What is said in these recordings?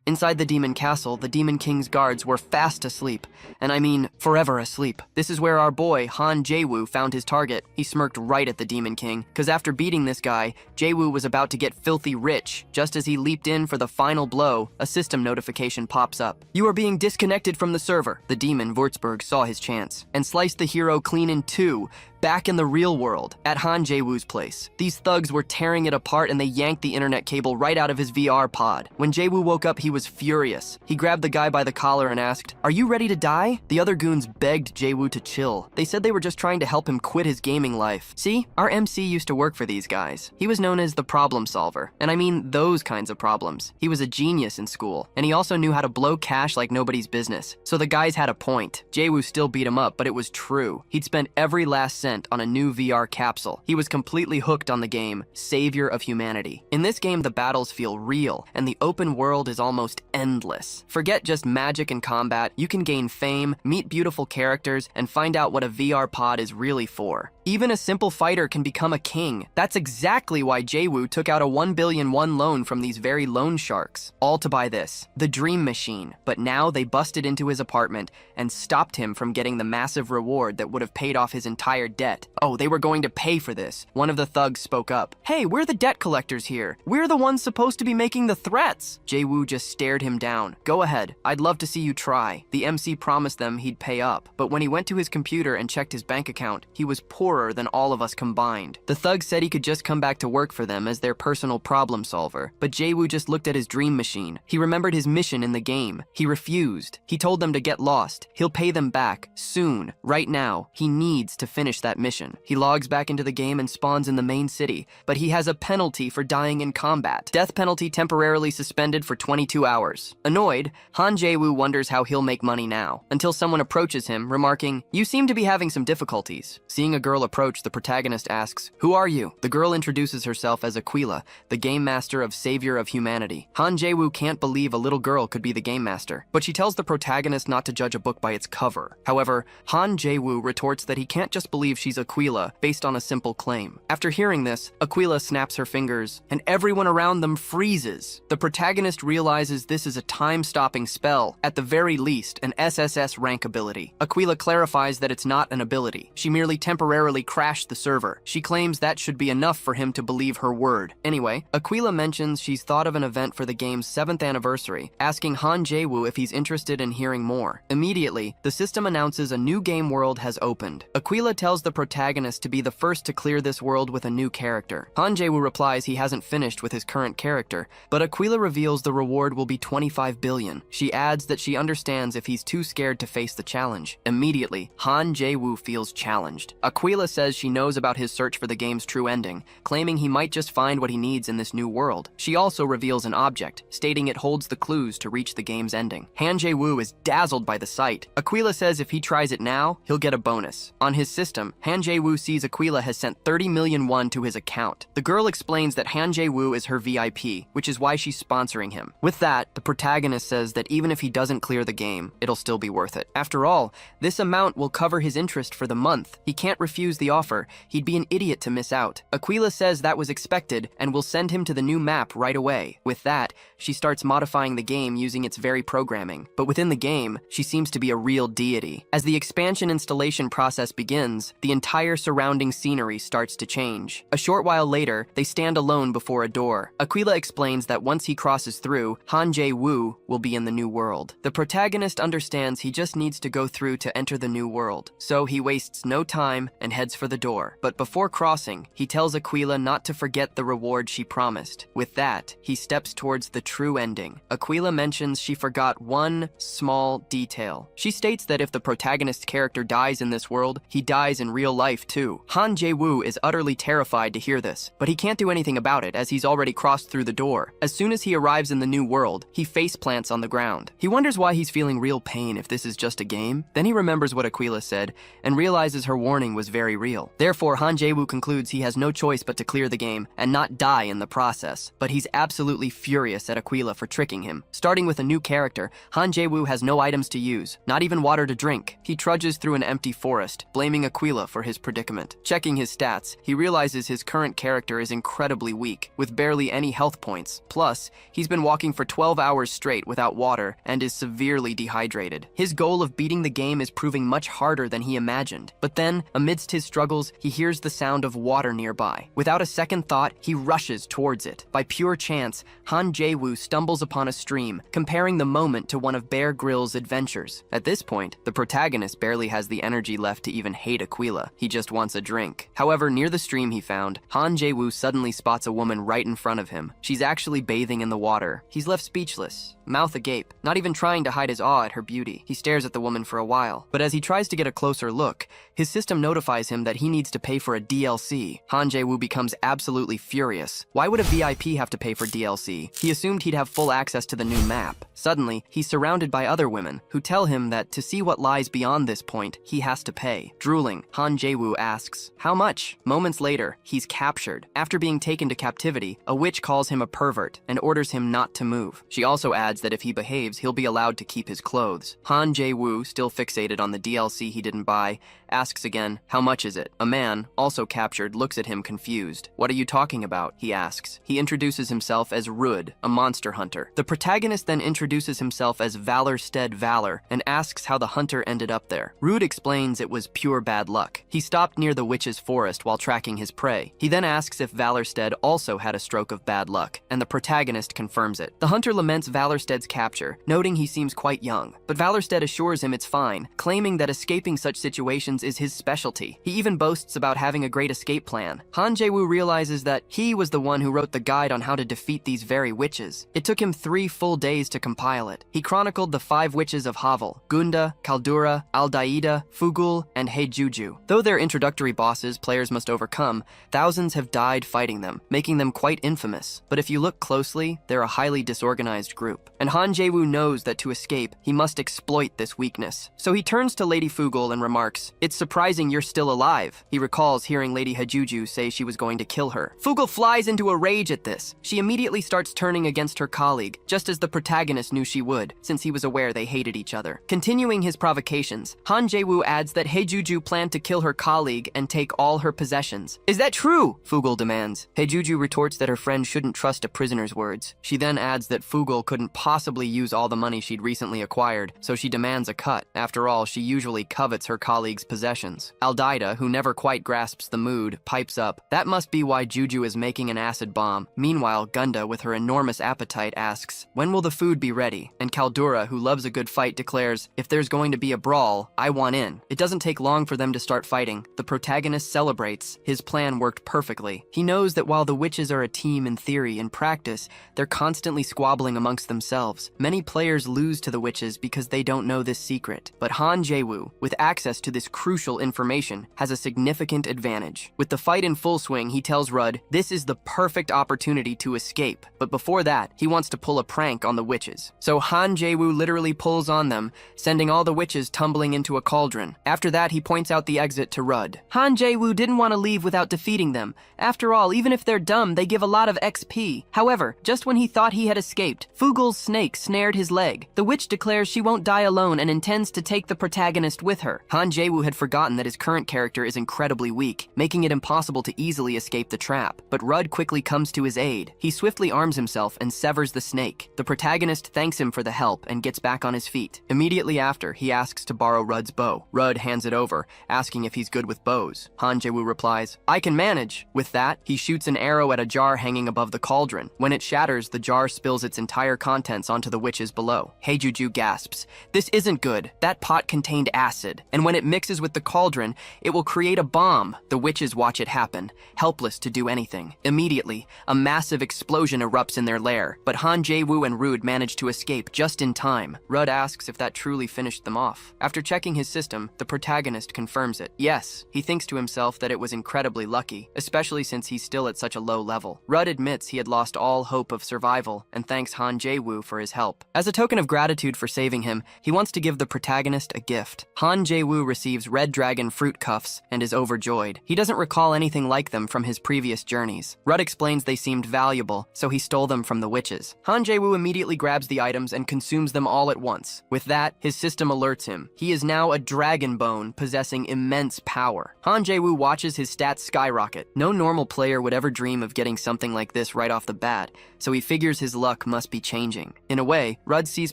Inside the demon castle, the demon king's guards were fast asleep. And I mean, forever asleep. This is where our boy, Han Jae-woo, found his target. He smirked right at the demon king, because after beating this guy, Jae-woo was about to get filthy rich. Just as he leaped in for the final blow, a system notification pops up. You are being disconnected from the server. The demon, Würzburg, saw his chance, and sliced the hero clean in two, back in the real world, at Han Jae-woo's place. These thugs were tearing it apart and they yanked the internet cable right out of his VR pod. When Jae-woo woke up, he was furious. He grabbed the guy by the collar and asked, "Are you ready to die?" The other goons begged Jae-woo to chill. They said they were just trying to help him quit his gaming life. See, our MC used to work for these guys. He was known as the problem solver, and I mean those kinds of problems. He was a genius in school, and he also knew how to blow cash like nobody's business. So the guys had a point. Jae-woo still beat him up, but it was true. He'd spent every last cent on a new VR capsule. He was completely hooked on the game, Savior of Humanity. In this game, the battles feel real, and the open world is almost endless. Forget just magic and combat, you can gain fame, meet beautiful characters, and find out what a VR pod is really for. Even a simple fighter can become a king. That's exactly why Jae-woo took out a 1 billion won loan from these very loan sharks, all to buy this, the Dream Machine. But now they busted into his apartment and stopped him from getting the massive reward that would have paid off his entire debt. Oh, they were going to pay for this. One of the thugs spoke up. "Hey, we're the debt collectors here. We're the ones supposed to be making the threats." Jae-woo just stared him down. "Go ahead. I'd love to see you try." The MC promised them he'd pay up, but when he went to his computer and checked his bank account, he was poorer than all of us combined. The thug said he could just come back to work for them as their personal problem solver, but Jae-woo just looked at his dream machine. He remembered his mission in the game. He refused. He told them to get lost. He'll pay them back, soon, right now. He needs to finish that mission. He logs back into the game and spawns in the main city, but he has a penalty for dying in combat. Death penalty temporarily suspended for 22 hours. Annoyed, Han Jae-woo wonders how he'll make money now, until someone approaches him, remarking, "You seem to be having some difficulties." Seeing a girl approach, the protagonist asks, "Who are you?" The girl introduces herself as Aquila, the game master of Savior of Humanity. Han Jae-woo can't believe a little girl could be the game master, but she tells the protagonist not to judge a book by its cover. However, Han Jae-woo retorts that he can't just believe she's Aquila based on a simple claim. After hearing this, Aquila snaps her fingers, and everyone around them freezes. The protagonist realizes this is a time-stopping spell, at the very least, an SSS rank ability. Aquila clarifies that it's not an ability. She merely temporarily crashed the server. She claims that should be enough for him to believe her word. Anyway, Aquila mentions she's thought of an event for the game's 7th anniversary, asking Han Jae-woo if he's interested in hearing more. Immediately, the system announces a new game world has opened. Aquila tells the protagonist to be the first to clear this world with a new character. Han Jae-woo replies he hasn't finished with his current character, but Aquila reveals the reward will be 25 billion. She adds that she understands if he's too scared to face the challenge. Immediately, Han Jae-woo feels challenged. Aquila says she knows about his search for the game's true ending, claiming he might just find what he needs in this new world. She also reveals an object, stating it holds the clues to reach the game's ending. Han Jae-woo is dazzled by the sight. Aquila says if he tries it now, he'll get a bonus. On his system, Han Jae-woo sees Aquila has sent 30 million won to his account. The girl explains that Han Jae-woo is her VIP, which is why she's sponsoring him. With that, the protagonist says that even if he doesn't clear the game, it'll still be worth it. After all, this amount will cover his interest for the month. He can't refuse the offer. He'd be an idiot to miss out. Aquila says that was expected and will send him to the new map right away. With that, she starts modifying the game using its very programming. But within the game, she seems to be a real deity. As the expansion installation process begins, the entire surrounding scenery starts to change. A short while later, they stand alone before a door. Aquila explains that once he crosses through, Han Jae-woo will be in the new world. The protagonist understands he just needs to go through to enter the new world, so he wastes no time and heads for the door. But before crossing, he tells Aquila not to forget the reward she promised. With that, he steps towards the true ending. Aquila mentions she forgot one small detail. She states that if the protagonist's character dies in this world, he dies in real life too. Han Jae-woo is utterly terrified to hear this, but he can't do anything about it as he's already crossed through the door. As soon as he arrives in the new world, he face plants on the ground. He wonders why he's feeling real pain if this is just a game. Then he remembers what Aquila said and realizes her warning was very very real. Therefore, Han Jae-woo concludes he has no choice but to clear the game and not die in the process. But he's absolutely furious at Aquila for tricking him. Starting with a new character, Han Jae-woo has no items to use, not even water to drink. He trudges through an empty forest, blaming Aquila for his predicament. Checking his stats, he realizes his current character is incredibly weak, with barely any health points. Plus, he's been walking for 12 hours straight without water and is severely dehydrated. His goal of beating the game is proving much harder than he imagined. But then, amidst his struggles, he hears the sound of water nearby. Without a second thought, he rushes towards it. By pure chance, Han Jae-woo stumbles upon a stream, comparing the moment to one of Bear Grylls' adventures. At this point, the protagonist barely has the energy left to even hate Aquila. He just wants a drink. However, near the stream he found, Han Jae-woo suddenly spots a woman right in front of him. She's actually bathing in the water. He's left speechless, mouth agape, not even trying to hide his awe at her beauty. He stares at the woman for a while, but as he tries to get a closer look, his system notifies him that he needs to pay for a DLC. Han Jae-woo becomes absolutely furious. Why would a VIP have to pay for DLC? He assumed he'd have full access to the new map. Suddenly, he's surrounded by other women, who tell him that to see what lies beyond this point, he has to pay. Drooling, Han Jae-woo asks, "How much?" Moments later, he's captured. After being taken to captivity, a witch calls him a pervert and orders him not to move. She also adds that if he behaves, he'll be allowed to keep his clothes. Han Jae-woo, still fixated on the DLC he didn't buy, asks again, "How much is it?" A man, also captured, looks at him confused. "What are you talking about?" he asks. He introduces himself as Rud, a monster hunter. The protagonist then introduces himself as Valorstead Valor and asks how the hunter ended up there. Rud explains it was pure bad luck. He stopped near the witch's forest while tracking his prey. He then asks if Valorstead also had a stroke of bad luck, and the protagonist confirms it. The hunter laments Valorstead's capture, noting he seems quite young, but Valorstead assures him it's fine, claiming that escaping such situations is his specialty. He even boasts about having a great escape plan. Han Jae-woo realizes that he was the one who wrote the guide on how to defeat these very witches. It took him 3 full days to compile it. He chronicled the 5 witches of Havel: Gunda, Kaldura, Aldaida, Fugul, and Heijuju. Though they're introductory bosses players must overcome, thousands have died fighting them, making them quite infamous. But if you look closely, they're a highly disorganized group. And Han Jae-woo knows that to escape, he must exploit this weakness. So he turns to Lady Fugul and remarks, "It's surprising you're still alive." He recalls hearing Lady Heijuju say she was going to kill her. Fugul flies into a rage at this. She immediately starts turning against her colleague, just as the protagonist knew she would, since he was aware they hated each other. Continuing his provocations, Han Jae-woo adds that Heijuju planned to kill her colleague and take all her possessions. "Is that true?" Fugul demands. Heijuju retorts that her friend shouldn't trust a prisoner's words. She then adds that Fugul couldn't possibly use all the money she'd recently acquired, so she demands a cut. After all, she usually covets her colleague's possessions. Aldaida, who never quite grasps the mood, pipes up, "That must be why Juju is making an acid bomb." Meanwhile, Gunda, with her enormous appetite, asks, "When will the food be ready?" And Kaldura, who loves a good fight, declares, "If there's going to be a brawl, I want in." It doesn't take long for them to start fighting. The protagonist celebrates. His plan worked perfectly. He knows that while the witches are a team in theory, in practice, they're constantly squabbling amongst themselves. Many players lose to the witches because they don't know this secret. But Han Jae-woo, with access to this crucial information, has a significant advantage. With the fight in full swing, he tells Rud, this is the perfect opportunity to escape. But before that, he wants to pull a prank on the witches. So Han Jae-woo literally pulls on them, sending all the witches tumbling into a cauldron. After that, he points out the exit to Rud. Han Jae-woo didn't want to leave without defeating them. After all, even if they're dumb, they give a lot of XP. However, just when he thought he had escaped, Fugul's snake snared his leg. The witch declares she won't die alone and intends to take the protagonist with her. Han Jae-woo had forgotten that his current character is incredibly weak, making it impossible to easily escape the trap. But Rud quickly comes to his aid. He swiftly arms himself and severs the snake. The protagonist thanks him for the help and gets back on his feet. Immediately after, he asks to borrow Rud's bow. Rud hands it over, asking if he's good with bows. Han Jae-woo replies, "I can manage." With that, he shoots an arrow at a jar hanging above the cauldron. When it shatters, the jar spills its entire contents onto the witches below. Heijuju gasps, "This isn't good. That pot contained acid, and when it mixes with the cauldron, it will create a bomb." The witches watch it happen, helpless to do anything. Immediately, a massive explosion erupts in their lair, but Han Jae-woo and Rud manage to escape just in time. Rud asks if that truly finished them off. After checking his system, the protagonist confirms it. Yes, he thinks to himself that it was incredibly lucky, especially since he's still at such a low level. Rud admits he had lost all hope of survival and thanks Han Jae-woo for his help. As a token of gratitude for saving him, he wants to give the protagonist a gift. Han Jae-woo receives Red Dragon Fruit Cup handcuffs and is overjoyed. He doesn't recall anything like them from his previous journeys. Rudd explains they seemed valuable, so he stole them from the witches. Han Jae-woo immediately grabs the items and consumes them all at once. With that, his system alerts him. He is now a dragon bone possessing immense power. Han Jae-woo watches his stats skyrocket. No normal player would ever dream of getting something like this right off the bat, so he figures his luck must be changing. In a way, Rudd sees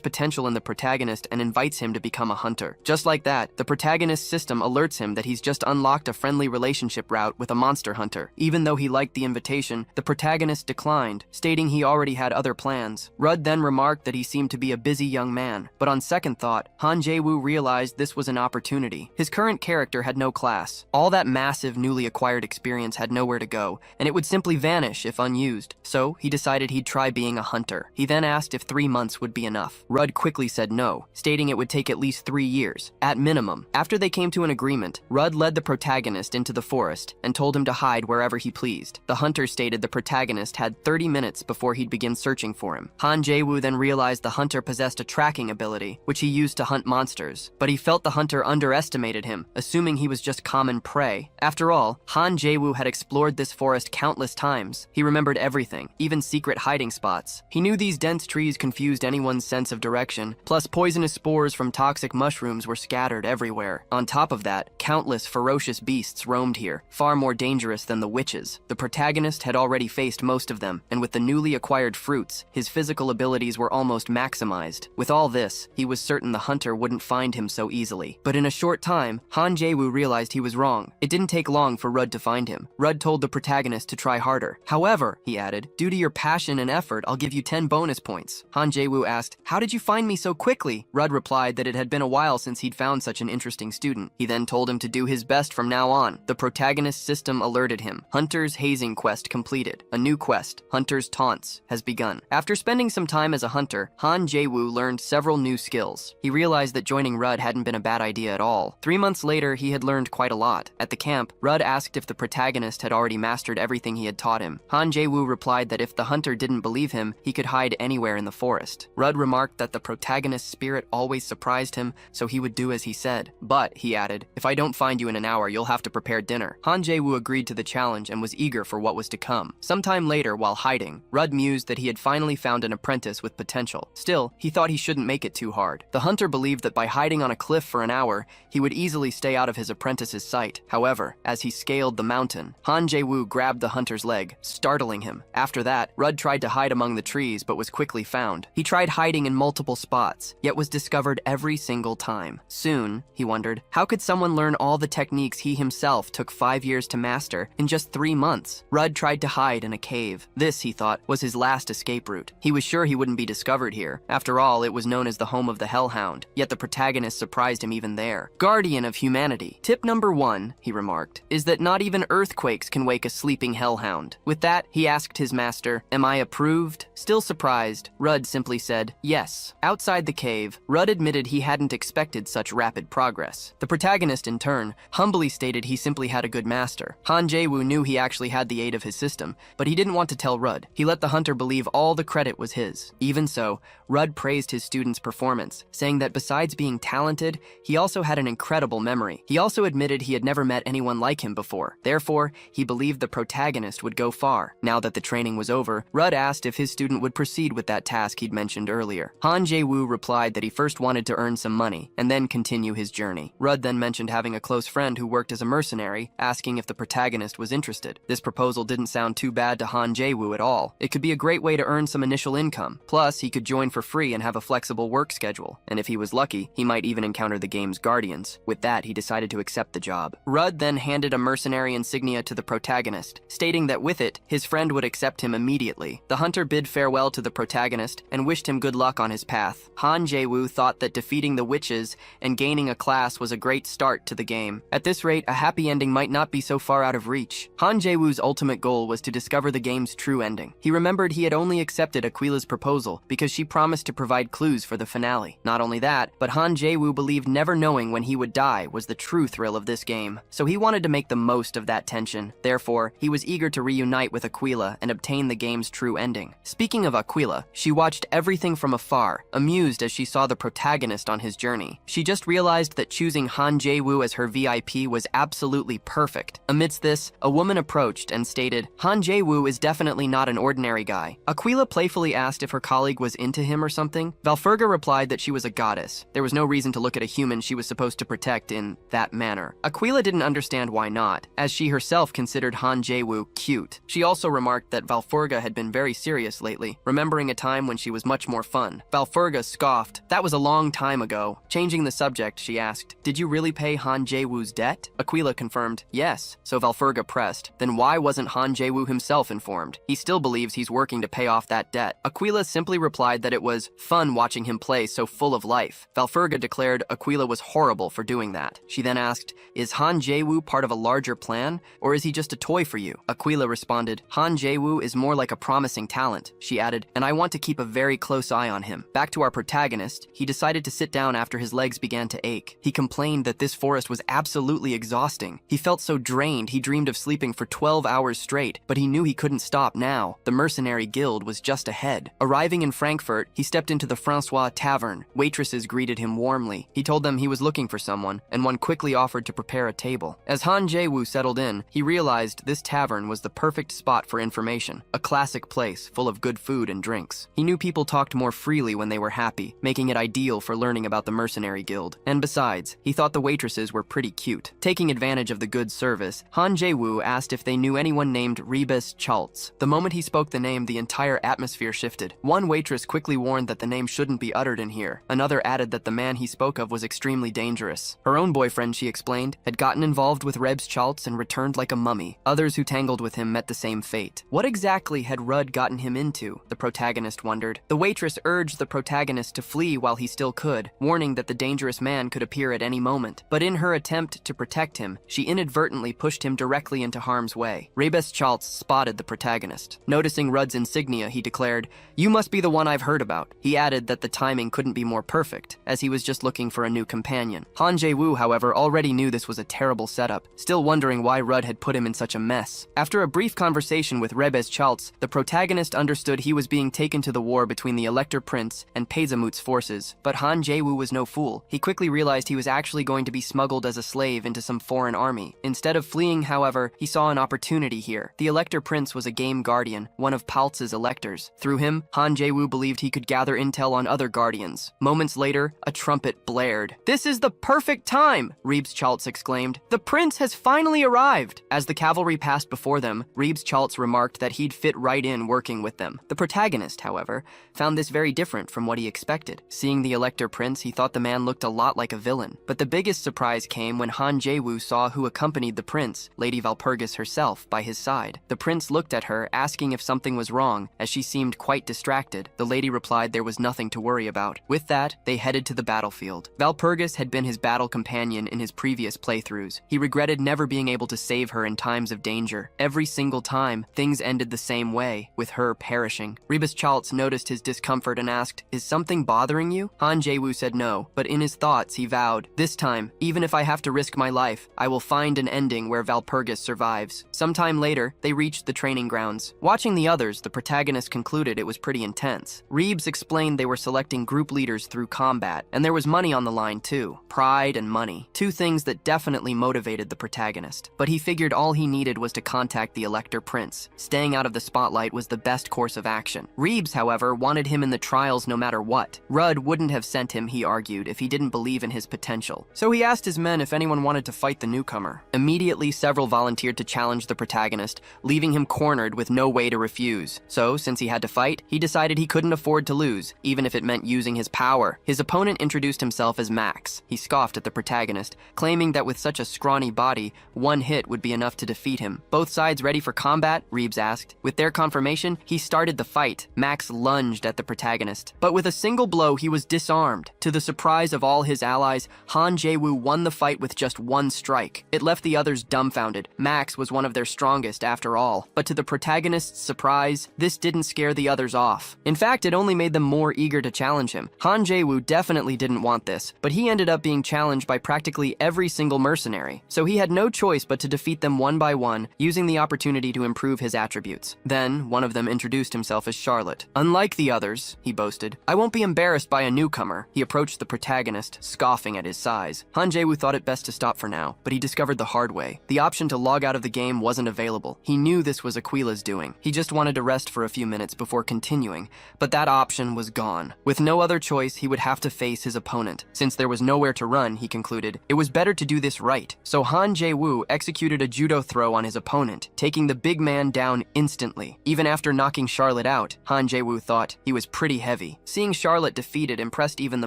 potential in the protagonist and invites him to become a hunter. Just like that, the protagonist's system alerts him that he's just unlocked a friendly relationship route with a monster hunter. Even though he liked the invitation, the protagonist declined, stating he already had other plans. Rudd then remarked that he seemed to be a busy young man, but on second thought, Han Jae-woo realized this was an opportunity. His current character had no class. All that massive newly acquired experience had nowhere to go, and it would simply vanish if unused. So he decided he'd try being a hunter. He then asked if 3 months would be enough. Rudd quickly said no, stating it would take at least 3 years, at minimum. After they came to an agreement, Rudd led the protagonist into the forest and told him to hide wherever he pleased. The hunter stated the protagonist had 30 minutes before he'd begin searching for him. Han Jae-woo then realized the hunter possessed a tracking ability, which he used to hunt monsters, but he felt the hunter underestimated him, assuming he was just common prey. After all, Han Jae-woo had explored this forest countless times. He remembered everything, even secret hiding spots. He knew these dense trees confused anyone's sense of direction, plus poisonous spores from toxic mushrooms were scattered everywhere. On top of that, countless ferocious beasts roamed here, far more dangerous than the witches. The protagonist had already faced most of them, and with the newly acquired fruits, his physical abilities were almost maximized. With all this, he was certain the hunter wouldn't find him so easily. But in a short time, Han Jae-woo realized he was wrong. It didn't take long for Rudd to find him. Rudd told the protagonist to try harder. However, he added, due to your passion and effort, I'll give you 10 bonus points. Han Jae-woo asked, how did you find me so quickly? Rudd replied that it had been a while since he'd found such an interesting student. He then told him to do his best from now on. The protagonist's system alerted him. Hunter's hazing quest completed. A new quest, Hunter's taunts, has begun. After spending some time as a hunter, Han Jae-woo learned several new skills. He realized that joining Rudd hadn't been a bad idea at all. 3 months later, he had learned quite a lot. At the camp, Rudd asked if the protagonist had already mastered everything he had taught him. Han Jae-woo replied that if the hunter didn't believe him, he could hide anywhere in the forest. Rudd remarked that the protagonist's spirit always surprised him, so he would do as he said. But, he added, if I don't find you in an hour, you'll have to prepare dinner. Han Jae-woo agreed to the challenge and was eager for what was to come. Sometime later, while hiding, Rudd mused that he had finally found an apprentice with potential. Still, he thought he shouldn't make it too hard. The hunter believed that by hiding on a cliff for an hour, he would easily stay out of his apprentice's sight. However, as he scaled the mountain, Han Jae-woo grabbed the hunter's leg, startling him. After that, Rudd tried to hide among the trees but was quickly found. He tried hiding in multiple spots, yet was discovered every single time. Soon, he wondered, how could someone learn all the techniques he himself took 5 years to master in just 3 months? Rudd tried to hide in a cave. This, he thought, was his last escape route. He was sure he wouldn't be discovered here. After all, it was known as the home of the Hellhound, yet the protagonist surprised him even there. Guardian of humanity. Tip number 1, he remarked, is that not even earthquakes can wake a sleeping hellhound. With that, he asked his master, am I approved? Still surprised, Rudd simply said, yes. Outside the cave, Rudd admitted he hadn't expected such rapid progress. The protagonist, in turn, humbly stated he simply had a good master. Han Jae-woo knew he actually had the aid of his system, but he didn't want to tell Rudd. He let the hunter believe all the credit was his. Even so, Rudd praised his student's performance, saying that besides being talented, he also had an incredible memory. He also admitted he had never met anyone like him before. Therefore, he believed the protagonist would go far. Now that the training was over, Rudd asked if his student would proceed with that task he'd mentioned earlier. Han Jae-woo replied that he first wanted to earn some money, and then continue his journey. Rudd then mentioned having a close friend who worked as a mercenary, asking if the protagonist was interested. This proposal didn't sound too bad to Han Jae-woo at all. It could be a great way to earn some initial income. Plus, he could join for free and have a flexible work schedule. And if he was lucky, he might even encounter the game's guardians. With that, he decided to accept the job. Rudd then handed a mercenary insignia to the protagonist, stating that with it, his friend would accept him immediately. The hunter bid farewell to the protagonist and wished him good luck on his path. Han Jae-woo thought that defeating the witches and gaining a class was a great start to the game. At this rate, a happy ending might not be so far out of reach. Han Jae-woo's ultimate goal was to discover the game's true ending. He remembered he had only accepted Aquila's proposal because she promised to provide clues for the finale. Not only that, but Han Jae-woo believed never knowing when he would die was the true thrill of this game, so he wanted to make the most of that tension. Therefore, he was eager to reunite with Aquila and obtain the game's true ending. Speaking of Aquila, she watched everything from afar, amused as she saw the protagonist on his journey. She just realized that choosing Han Jae-woo as her VIP VIP was absolutely perfect. Amidst this, a woman approached and stated, Han Jae-woo is definitely not an ordinary guy. Aquila playfully asked if her colleague was into him or something. Valfurga replied that she was a goddess. There was no reason to look at a human she was supposed to protect in that manner. Aquila didn't understand why not, as she herself considered Han Jae-woo cute. She also remarked that Valfurga had been very serious lately, remembering a time when she was much more fun. Valfurga scoffed. That was a long time ago. Changing the subject, she asked, "Did you really pay Han Jae-woo's debt?" Aquila confirmed, yes. So Valfurga pressed, then why wasn't Han Jae-woo himself informed? He still believes he's working to pay off that debt. Aquila simply replied that it was fun watching him play so full of life. Valfurga declared Aquila was horrible for doing that. She then asked, is Han Jae-woo part of a larger plan, or is he just a toy for you? Aquila responded, Han Jae-woo is more like a promising talent. She added, and I want to keep a very close eye on him. Back to our protagonist, he decided to sit down after his legs began to ache. He complained that this forest was absolutely exhausting. He felt so drained he dreamed of sleeping for 12 hours straight, but he knew he couldn't stop now. The mercenary guild was just ahead. Arriving in Frankfurt, he stepped into the Francois Tavern. Waitresses greeted him warmly. He told them he was looking for someone, and one quickly offered to prepare a table. As Han Jae-woo settled in, he realized this tavern was the perfect spot for information, a classic place full of good food and drinks. He knew people talked more freely when they were happy, making it ideal for learning about the mercenary guild. And besides, he thought the waitresses were pretty cute. Taking advantage of the good service, Han Jae-woo asked if they knew anyone named Rebus Chaltz. The moment he spoke the name, the entire atmosphere shifted. One waitress quickly warned that the name shouldn't be uttered in here. Another added that the man he spoke of was extremely dangerous. Her own boyfriend, she explained, had gotten involved with Rebs Chaltz and returned like a mummy. Others who tangled with him met the same fate. What exactly had Rudd gotten him into? The protagonist wondered. The waitress urged the protagonist to flee while he still could, warning that the dangerous man could appear at any moment. But in her attempt to protect him, she inadvertently pushed him directly into harm's way. Rebes Chaltz spotted the protagonist. Noticing Rudd's insignia, he declared, "You must be the one I've heard about." He added that the timing couldn't be more perfect, as he was just looking for a new companion. Han Jae-woo, however, already knew this was a terrible setup, still wondering why Rudd had put him in such a mess. After a brief conversation with Rebes Chaltz, the protagonist understood he was being taken to the war between the Elector Prince and Pezamut's forces, but Han Jae-woo was no fool. He quickly realized he was actually going to be smuggled as a slave into some foreign army. Instead of fleeing, however, he saw an opportunity here. The Elector Prince was a game guardian, one of Paltz's electors. Through him, Han Jae-woo believed he could gather intel on other guardians. Moments later, a trumpet blared. "This is the perfect time!" Rebes Chaltz exclaimed. "The prince has finally arrived!" As the cavalry passed before them, Rebes Chaltz remarked that he'd fit right in working with them. The protagonist, however, found this very different from what he expected. Seeing the Elector Prince, he thought the man looked a lot like a villain. But the biggest surprise came when Han Jae-woo saw who accompanied the prince, Lady Valpurgis herself, by his side. The prince looked at her, asking if something was wrong, as she seemed quite distracted. The lady replied there was nothing to worry about. With that, they headed to the battlefield. Valpurgis had been his battle companion in his previous playthroughs. He regretted never being able to save her in times of danger. Every single time, things ended the same way, with her perishing. Rebus Chaltz noticed his discomfort and asked, "Is something bothering you?" Han Jae-woo said no, but in his thoughts he vowed, "This time, even if I have to risk my life, I will find an ending where Valpurgis survives." Sometime later, they reached the training grounds. Watching the others, the protagonist concluded it was pretty intense. Rebes explained they were selecting group leaders through combat, and there was money on the line too. Pride and money. Two things that definitely motivated the protagonist. But he figured all he needed was to contact the Elector Prince. Staying out of the spotlight was the best course of action. Rebes, however, wanted him in the trials no matter what. Rudd wouldn't have sent him, he argued, if he didn't believe in his potential. So he asked his men if anyone wanted to fight the newcomer. Immediately, several volunteered to challenge the protagonist, leaving him cornered with no way to refuse. So, since he had to fight, he decided he couldn't afford to lose, even if it meant using his power. His opponent introduced himself as Max. He scoffed at the protagonist, claiming that with such a scrawny body, one hit would be enough to defeat him. "Both sides ready for combat?" Rebes asked. With their confirmation, he started the fight. Max lunged at the protagonist, but with a single blow, he was disarmed. To the surprise of all his allies, Han Jae-woo won the fight with just one strike. It left the others dumbfounded. Max was one of their strongest after all. But to the protagonist's surprise, this didn't scare the others off. In fact, it only made them more eager to challenge him. Han Jae-woo definitely didn't want this, but he ended up being challenged by practically every single mercenary. So he had no choice but to defeat them one by one, using the opportunity to improve his attributes. Then, one of them introduced himself as Charlotte. "Unlike the others," he boasted, "I won't be embarrassed by a newcomer." He approached the protagonist, scoffing at his size. Han Jae-woo thought it best best to stop for now, but he discovered the hard way. The option to log out of the game wasn't available. He knew this was Aquila's doing. He just wanted to rest for a few minutes before continuing, but that option was gone. With no other choice, he would have to face his opponent. Since there was nowhere to run, he concluded, it was better to do this right. So Han Jae-woo executed a judo throw on his opponent, taking the big man down instantly. Even after knocking Charlotte out, Han Jae-woo thought he was pretty heavy. Seeing Charlotte defeated impressed even the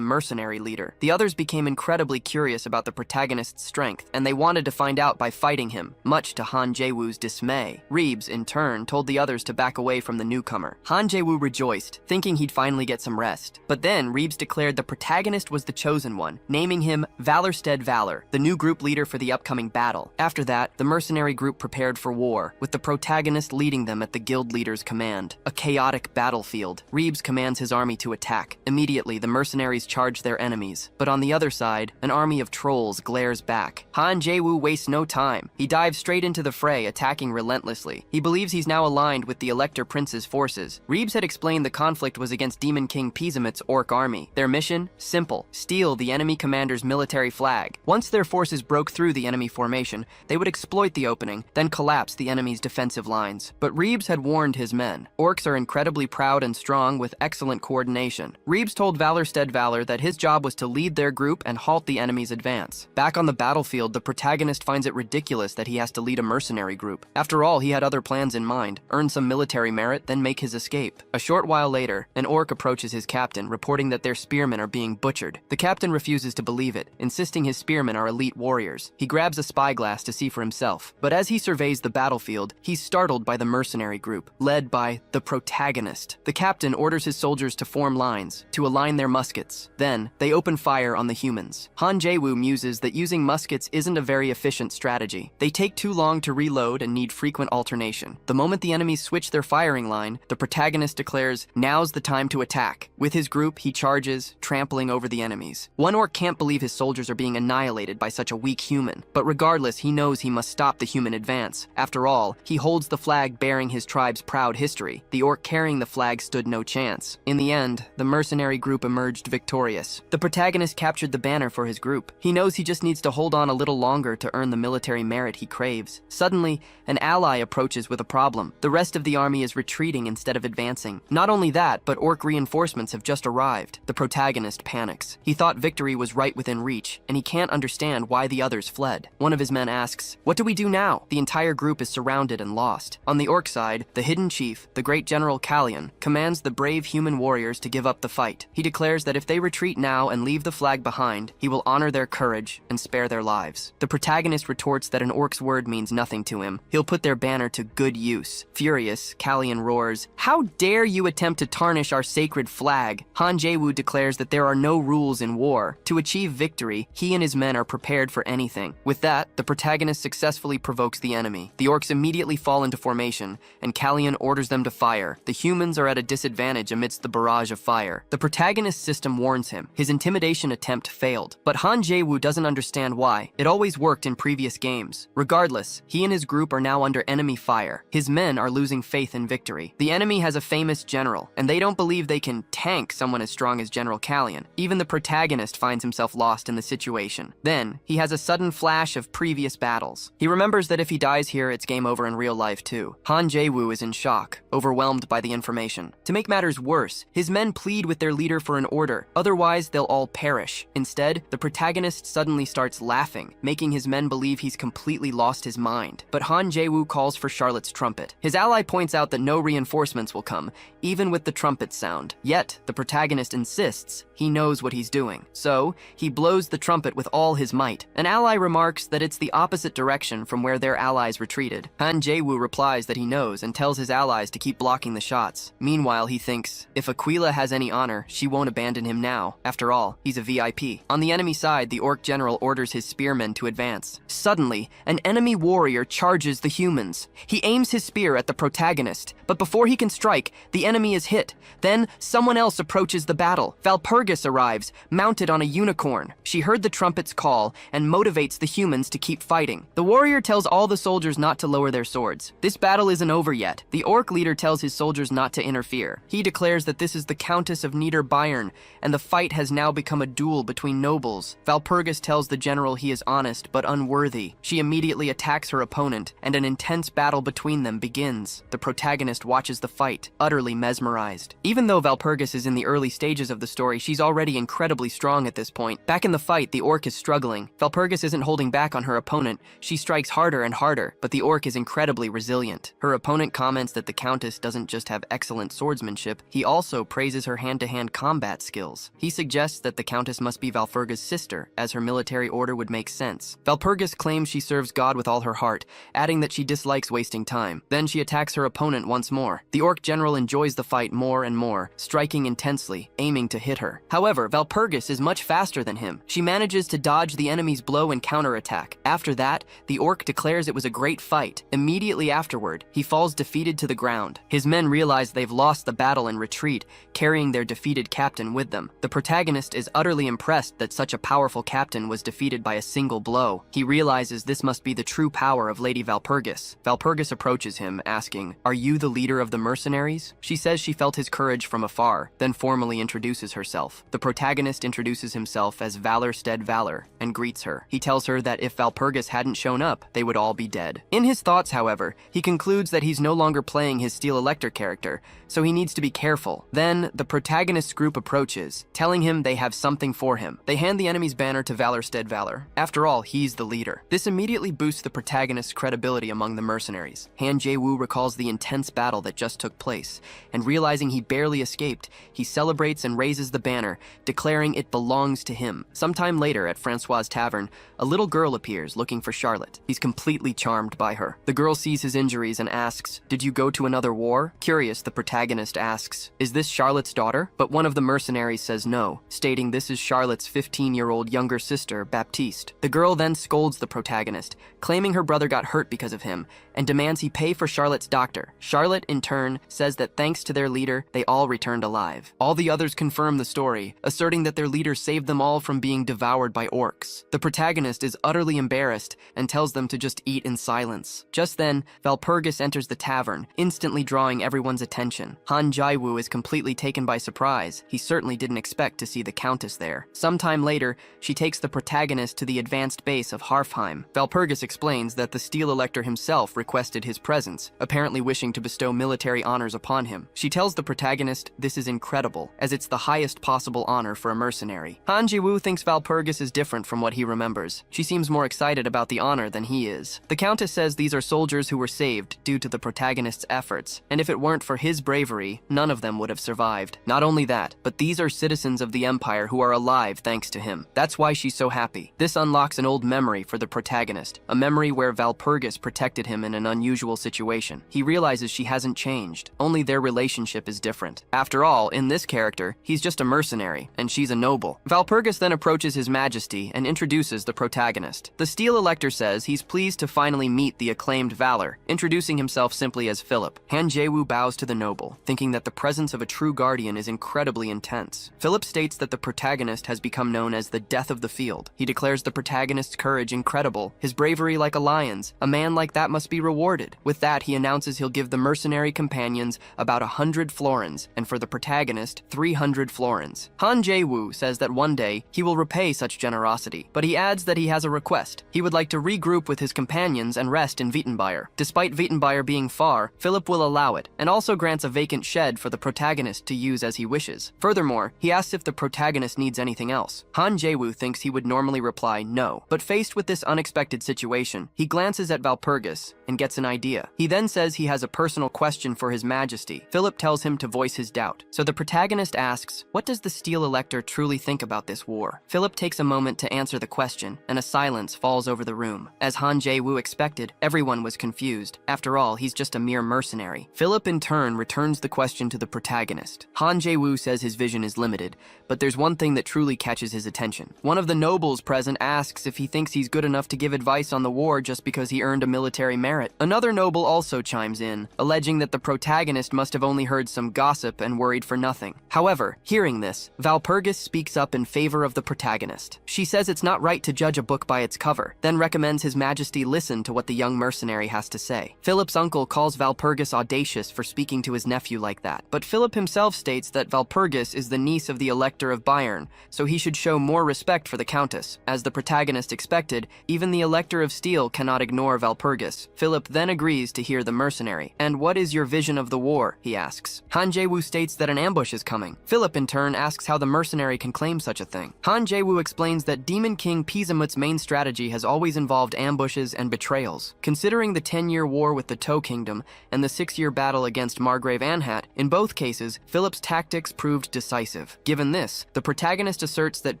mercenary leader. The others became incredibly curious about the protagonist's strength, and they wanted to find out by fighting him, much to Han Jae-woo's dismay. Reeves, in turn, told the others to back away from the newcomer. Han Jae-woo rejoiced, thinking he'd finally get some rest. But then Reeves declared the protagonist was the chosen one, naming him Valorstead Valor, the new group leader for the upcoming battle. After that, the mercenary group prepared for war, with the protagonist leading them at the guild leader's command. A chaotic battlefield. Reeves commands his army to attack. Immediately, the mercenaries charge their enemies. But on the other side, an army of trolls glares back. Han Jae-woo wastes no time. He dives straight into the fray, attacking relentlessly. He believes he's now aligned with the Elector Prince's forces. Reeves had explained the conflict was against Demon King Pizamit's orc army. Their mission? Simple. Steal the enemy commander's military flag. Once their forces broke through the enemy formation, they would exploit the opening, then collapse the enemy's defensive lines. But Reeves had warned his men. Orcs are incredibly proud and strong with excellent coordination. Reeves told Valorstead Valor that his job was to lead their group and halt the enemy's advance. Back on the battlefield, the protagonist finds it ridiculous that he has to lead a mercenary group. After all, he had other plans in mind: earn some military merit, then make his escape. A short while later, an orc approaches his captain, reporting that their spearmen are being butchered. The captain refuses to believe it, insisting his spearmen are elite warriors. He grabs a spyglass to see for himself, but as he surveys the battlefield, he's startled by the mercenary group, led by the protagonist. The captain orders his soldiers to form lines, to align their muskets. Then, they open fire on the humans. Han Jae-woo muses that using muskets isn't a very efficient strategy. They take too long to reload and need frequent alternation. The moment the enemies switch their firing line, the protagonist declares, now's the time to attack. With his group, he charges, trampling over the enemies. One orc can't believe his soldiers are being annihilated by such a weak human, but regardless, he knows he must stop the human advance. After all, he holds the flag bearing his tribe's proud history. The orc carrying the flag stood no chance. In the end, the mercenary group emerged victorious. The protagonist captured the banner for his group. He knows he just needs to hold on a little longer to earn the military merit he craves. Suddenly, an ally approaches with a problem. The rest of the army is retreating instead of advancing. Not only that, but orc reinforcements have just arrived. The protagonist panics. He thought victory was right within reach, and he can't understand why the others fled. One of his men asks, "What do we do now?" The entire group is surrounded and lost. On the orc side, the hidden chief, the great general Kallion, commands the brave human warriors to give up the fight. He declares that if they retreat now and leave the flag behind, he will honor their courage and spare their lives. The protagonist retorts that an orc's word means nothing to him. He'll put their banner to good use. Furious, Kallion roars, "How dare you attempt to tarnish our sacred flag?" Han Jae-woo declares that there are no rules in war. To achieve victory, he and his men are prepared for anything. With that, the protagonist successfully provokes the enemy. The orcs immediately fall into formation, and Kallion orders them to fire. The humans are at a disadvantage amidst the barrage of fire. The protagonist's system warns him. His intimidation attempt failed. But Han Jae-woo doesn't understand why. It always worked in previous games. Regardless, he and his group are now under enemy fire. His men are losing faith in victory. The enemy has a famous general, and they don't believe they can tank someone as strong as General Kallion. Even the protagonist finds himself lost in the situation. Then, he has a sudden flash of previous battles. He remembers that if he dies here, it's game over in real life too. Han Jae-woo is in shock, overwhelmed by the information. To make matters worse, his men plead with their leader for an order, otherwise they'll all perish. Instead, the protagonist suddenly starts laughing, making his men believe he's completely lost his mind. But Han Jae-woo calls for Charlotte's trumpet. His ally points out that no reinforcements will come, even with the trumpet sound. Yet, the protagonist insists he knows what he's doing. So, he blows the trumpet with all his might. An ally remarks that it's the opposite direction from where their allies retreated. Han Jae-woo replies that he knows and tells his allies to keep blocking the shots. Meanwhile, he thinks, if Aquila has any honor, she won't abandon him now. After all, he's a VIP. On the enemy side, the orc general orders his spearmen to advance. Suddenly, an enemy warrior charges the humans. He aims his spear at the protagonist, but before he can strike, the enemy is hit. Then, someone else approaches the battle. Valpurgis arrives, mounted on a unicorn. She heard the trumpet's call and motivates the humans to keep fighting. The warrior tells all the soldiers not to lower their swords. This battle isn't over yet. The orc leader tells his soldiers not to interfere. He declares that this is the Countess of Niederbayern, and the fight has now become a duel between nobles. Valpurgis tells the general he is honest but unworthy. She immediately attacks her opponent, and an intense battle between them begins. The protagonist watches the fight, utterly mesmerized. Even though Valpurgis is in the early stages of the story, she's already incredibly strong at this point. Back in the fight, the orc is struggling. Valpurgis isn't holding back on her opponent. She strikes harder and harder, but the orc is incredibly resilient. Her opponent comments that the Countess doesn't just have excellent swordsmanship, he also praises her hand-to-hand combat skills. He suggests that the Countess must be Valpurgis' sister, as her military order would make sense. Valpurgis claims she serves God with all her heart, adding that she dislikes wasting time. Then she attacks her opponent once more. The orc general enjoys the fight more and more, striking intensely, aiming to hit her. However, Valpurgis is much faster than him. She manages to dodge the enemy's blow and counterattack. After that, the orc declares it was a great fight. Immediately afterward, he falls defeated to the ground. His men realize they've lost the battle and retreat, carrying their defeated captain with them. The protagonist is utterly impressed that such a powerful captain was defeated by a single blow. He realizes this must be the true power of Lady Valpurgis. Valpurgis approaches him, asking, "Are you the leader of the mercenaries?" She says she felt his courage from afar, then formally introduces herself. The protagonist introduces himself as Valor Stead Valor and greets her. He tells her that if Valpurgis hadn't shown up, they would all be dead. In his thoughts, however, he concludes that he's no longer playing his Steel Elector character, so he needs to be careful. Then, the protagonist's group approaches, telling him they have something for him. They hand the enemy's banner to Valor Stead Valor. After all, he's the leader. This immediately boosts the protagonist's credibility among the mercenaries. Han Jae-woo recalls the intense battle that just took place, and realizing he barely escaped, he celebrates and raises the banner, declaring it belongs to him. Sometime later, at Francois' tavern, a little girl appears looking for Charlotte. He's completely charmed by her. The girl sees his injuries and asks, "Did you go to another war?" Curious, the protagonist asks, "Is this Charlotte's daughter?" But one of the mercenaries says no, stating this is Charlotte's 15-year-old younger sister, Baptiste. The girl then scolds the protagonist, claiming her brother got hurt because of him, and demands he pay for Charlotte's doctor. Charlotte, in turn, says that thanks to their leader, they all returned alive. All the others confirm the story, asserting that their leader saved them all from being devoured by orcs. The protagonist is utterly embarrassed and tells them to just eat in silence. Just then, Valpurgis enters the tavern, instantly drawing everyone's attention. Han Jae-woo is completely taken by surprise. He certainly didn't expect to see the Countess there. Sometime later, she takes the protagonist to the advanced base of Harfheim. Valpurgis explains that the Steel Elector himself requested his presence, apparently wishing to bestow military honors upon him. She tells the protagonist this is incredible, as it's the highest possible honor for a mercenary. Han Jae-woo thinks Valpurgis is different from what he remembers. She seems more excited about the honor than he is. The Countess says these are soldiers who were saved due to the protagonist's efforts, and if it weren't for his bravery, none of them would have survived. Not only that, but these are citizens of the Empire who are alive thanks to him. That's why she's so happy. This unlocks an old memory for the protagonist, a memory where Valpurgis protected him in an unusual situation. He realizes she hasn't changed, only their relationship is different. After all, in this character, he's just a mercenary, and she's a noble. Valpurgis then approaches His Majesty and introduces the protagonist. The Steel Elector says he's pleased to finally meet the acclaimed Valor, introducing himself simply as Philip. Han Jae-woo bows to the noble, thinking that the presence of a true guardian is incredibly intense. Philip states that the protagonist has become known as the Death of the Field. He declares the protagonist's courage incredible, his bravery like a lion's. A man like that must be rewarded. With that, he announces he'll give the mercenary companions about 100 florins, and for the protagonist, 300 florins. Han Jae-woo says that one day he will repay such generosity, but he adds that he has a request. He would like to regroup with his companions and rest in Wittenbayr. Despite Wittenbayr being far, Philip will allow it, and also grants a vacant shed for the protagonist to use as he wishes. Furthermore, he asks if the protagonist needs anything else. Han Jae-woo thinks he would normally reply no, but faced with this unexpected situation, he glances at Valpurgis and gets an idea. He then says he has a personal question for His Majesty. Philip tells him to voice his doubt. So the protagonist asks, what does the Steel Elector truly think about this war? Philip takes a moment to answer the question, and a silence falls over the room. As Han Jae-woo expected, everyone was confused. After all, he's just a mere mercenary. Philip in turn returns the question to the protagonist. Han Jae-woo says his vision is limited, but there's one thing that truly catches his attention. One of the nobles present asks if he thinks he's good enough to give advice on the war just because he earned a military merit. Another noble also chimes in, alleging that the protagonist must have only heard some gossip and worried for nothing. However, hearing this, Valpurgis speaks up in favor of the protagonist. She says it's not right to judge a book by its cover, then recommends His Majesty listen to what the young mercenary has to say. Philip's uncle calls Valpurgis audacious for speaking to his nephew like that, but Philip himself states that Valpurgis is the niece of the Elector of Bayern, so he should show more respect for the Countess. course, as the protagonist expected, even the Elector of Steel cannot ignore Valpurgis. Philip then agrees to hear the mercenary. "And what is your vision of the war?" he asks. Han Jae-woo states that an ambush is coming. Philip in turn asks how the mercenary can claim such a thing. Han Jae-woo explains that Demon King Pizamut's main strategy has always involved ambushes and betrayals. Considering the 10-year war with the Toe Kingdom and the 6-year battle against Margrave Anhat, in both cases, Philip's tactics proved decisive. Given this, the protagonist asserts that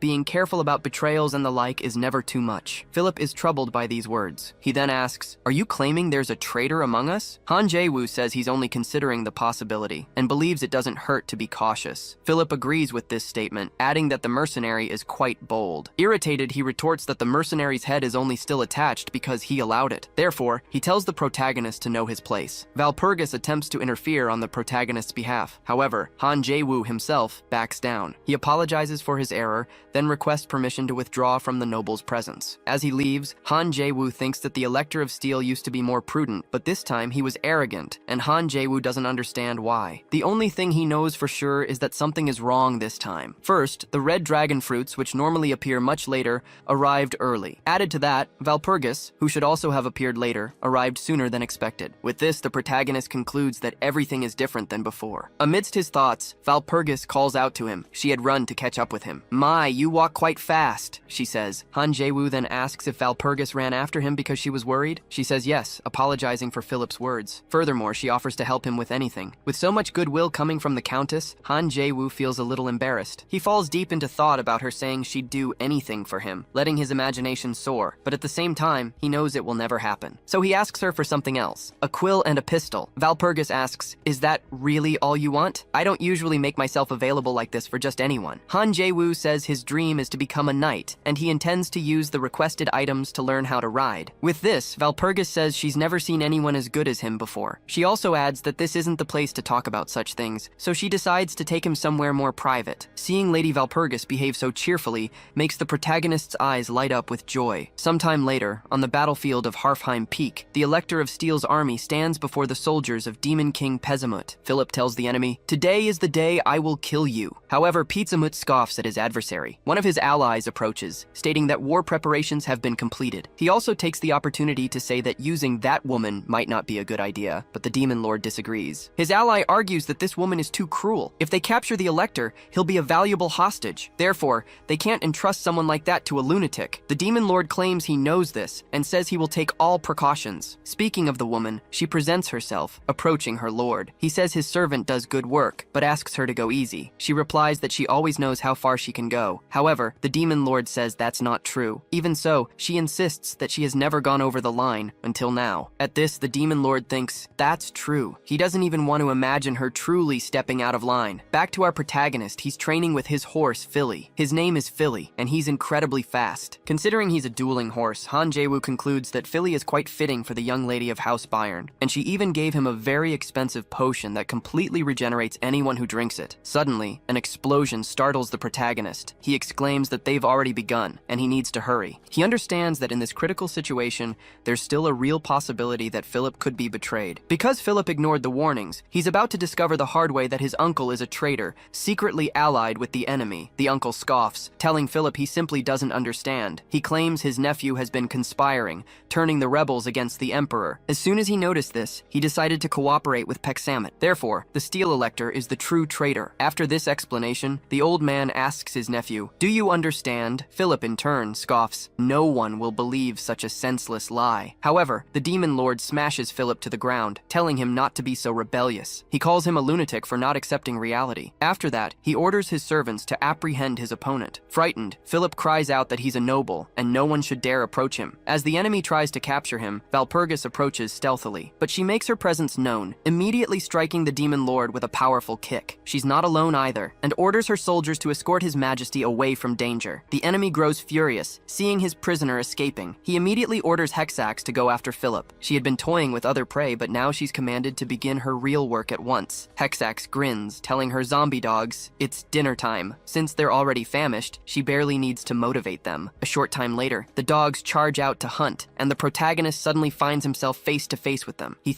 being careful about betrayals and the like is never too much. Philip is troubled by these words. He then asks, "Are you claiming there's a traitor among us?" Han Jae-woo says he's only considering the possibility and believes it doesn't hurt to be cautious. Philip agrees with this statement, adding that the mercenary is quite bold. Irritated, he retorts that the mercenary's head is only still attached because he allowed it. Therefore, he tells the protagonist to know his place. Valpurgis attempts to interfere on the protagonist's behalf. However, Han Jae-woo himself backs down. He apologizes for his error, then requests permission to withdraw from the noble's presence. As he leaves, Han Jae-woo thinks that the Elector of Steel used to be more prudent, but this time he was arrogant, and Han Jae-woo doesn't understand why. The only thing he knows for sure is that something is wrong this time. First, the red dragon fruits, which normally appear much later, arrived early. Added to that, Valpurgis, who should also have appeared later, arrived sooner than expected. With this, the protagonist concludes that everything is different than before. Amidst his thoughts, Valpurgis calls out to him. She had run to catch up with him. "My, you walk quite fast," she says. Han Jae-woo then asks if Valpurgis ran after him because she was worried. She says yes, apologizing for Philip's words. Furthermore, she offers to help him with anything. With so much goodwill coming from the Countess, Han Jae-woo feels a little embarrassed. He falls deep into thought about her saying she'd do anything for him, letting his imagination soar. But at the same time, he knows it will never happen. So he asks her for something else, a quill and a pistol. Valpurgis asks, "Is that really all you want? I don't usually make myself available like this for just anyone." Han Jae-woo says his dream is to become a knight, and he intends to use the requested items to learn how to ride. With this, Valpurgis says she's never seen anyone as good as him before. She also adds that this isn't the place to talk about such things, so she decides to take him somewhere more private. Seeing Lady Valpurgis behave so cheerfully makes the protagonist's eyes light up with joy. Sometime later, on the battlefield of Harfheim Peak, the Elector of Steel's army stands before the soldiers of Demon King Pezamut. Philip tells the enemy, "Today is the day I will kill you." However, Pizamut scoffs at his adversary. One of his allies approaches, stating that war preparations have been completed. He also takes the opportunity to say that using that woman might not be a good idea, but the Demon Lord disagrees. His ally argues that this woman is too cruel. If they capture the Elector, he'll be a valuable hostage. Therefore, they can't entrust someone like that to a lunatic. The Demon Lord claims he knows this and says he will take all precautions. Speaking of the woman, she presents herself, approaching her lord. He says his servant does good work, but asks her to go easy. She replies that she always knows how far she can go. However, the Demon Lord says that's not true. Even so, she insists that she has never gone over the line until now. At this, the Demon Lord thinks that's true. He doesn't even want to imagine her truly stepping out of line. Back to our protagonist, he's training with his horse, Philly. His name is Philly, and he's incredibly fast. Considering he's a dueling horse, Han Jae-woo concludes that Philly is quite fitting for the young lady of House Bayern, and she even gave him a very expensive potion that completely regenerates anyone who drinks it. Suddenly, an explosion startles the protagonist. He exclaims that they've already begun, and he needs to hurry. He understands that in this critical situation, there's still a real possibility that Philip could be betrayed. Because Philip ignored the warnings, he's about to discover the hard way that his uncle is a traitor, secretly allied with the enemy. The uncle scoffs, telling Philip he simply doesn't understand. He claims his nephew has been conspiring, turning the rebels against the emperor. As soon as he noticed this, he decided to cooperate with Peksamut. Therefore, the Steel Elector is the true traitor. After this explanation, the old man asks his nephew, "Do you understand?" Philip in turn scoffs, "No one will believe such a senseless lie." However, the Demon Lord smashes Philip to the ground, telling him not to be so rebellious. He calls him a lunatic for not accepting reality. After that, he orders his servants to apprehend his opponent. Frightened, Philip cries out that he's a noble, and no one should dare approach him. As the enemy tries to capture him, Valpurgis approaches stealthily, but she makes her presence known, immediately striking the Demon Lord with a powerful kick. She's not alone either, and orders her soldiers to escort his majesty away from danger. The enemy grows furious, seeing his prisoner escaping. He immediately orders Hexax to go after Philip. She had been toying with other prey, but now she's commanded to begin her real work at once. Hexax grins, telling her zombie dogs, it's dinner time. Since they're already famished, she barely needs to motivate them. A short time later, the dogs charge out to hunt, and the protagonist suddenly finds himself face to face with them. He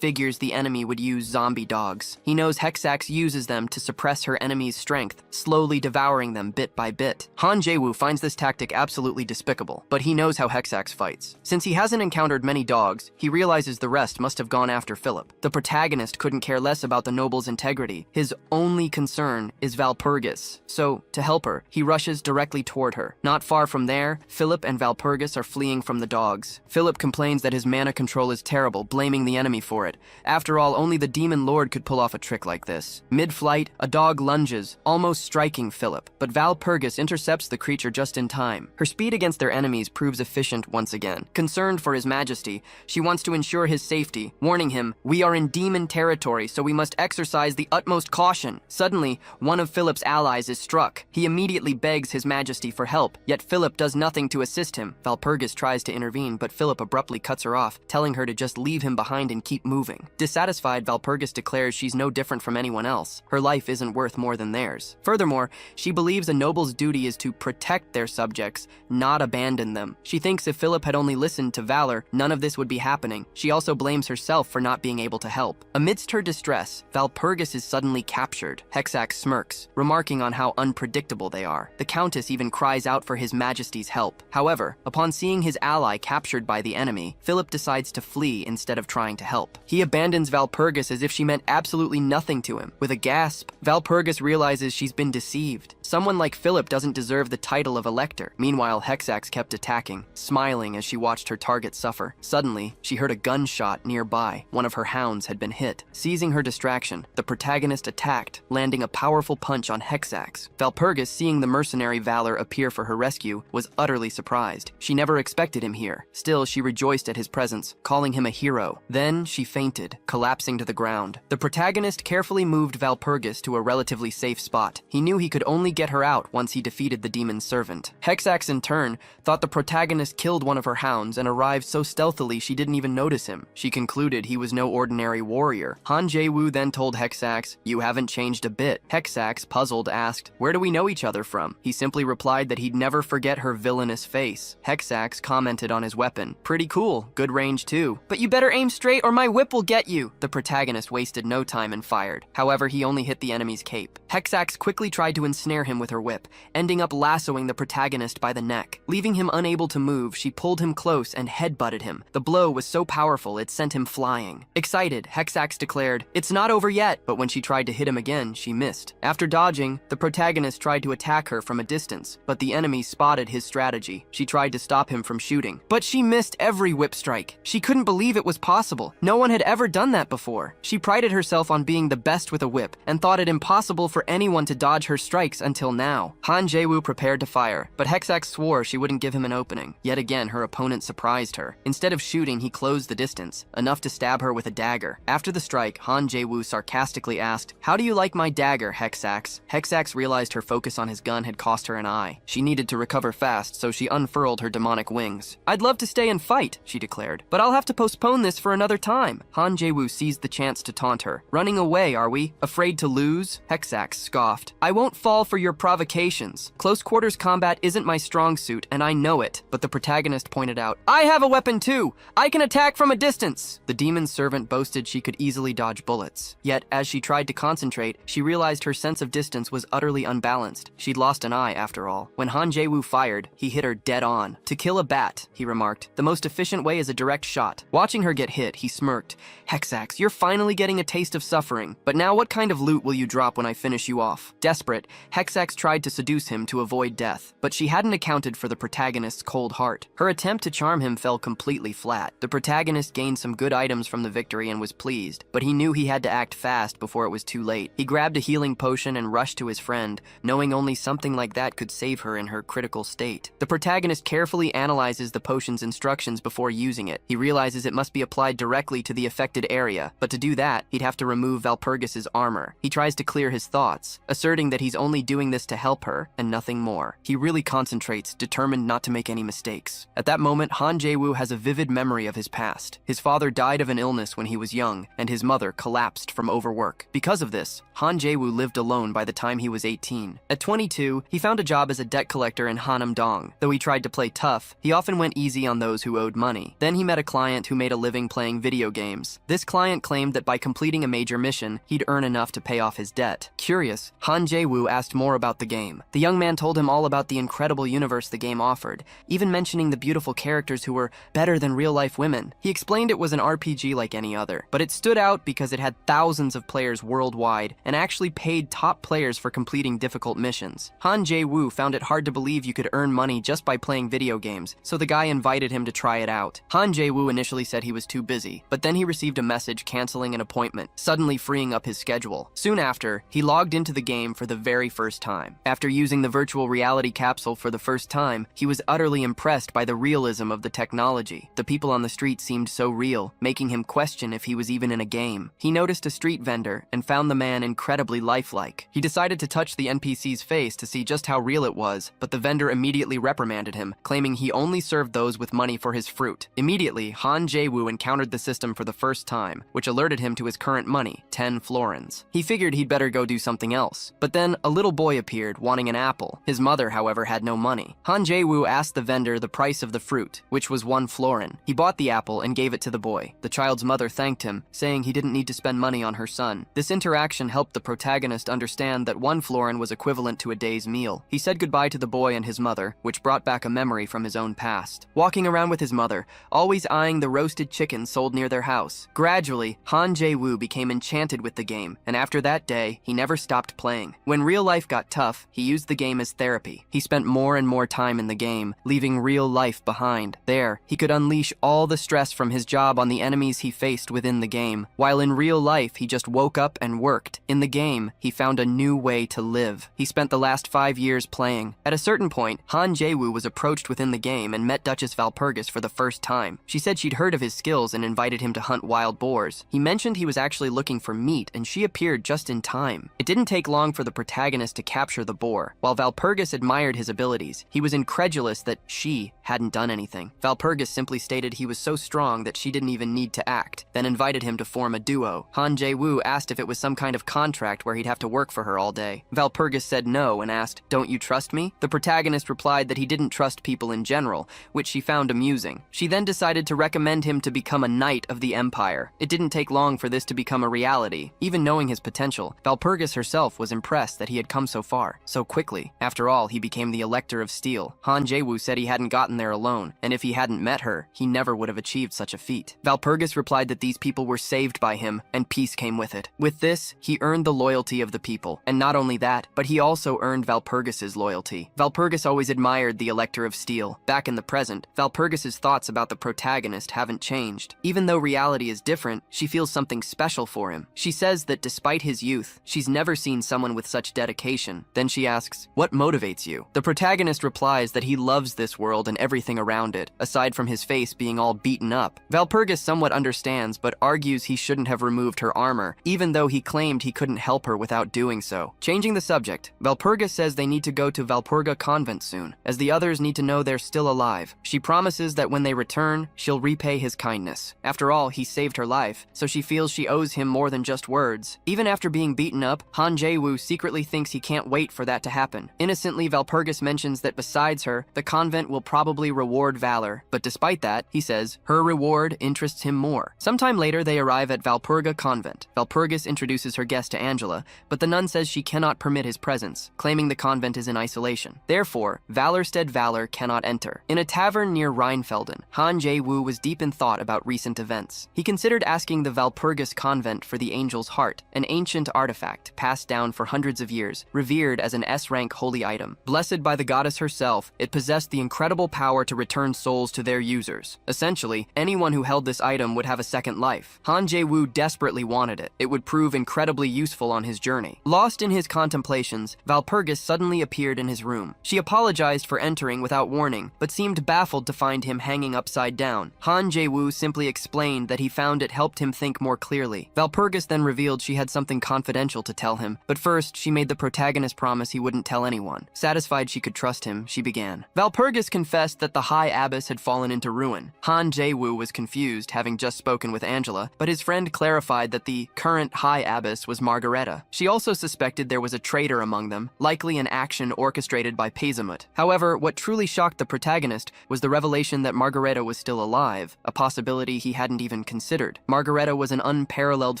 figures the enemy would use zombie dogs. He knows Hexax uses them to suppress her enemy's strength, slowly devouring them bit by bit. Han Jae-woo finds finds this tactic absolutely despicable, but he knows how Hexax fights. Since he hasn't encountered many dogs, he realizes the rest must have gone after Philip. The protagonist couldn't care less about the noble's integrity. His only concern is Valpurgis. So, to help her, he rushes directly toward her. Not far from there, Philip and Valpurgis are fleeing from the dogs. Philip complains that his mana control is terrible, blaming the enemy for it. After all, only the Demon Lord could pull off a trick like this. Mid-flight, a dog lunges, almost striking Philip, but Valpurgis intercepts the creature just in time. Her speed against their enemies proves efficient once again. Concerned for his majesty, she wants to ensure his safety, warning him, "We are in demon territory, so we must exercise the utmost caution." Suddenly, one of Philip's allies is struck. He immediately begs his majesty for help, yet Philip does nothing to assist him. Valpurgis tries to intervene, but Philip abruptly cuts her off, telling her to just leave him behind and keep moving. Dissatisfied, Valpurgis declares she's no different from anyone else. Her life isn't worth more than theirs. Furthermore, she believes a noble's duty is to protect their subjects, not abandon them. She thinks if Philip had only listened to Valor, none of this would be happening. She also blames herself for not being able to help. Amidst her distress, Valpurgis is suddenly captured. Hexax smirks, remarking on how unpredictable they are. The Countess even cries out for his majesty's help. However, upon seeing his ally captured by the enemy, Philip decides to flee instead of trying to help. He abandons Valpurgis as if she meant absolutely nothing to him. With a gasp, Valpurgis realizes she's been deceived. Someone like Philip doesn't deserve the title of Elector. Meanwhile, Hexax kept attacking, smiling as she watched her target suffer. Suddenly, she heard a gunshot nearby. One of her hounds had been hit. Seizing her distraction, the protagonist attacked, landing a powerful punch on Hexax. Valpurgis, seeing the mercenary Valor appear for her rescue, was utterly surprised. She never expected him here. Still, she rejoiced at his presence, calling him a hero. Then she fainted, collapsing to the ground. The protagonist carefully moved Valpurgis to a relatively safe spot. He knew he could only get her out once he defeated the demon's servant. Hexax, in turn, thought the protagonist killed one of her hounds and arrived so stealthily she didn't even notice him. She concluded he was no ordinary warrior. Han Jae-woo then told Hexax, "You haven't changed a bit." Hexax, puzzled, asked, "Where do we know each other from?" He simply replied that he'd never forget her villainous face. Hexax commented on his weapon. "Pretty cool, good range too. But you better aim straight or my whip will get you." The protagonist wasted no time and fired. However, he only hit the enemy's cape. Hexax quickly tried to ensnare him with her whip, ending up lassoing the protagonist by the neck. Leaving him unable to move, she pulled him close and headbutted him. The blow was so powerful it sent him flying. Excited, Hexax declared, "It's not over yet," but when she tried to hit him again, she missed. After dodging, the protagonist tried to attack her from a distance, but the enemy spotted his strategy. She tried to stop him from shooting, but she missed every whip strike. She couldn't believe it was possible. No one had ever done that before. She prided herself on being the best with a whip and thought it impossible for anyone to dodge her strikes until now. Han Jae-woo prepared to fire, but Hexax swore she wouldn't give him an opening. Yet again, her opponent surprised her. Instead of shooting, he closed the distance, enough to stab her with a dagger. After the strike, Han Jae-woo sarcastically asked, "How do you like my dagger, Hexax?" Hexax realized her focus on his gun had cost her an eye. She needed to recover fast, so she unfurled her demonic wings. "I'd love to stay and fight," she declared, "but I'll have to postpone this for another time." Han Jae-woo seized the chance to taunt her. "Running away, are we? Afraid to lose?" Hexax scoffed. "I won't fall for your provocations. Close quarters combat isn't my strong suit, and I know it." But the protagonist pointed out, "I have a weapon too! I can attack from a distance!" The demon's servant boasted she could easily dodge bullets. Yet, as she tried to concentrate, she realized her sense of distance was utterly unbalanced. She'd lost an eye, after all. When Han Jae-woo fired, he hit her dead on. "To kill a bat," he remarked, "the most efficient way is a direct shot." Watching her get hit, he smirked. "Hexax, you're finally getting a taste of suffering. But now what kind of loot will you drop when I finish you off?" Desperate, Hexax tried to seduce him to avoid death, but she hadn't accounted for the protagonist's cold heart. Her attempt to charm him fell completely flat. The protagonist gained some good items from the victory and was pleased, but he knew he had to act fast before it was too late. He grabbed a healing potion and rushed to his friend, knowing only something like that could save her in her critical state. The protagonist carefully analyzes the potion's instructions before using it. He realizes it must be applied directly to the affected area, but to do that, he'd have to remove Valpurgis's armor. He tries to clear his thoughts, asserting that he's only doing this to help her and nothing more. He really concentrates, determined not to make any mistakes. At that moment, Han Jae-woo has a vivid memory of his past. His father died of an illness when he was young, and his mother collapsed from overwork. Because of this, Han Jae-woo lived alone by the time he was 18. At 22, he found a job as a debt collector in Hanam-dong. Though he tried to play tough, he often went easy on those who owed money. Then he met a client who made a living playing video games. This client claimed that by completing a major mission, he'd earn enough to pay off his debt. Curious, Han Jae-woo asked more about the game. The young man told him all about about the incredible universe the game offered, even mentioning the beautiful characters who were better than real-life women. He explained it was an RPG like any other, but it stood out because it had thousands of players worldwide and actually paid top players for completing difficult missions. Han Jae-woo found it hard to believe you could earn money just by playing video games, so the guy invited him to try it out. Han Jae-woo initially said he was too busy, but then he received a message canceling an appointment, suddenly freeing up his schedule. Soon after, he logged into the game for the very first time. After using the virtual reality capsule for the first time, he was utterly impressed by the realism of the technology. The people on the street seemed so real, making him question if he was even in a game. He noticed a street vendor and found the man incredibly lifelike. He decided to touch the NPC's face to see just how real it was, but the vendor immediately reprimanded him, claiming he only served those with money for his fruit. Immediately, Han Jae-woo encountered the system for the first time, which alerted him to his current money, 10 florins. He figured he'd better go do something else. But then, a little boy appeared, wanting an apple. His mother, however, had no money. Han Jae-woo asked the vendor the price of the fruit, which was 1 florin. He bought the apple and gave it to the boy. The child's mother thanked him, saying he didn't need to spend money on her son. This interaction helped the protagonist understand that 1 florin was equivalent to a day's meal. He said goodbye to the boy and his mother, which brought back a memory from his own past. Walking around with his mother, always eyeing the roasted chicken sold near their house. Gradually, Han Jae-woo became enchanted with the game, and after that day, he never stopped playing. When real life got tough, he used the game as therapy. He spent more and more time in the game, leaving real life behind. There, he could unleash all the stress from his job on the enemies he faced within the game, while in real life, he just woke up and worked. In the game, he found a new way to live. He spent the last 5 years playing. At a certain point, Han Jae-woo was approached within the game and met Duchess Valpurgis for the first time. She said she'd heard of his skills and invited him to hunt wild boars. He mentioned he was actually looking for meat, and she appeared just in time. It didn't take long for the protagonist to capture the boar. While Valpurgis admired his abilities, he was incredulous that she hadn't done anything. Valpurgis simply stated he was so strong that she didn't even need to act, then invited him to form a duo. Han Jae-woo asked if it was some kind of contract where he'd have to work for her all day. Valpurgis said no and asked, "Don't you trust me?" The protagonist replied that he didn't trust people in general, which she found amusing. She then decided to recommend him to become a knight of the Empire. It didn't take long for this to become a reality. Even knowing his potential, Valpurgis herself was impressed that he had come so far, so quickly. After all, he became the Elector of Steel. Han Jae-woo said he hadn't gotten there alone, and if he hadn't met her, he never would have achieved such a feat. Valpurgis replied that these people were saved by him, and peace came with it. With this, he earned the loyalty of the people, and not only that, but he also earned Valpurgis's loyalty. Valpurgis always admired the Elector of Steel. Back in the present, Valpurgis's thoughts about the protagonist haven't changed. Even though reality is different, she feels something special for him. She says that despite his youth, she's never seen someone with such dedication. Then she asks, "What motivates you?" The protagonist replies that he loves this world and everything around it, aside from his face being all beaten up. Valpurgis somewhat understands, but argues he shouldn't have removed her armor, even though he claimed he couldn't help her without doing so. Changing the subject, Valpurgis says they need to go to Valpurga Convent soon, as the others need to know they're still alive. She promises that when they return, she'll repay his kindness. After all, he saved her life, so she feels she owes him more than just words. Even after being beaten up, Han Jae-woo secretly thinks he can't wait for that to happen. Innocently, Valpurgis mentions that besides her, the convent will probably reward valor, but despite that, he says, her reward interests him more. Sometime later, they arrive at Valpurga Convent. Valpurgis introduces her guest to Angela, but the nun says she cannot permit his presence, claiming the convent is in isolation. Therefore, Valorstead Valor cannot enter. In a tavern near Rheinfelden, Han Jae-woo was deep in thought about recent events. He considered asking the Valpurgis convent for the Angel's Heart, an ancient artifact passed down for hundreds of years, revered as an S-rank holy item. Blessed by the goddess herself, it possessed the incredible power to return souls to their users. Essentially, anyone who held this item would have a second life. Han Jae-woo desperately wanted it. It would prove incredibly useful on his journey. Lost in his contemplations, Valpurgis suddenly appeared in his room. She apologized for entering without warning, but seemed baffled to find him hanging upside down. Han Jae-woo simply explained that he found it helped him think more clearly. Valpurgis then revealed she had something confidential to tell him, but first she made the protagonist promise he wouldn't tell anyone. Satisfied she could trust him, she began. Valpurgis confessed that the High Abbess had fallen into ruin. Han Jae-woo was confused, having just spoken with Angela, but his friend clarified that the current High Abbess was Margareta. She also suspected there was a traitor among them, likely an action orchestrated by Pezamut. However, what truly shocked the protagonist was the revelation that Margareta was still alive, a possibility he hadn't even considered. Margareta was an unparalleled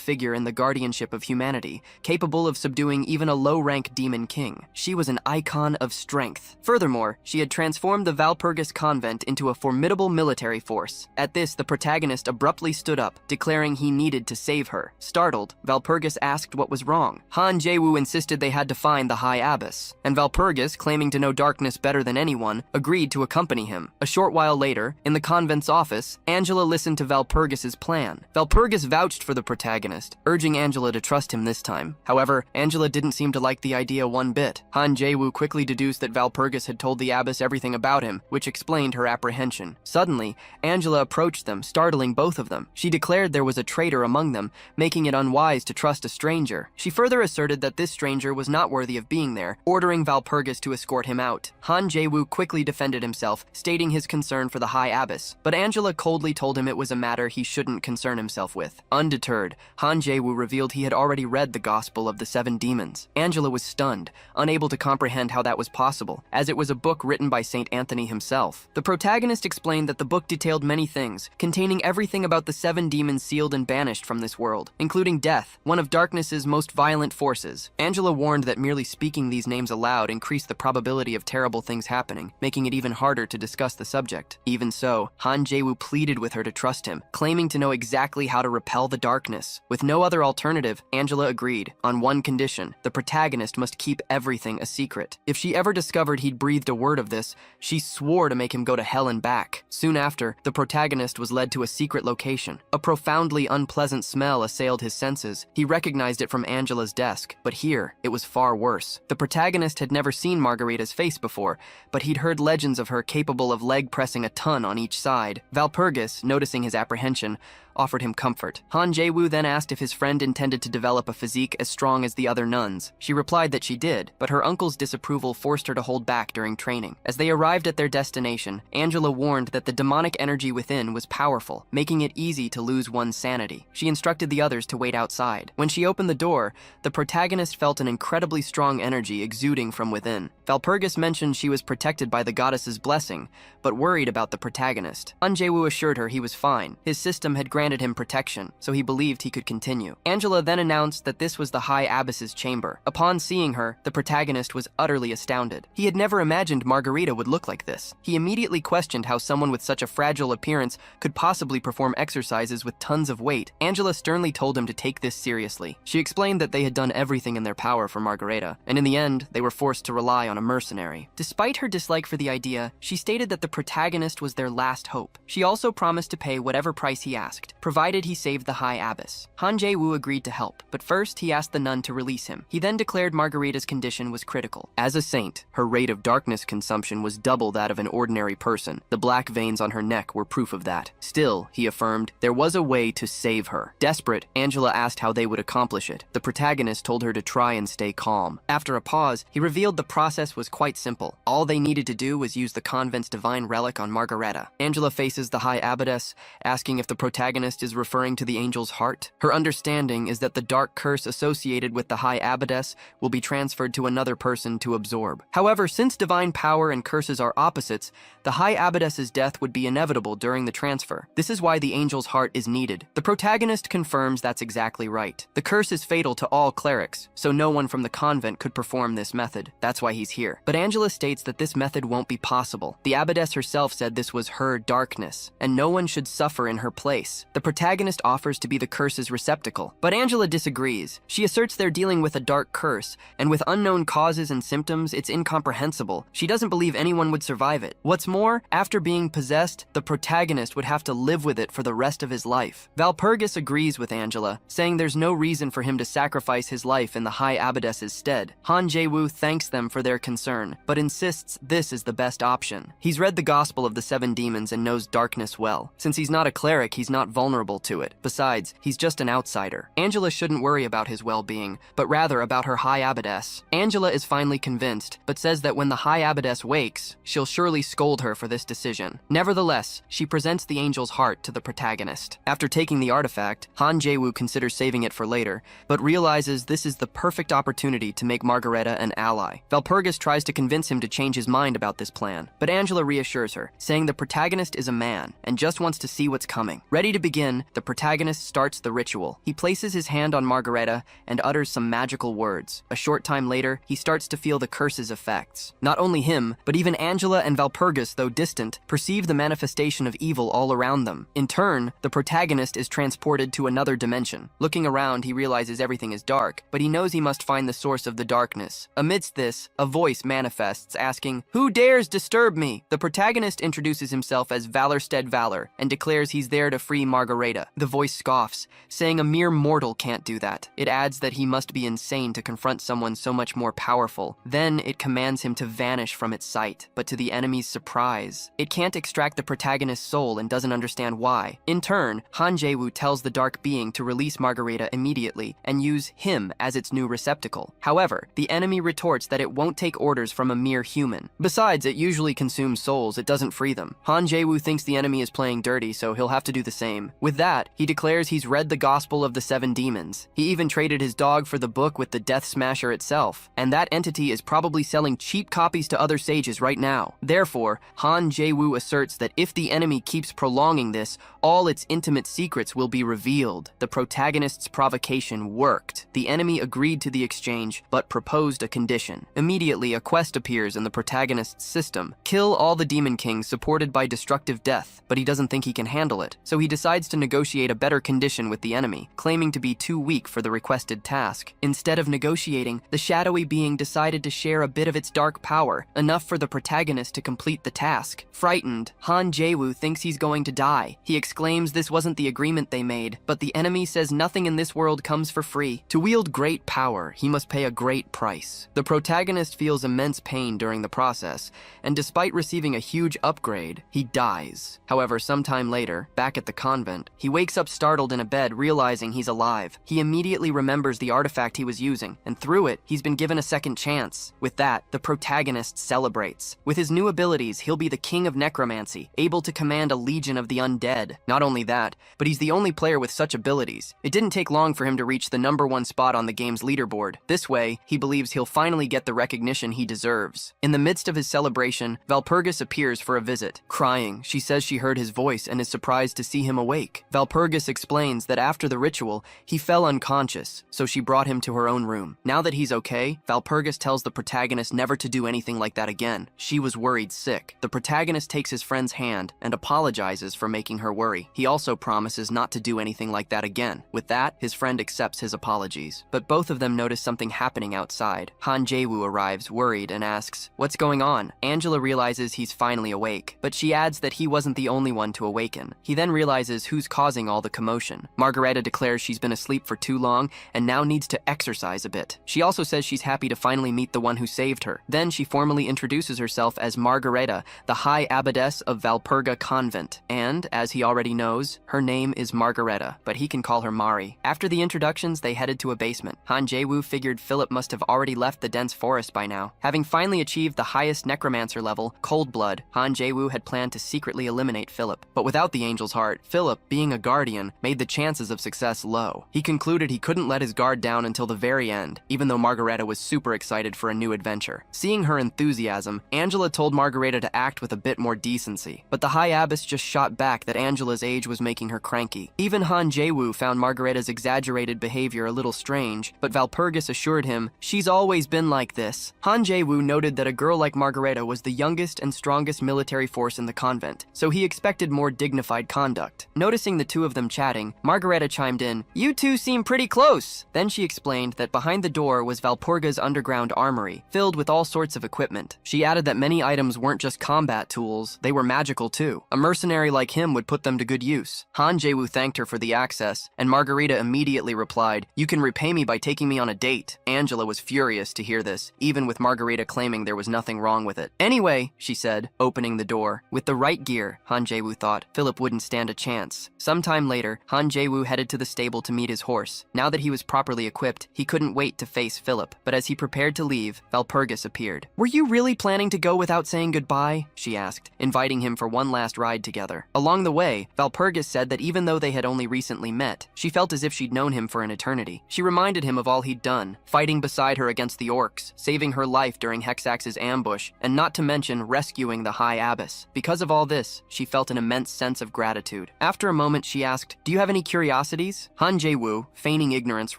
figure in the guardianship of humanity, capable of subduing even a low-rank demon king. She was an icon of strength. Furthermore, she had transformed the Valpurgis convent into a formidable military force. At this, the protagonist abruptly stood up, declaring he needed to save her. Startled, Valpurgis asked what was wrong. Han Jae-woo insisted they had to find the High Abbess, and Valpurgis, claiming to know darkness better than anyone, agreed to accompany him. A short while later, in the convent's office, Angela listened to Valpurgis's plan. Valpurgis vouched for the protagonist, urging Angela to trust him this time. However, Angela didn't seem to like the idea one bit. Han Jae-woo quickly deduced that Valpurgis had told the abbess everything about him, which explained her apprehension. Suddenly, Angela approached them, startling both of them. She declared there was a traitor among them, making it unwise to trust a stranger. She further asserted that this stranger was not worthy of being there, ordering Valpurgis to escort him out. Han Jae-woo quickly defended himself, stating his concern for the High Abbess, but Angela coldly told him it was a matter he shouldn't concern himself with. Undeterred, Han Jae-woo revealed he had already read the Gospel of the Seven Demons. Angela was stunned, unable to comprehend how that was possible, as it was a book written by Saint Anthony himself. The protagonist explained that the book detailed many things, containing everything about the seven demons sealed and banished from this world, including death, one of darkness's most violent forces. Angela warned that merely speaking these names aloud increased the probability of terrible things happening, making it even harder to discuss the subject. Even so, Han Jae-woo pleaded with her to trust him, claiming to know exactly how to repel the darkness. With no other alternative, Angela agreed, on one condition: the protagonist must keep everything a secret. If she ever discovered he'd breathed a word of this, she swore to make him go to hell and back. Soon after, the protagonist was led to a secret location. A profoundly unpleasant smell assailed his senses. He recognized it from Angela's desk, but here, it was far worse. The protagonist had never seen Margarita's face before, but he'd heard legends of her capable of leg pressing a ton on each side. Valpurgis, noticing his apprehension, offered him comfort. Han Jae-woo then asked if his friend intended to develop a physique as strong as the other nuns. She replied that she did, but her uncle's disapproval forced her to hold back during training. As they arrived at their destination, Angela warned that the demonic energy within was powerful, making it easy to lose one's sanity. She instructed the others to wait outside. When she opened the door, the protagonist felt an incredibly strong energy exuding from within. Valpurgis mentioned she was protected by the goddess's blessing, but worried about the protagonist. Han Jae-woo assured her he was fine. His system had granted him protection, so he believed he could continue. Angela then announced that this was the High Abbess's chamber. Upon seeing her, the protagonist was utterly astounded. He had never imagined Margarita would look like this. He immediately questioned how someone with such a fragile appearance could possibly perform exercises with tons of weight. Angela sternly told him to take this seriously. She explained that they had done everything in their power for Margarita, and in the end, they were forced to rely on a mercenary. Despite her dislike for the idea, she stated that the protagonist was their last hope. She also promised to pay whatever price he asked, provided he saved the High Abbess. Han Jae-woo agreed to help, but first he asked the nun to release him. He then declared Margarita's condition was critical. As a saint, her rate of darkness consumption was double that of an ordinary person. The black veins on her neck were proof of that. Still, he affirmed, there was a way to save her. Desperate, Angela asked how they would accomplish it. The protagonist told her to try and stay calm. After a pause, he revealed the process was quite simple. All they needed to do was use the convent's divine relic on Margarita. Angela faces the High Abbess, asking if the protagonist is referring to the angel's heart. Her understanding is that the dark curse associated with the High Abbess will be transferred to another person to absorb. However, since divine power and curses are opposites, the High Abbess's death would be inevitable during the transfer. This is why the angel's heart is needed. The protagonist confirms that's exactly right. The curse is fatal to all clerics, so no one from the convent could perform this method. That's why he's here. But Angela states that this method won't be possible. The abbess herself said this was her darkness, and no one should suffer in her place. The protagonist offers to be the curse's receptacle, but Angela disagrees. She asserts they're dealing with a dark curse, and with unknown causes and symptoms, it's incomprehensible. She doesn't believe anyone would survive it. What's more, after being possessed, the protagonist would have to live with it for the rest of his life. Valpurgis agrees with Angela, saying there's no reason for him to sacrifice his life in the High Abbess's stead. Han Jae-woo thanks them for their concern, but insists this is the best option. He's read the Gospel of the Seven Demons and knows darkness well. Since he's not a cleric, he's not vulnerable to it. Besides, he's just an outsider. Angela shouldn't worry about his well-being, but rather about her High Abbess. Angela is finally convinced, but says that when the High Abbess wakes, she'll surely scold her for this decision. Nevertheless, she presents the angel's heart to the protagonist. After taking the artifact, Han Jae-woo considers saving it for later, but realizes this is the perfect opportunity to make Margarita an ally. Valpurgis tries to convince him to change his mind about this plan, but Angela reassures her, saying the protagonist is a man and just wants to see what's coming. Ready to begin begin, the protagonist starts the ritual. He places his hand on Margareta and utters some magical words. A short time later, he starts to feel the curse's effects. Not only him, but even Angela and Valpurgis, though distant, perceive the manifestation of evil all around them. In turn, the protagonist is transported to another dimension. Looking around, he realizes everything is dark, but he knows he must find the source of the darkness. Amidst this, a voice manifests, asking, "Who dares disturb me?" The protagonist introduces himself as Valorstead Valor and declares he's there to free Margareta. The voice scoffs, saying a mere mortal can't do that. It adds that he must be insane to confront someone so much more powerful. Then it commands him to vanish from its sight, but to the enemy's surprise, it can't extract the protagonist's soul and doesn't understand why. In turn, Han Jae-woo tells the dark being to release Margareta immediately and use him as its new receptacle. However, the enemy retorts that it won't take orders from a mere human. Besides, it usually consumes souls, it doesn't free them. Han Jae-woo thinks the enemy is playing dirty, so he'll have to do the same. With that, he declares he's read the Gospel of the Seven Demons. He even traded his dog for the book with the Death Smasher itself, and that entity is probably selling cheap copies to other sages right now. Therefore, Han Jae-woo asserts that if the enemy keeps prolonging this, all its intimate secrets will be revealed. The protagonist's provocation worked. The enemy agreed to the exchange, but proposed a condition. Immediately, a quest appears in the protagonist's system. Kill all the Demon Kings supported by destructive death, but he doesn't think he can handle it, so he decides to negotiate a better condition with the enemy, claiming to be too weak for the requested task. Instead of negotiating, the shadowy being decided to share a bit of its dark power, enough for the protagonist to complete the task. Frightened, Han Jae-woo thinks he's going to die. He exclaims this wasn't the agreement they made, but the enemy says nothing in this world comes for free. To wield great power, he must pay a great price. The protagonist feels immense pain during the process, and despite receiving a huge upgrade, he dies. However, sometime later, back at the convent, he wakes up startled in a bed, realizing he's alive. He immediately remembers the artifact he was using, and through it, he's been given a second chance. With that, the protagonist celebrates. With his new abilities, he'll be the king of necromancy, able to command a legion of the undead. Not only that, but he's the only player with such abilities. It didn't take long for him to reach the #1 spot on the game's leaderboard. This way, he believes he'll finally get the recognition he deserves. In the midst of his celebration, Valpurgis appears for a visit. Crying, she says she heard his voice and is surprised to see him awake. Valpurgis explains that after the ritual, he fell unconscious, so she brought him to her own room. Now that he's okay, Valpurgis tells the protagonist never to do anything like that again. She was worried sick. The protagonist takes his friend's hand and apologizes for making her worry. He also promises not to do anything like that again. With that, his friend accepts his apologies. But both of them notice something happening outside. Han Jae-woo arrives, worried, and asks, "What's going on?" Angela realizes he's finally awake, but she adds that he wasn't the only one to awaken. He then realizes who's causing all the commotion. Margareta declares she's been asleep for too long and now needs to exercise a bit. She also says she's happy to finally meet the one who saved her. Then she formally introduces herself as Margareta, the High Abbess of Valpurga Convent. And, as he already knows, her name is Margareta, but he can call her Mari. After the introductions, they headed to a basement. Han Jae-woo figured Philip must have already left the dense forest by now. Having finally achieved the highest necromancer level, Cold Blood, Han Jae-woo had planned to secretly eliminate Philip. But without the Angel's Heart, Philip, being a guardian, made the chances of success low. He concluded he couldn't let his guard down until the very end, even though Margareta was super excited for a new adventure. Seeing her enthusiasm, Angela told Margareta to act with a bit more decency. But the High Abbess just shot back that Angela's age was making her cranky. Even Han Jae-woo found Margareta's exaggerated behavior a little strange, but Valpurgis assured him, "She's always been like this." Han Jae-woo noted that a girl like Margareta was the youngest and strongest military force in the convent, so he expected more dignified conduct. Noticing the two of them chatting, Margareta chimed in, "You two seem pretty close." Then she explained that behind the door was Valpurga's underground armory, filled with all sorts of equipment. She added that many items weren't just combat tools, they were magical too. A mercenary like him would put them to good use. Han Jae-woo thanked her for the access, and Margareta immediately replied, "You can repay me by taking me on a date." Angela was furious to hear this, even with Margareta claiming there was nothing wrong with it. "Anyway," she said, opening the door. With the right gear, Han Jae-woo thought, Philip wouldn't stand a chance. Sometime later, Han Jae-woo headed to the stable to meet his horse. Now that he was properly equipped, he couldn't wait to face Philip. But as he prepared to leave, Valpurgis appeared. "Were you really planning to go without saying goodbye?" she asked, inviting him for one last ride together. Along the way, Valpurgis said that even though they had only recently met, she felt as if she'd known him for an eternity. She reminded him of all he'd done, fighting beside her against the orcs, saving her life during Hexax's ambush, and not to mention rescuing the High Abbess. Because of all this, she felt an immense sense of gratitude. After After a moment, she asked, "Do you have any curiosities?" Han Jae-woo, feigning ignorance,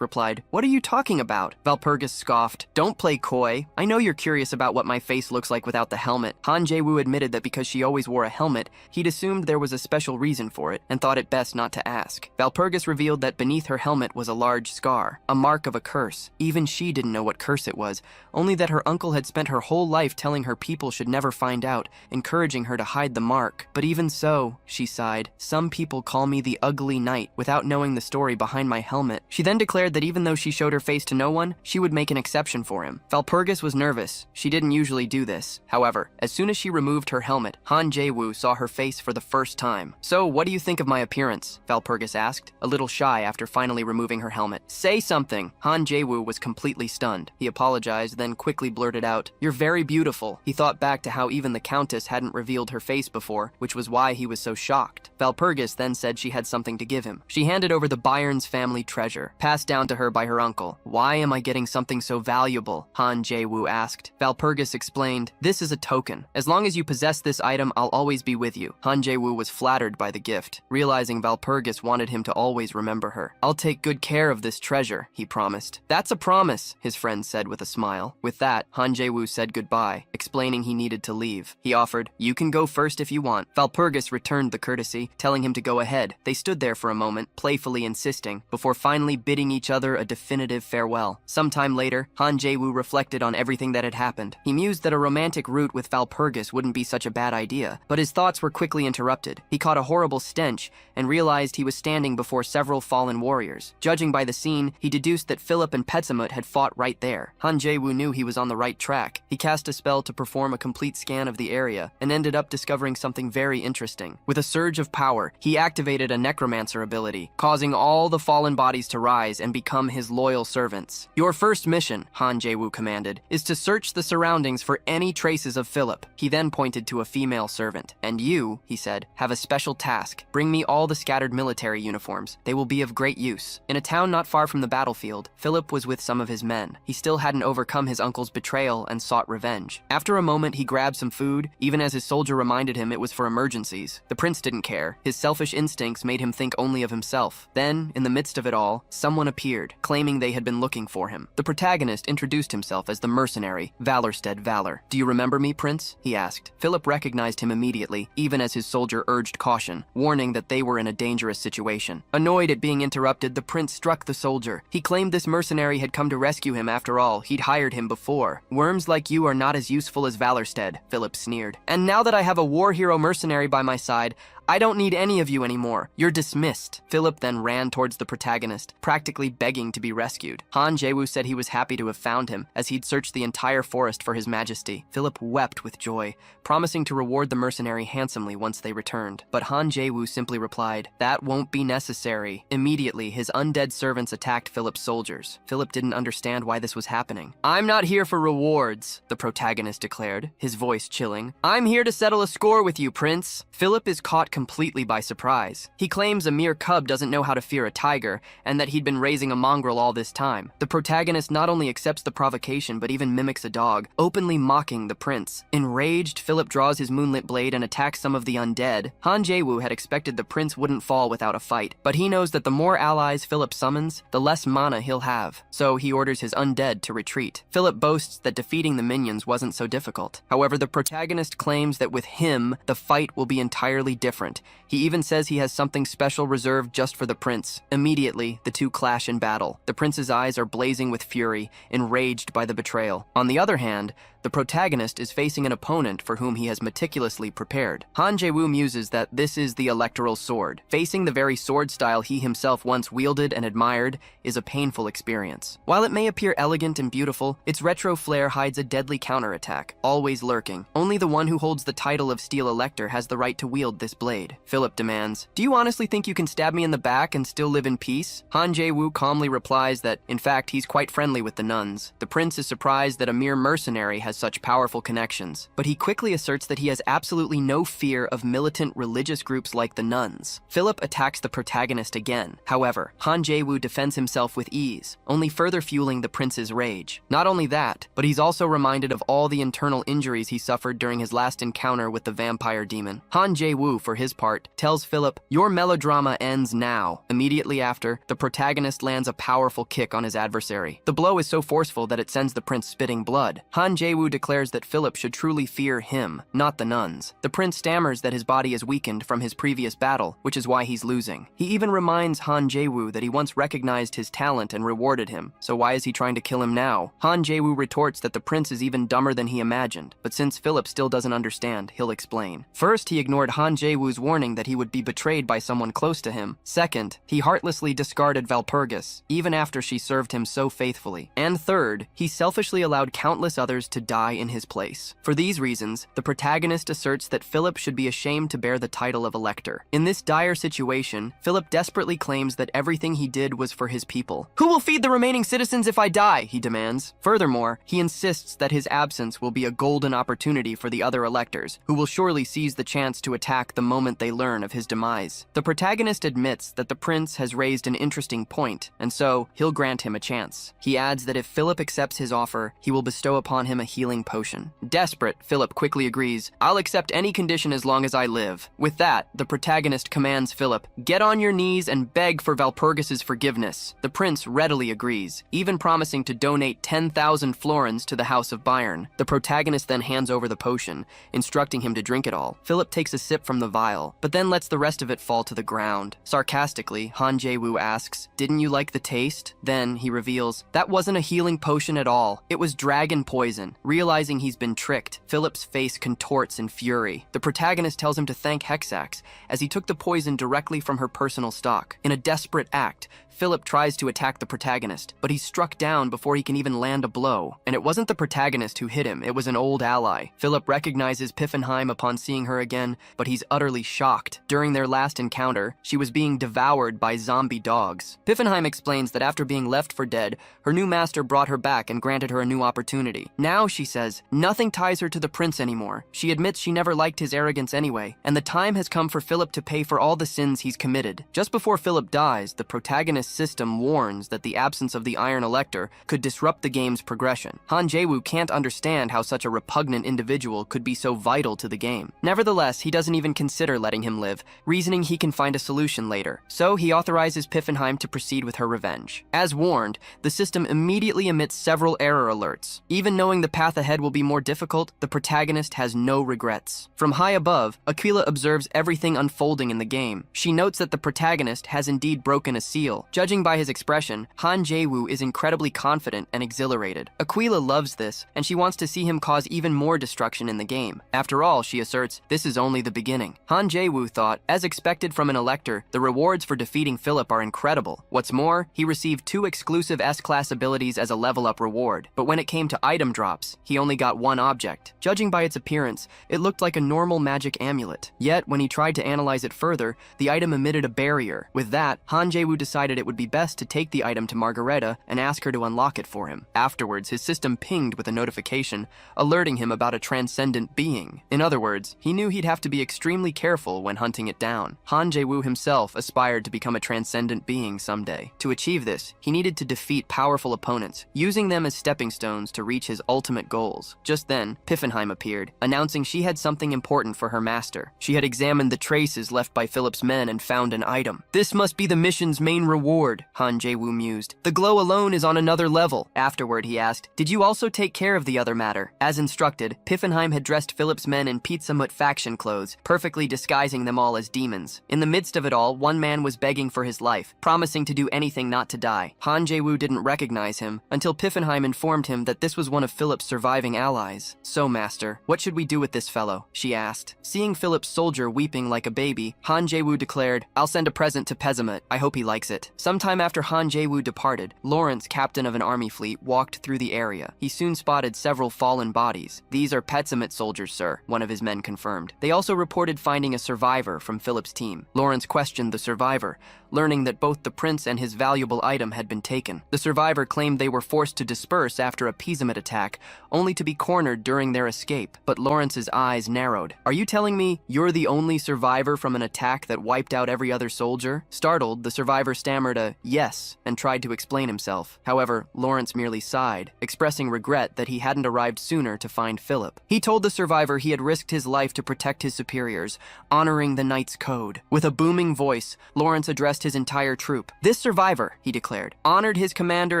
replied, "What are you talking about?" Valpurgis scoffed, "Don't play coy. I know you're curious about what my face looks like without the helmet." Han Jae-woo admitted that because she always wore a helmet, he'd assumed there was a special reason for it and thought it best not to ask. Valpurgis revealed that beneath her helmet was a large scar, a mark of a curse. Even she didn't know what curse it was, only that her uncle had spent her whole life telling her people should never find out, encouraging her to hide the mark. "But even so," she sighed, "some people call me the ugly knight without knowing the story behind my helmet." She then declared that even though she showed her face to no one, she would make an exception for him. Valpurgis was nervous. She didn't usually do this. However, as soon as she removed her helmet, Han Jae-woo saw her face for the first time. "So, what do you think of my appearance?" Valpurgis asked, a little shy after finally removing her helmet. "Say something!" Han Jae-woo was completely stunned. He apologized, then quickly blurted out, "You're very beautiful." He thought back to how even the Countess hadn't revealed her face before, which was why he was so shocked. Valpurgis then said she had something to give him. She handed over the Bayern's family treasure, passed down to her by her uncle. "Why am I getting something so valuable?" Han Jae-woo asked. Valpurgis explained, "This is a token. As long as you possess this item, I'll always be with you." Han Jae-woo was flattered by the gift, realizing Valpurgis wanted him to always remember her. "I'll take good care of this treasure," he promised. "That's a promise," his friend said with a smile. With that, Han Jae-woo said goodbye, explaining he needed to leave. He offered, "You can go first if you want." Valpurgis returned the courtesy, telling him to go ahead. They stood there for a moment, playfully insisting, before finally bidding each other a definitive farewell. Sometime later, Han Jae-woo reflected on everything that had happened. He mused that a romantic route with Valpurgis wouldn't be such a bad idea, but his thoughts were quickly interrupted. He caught a horrible stench and realized he was standing before several fallen warriors. Judging by the scene, he deduced that Philip and Petsamut had fought right there. Han Jae-woo knew he was on the right track. He cast a spell to perform a complete scan of the area and ended up discovering something very interesting. With a surge of power, he activated a necromancer ability, causing all the fallen bodies to rise and become his loyal servants. "Your first mission," Han Jae-woo commanded, "is to search the surroundings for any traces of Philip." He then pointed to a female servant. "And you," he said, "have a special task. Bring me all the scattered military uniforms. They will be of great use." In a town not far from the battlefield, Philip was with some of his men. He still hadn't overcome his uncle's betrayal and sought revenge. After a moment, he grabbed some food, even as his soldier reminded him it was for emergencies. The prince didn't care. His selfish instincts made him think only of himself. Then, in the midst of it all, someone appeared, claiming they had been looking for him. The protagonist introduced himself as the mercenary, Valorstead Valor. "Do you remember me, Prince?" he asked. Philip recognized him immediately, even as his soldier urged caution, warning that they were in a dangerous situation. Annoyed at being interrupted, the prince struck the soldier. He claimed this mercenary had come to rescue him after all. He'd hired him before. "Worms like you are not as useful as Valorstead," Philip sneered. "And now that I have a war hero mercenary by my side, I don't need any of you anymore. You're dismissed." Philip then ran towards the protagonist, practically begging to be rescued. Han Jae-woo said he was happy to have found him, as he'd searched the entire forest for his majesty. Philip wept with joy, promising to reward the mercenary handsomely once they returned. But Han Jae-woo simply replied, "That won't be necessary." Immediately, his undead servants attacked Philip's soldiers. Philip didn't understand why this was happening. "I'm not here for rewards," the protagonist declared, his voice chilling. "I'm here to settle a score with you, Prince." Philip is caught completely by surprise. He claims a mere cub doesn't know how to fear a tiger, and that he'd been raising a mongrel all this time. The protagonist not only accepts the provocation, but even mimics a dog, openly mocking the prince. Enraged, Philip draws his moonlit blade and attacks some of the undead. Han Jae-woo had expected the prince wouldn't fall without a fight, but he knows that the more allies Philip summons, the less mana he'll have, so he orders his undead to retreat. Philip boasts that defeating the minions wasn't so difficult. However, the protagonist claims that with him, the fight will be entirely different. He even says he has something special reserved just for the prince. Immediately, the two clash in battle. The prince's eyes are blazing with fury, enraged by the betrayal. On the other hand, the protagonist is facing an opponent for whom he has meticulously prepared. Han Jae-woo muses that this is the electoral sword. Facing the very sword style he himself once wielded and admired is a painful experience. While it may appear elegant and beautiful, its retro flair hides a deadly counterattack, always lurking. Only the one who holds the title of Steel Elector has the right to wield this blade. Philip demands, "Do you honestly think you can stab me in the back and still live in peace?" Han Jae-woo calmly replies that, in fact, he's quite friendly with the nuns. The prince is surprised that a mere mercenary has such powerful connections, but he quickly asserts that he has absolutely no fear of militant religious groups like the nuns. Philip attacks the protagonist again. However, Han Jae-woo defends himself with ease, only further fueling the prince's rage. Not only that, but he's also reminded of all the internal injuries he suffered during his last encounter with the vampire demon. Han Jae-woo, for his part, tells Philip, "Your melodrama ends now." Immediately after, the protagonist lands a powerful kick on his adversary. The blow is so forceful that it sends the prince spitting blood. Han Jae-woo declares that Philip should truly fear him, not the nuns. The prince stammers that his body is weakened from his previous battle, which is why he's losing. He even reminds Han Jae-woo that he once recognized his talent and rewarded him, so why is he trying to kill him now? Han Jae-woo retorts that the prince is even dumber than he imagined, but since Philip still doesn't understand, he'll explain. First, he ignored Han Jae-woo's warning that he would be betrayed by someone close to him. Second, he heartlessly discarded Valpurgis, even after she served him so faithfully. And third, he selfishly allowed countless others to die in his place. For these reasons, the protagonist asserts that Philip should be ashamed to bear the title of Elector. In this dire situation, Philip desperately claims that everything he did was for his people. "Who will feed the remaining citizens if I die?" he demands. Furthermore, he insists that his absence will be a golden opportunity for the other electors, who will surely seize the chance to attack the moment they learn of his demise. The protagonist admits that the prince has raised an interesting point, and so he'll grant him a chance. He adds that if Philip accepts his offer, he will bestow upon him a healing potion. Desperate, Philip quickly agrees, "I'll accept any condition as long as I live." With that, the protagonist commands Philip, "Get on your knees and beg for Valpurgis's forgiveness." The prince readily agrees, even promising to donate 10,000 florins to the House of Bayern. The protagonist then hands over the potion, instructing him to drink it all. Philip takes a sip from the vial, but then lets the rest of it fall to the ground. Sarcastically, Han Jae-woo asks, "Didn't you like the taste?" Then he reveals, "That wasn't a healing potion at all. It was dragon poison." Realizing he's been tricked, Philip's face contorts in fury. The protagonist tells him to thank Hexax, as he took the poison directly from her personal stock. In a desperate act, Philip tries to attack the protagonist, but he's struck down before he can even land a blow. And it wasn't the protagonist who hit him, it was an old ally. Philip recognizes Piffenheim upon seeing her again, but he's utterly shocked. During their last encounter, she was being devoured by zombie dogs. Piffenheim explains that after being left for dead, her new master brought her back and granted her a new opportunity. Now, she says, nothing ties her to the prince anymore. She admits she never liked his arrogance anyway, and the time has come for Philip to pay for all the sins he's committed. Just before Philip dies, the protagonist's system warns that the absence of the Iron Elector could disrupt the game's progression. Han Jae-woo can't understand how such a repugnant individual could be so vital to the game. Nevertheless, he doesn't even consider letting him live, reasoning he can find a solution later. So he authorizes Piffenheim to proceed with her revenge. As warned, the system immediately emits several error alerts. Even knowing the path ahead will be more difficult, the protagonist has no regrets. From high above, Aquila observes everything unfolding in the game. She notes that the protagonist has indeed broken a seal. Judging by his expression, Han Jae-woo is incredibly confident and exhilarated. Aquila loves this, and she wants to see him cause even more destruction in the game. After all, she asserts, this is only the beginning. Han Jae-woo thought, as expected from an elector, the rewards for defeating Philip are incredible. What's more, he received 2 exclusive S-class abilities as a level-up reward, but when it came to item drops, he only got 1 object. Judging by its appearance, it looked like a normal magic amulet. Yet, when he tried to analyze it further, the item emitted a barrier. With that, Han Jae-woo decided it would be best to take the item to Margareta and ask her to unlock it for him. Afterwards, his system pinged with a notification, alerting him about a transcendent being. In other words, he knew he'd have to be extremely careful when hunting it down. Han Jae-woo himself aspired to become a transcendent being someday. To achieve this, he needed to defeat powerful opponents, using them as stepping stones to reach his ultimate goals. Just then, Piffenheim appeared, announcing she had something important for her master. She had examined the traces left by Philip's men and found an item. "This must be the mission's main reward," Han Jae-woo mused. "The glow alone is on another level." Afterward, he asked, "Did you also take care of the other matter?" As instructed, Piffenheim had dressed Philip's men in Pizza Mutt faction clothes, perfectly disguising them all as demons. In the midst of it all, one man was begging for his life, promising to do anything not to die. Han Jae-woo didn't recognize him until Piffenheim informed him that this was one of Philip's surviving allies. "So, master, what should we do with this fellow?" she asked. Seeing Philip's soldier weeping like a baby, Han Jae-woo declared, "I'll send a present to Pezimut. I hope he likes it." Sometime after Han Jae-woo departed, Lawrence, captain of an army fleet, walked through the area. He soon spotted several fallen bodies. "These are Pezimut soldiers, sir," one of his men confirmed. They also reported finding a survivor from Philip's team. Lawrence questioned the survivor, learning that both the prince and his valuable item had been taken. The survivor claimed they were forced to disperse after a appeasement attack, only to be cornered during their escape. But Lawrence's eyes narrowed. "Are you telling me you're the only survivor from an attack that wiped out every other soldier?" Startled, the survivor stammered a yes and tried to explain himself. However, Lawrence merely sighed, expressing regret that he hadn't arrived sooner to find Philip. He told the survivor he had risked his life to protect his superiors, honoring the knight's code. With a booming voice, Lawrence addressed his entire troop. "This survivor," he declared, "honored his commander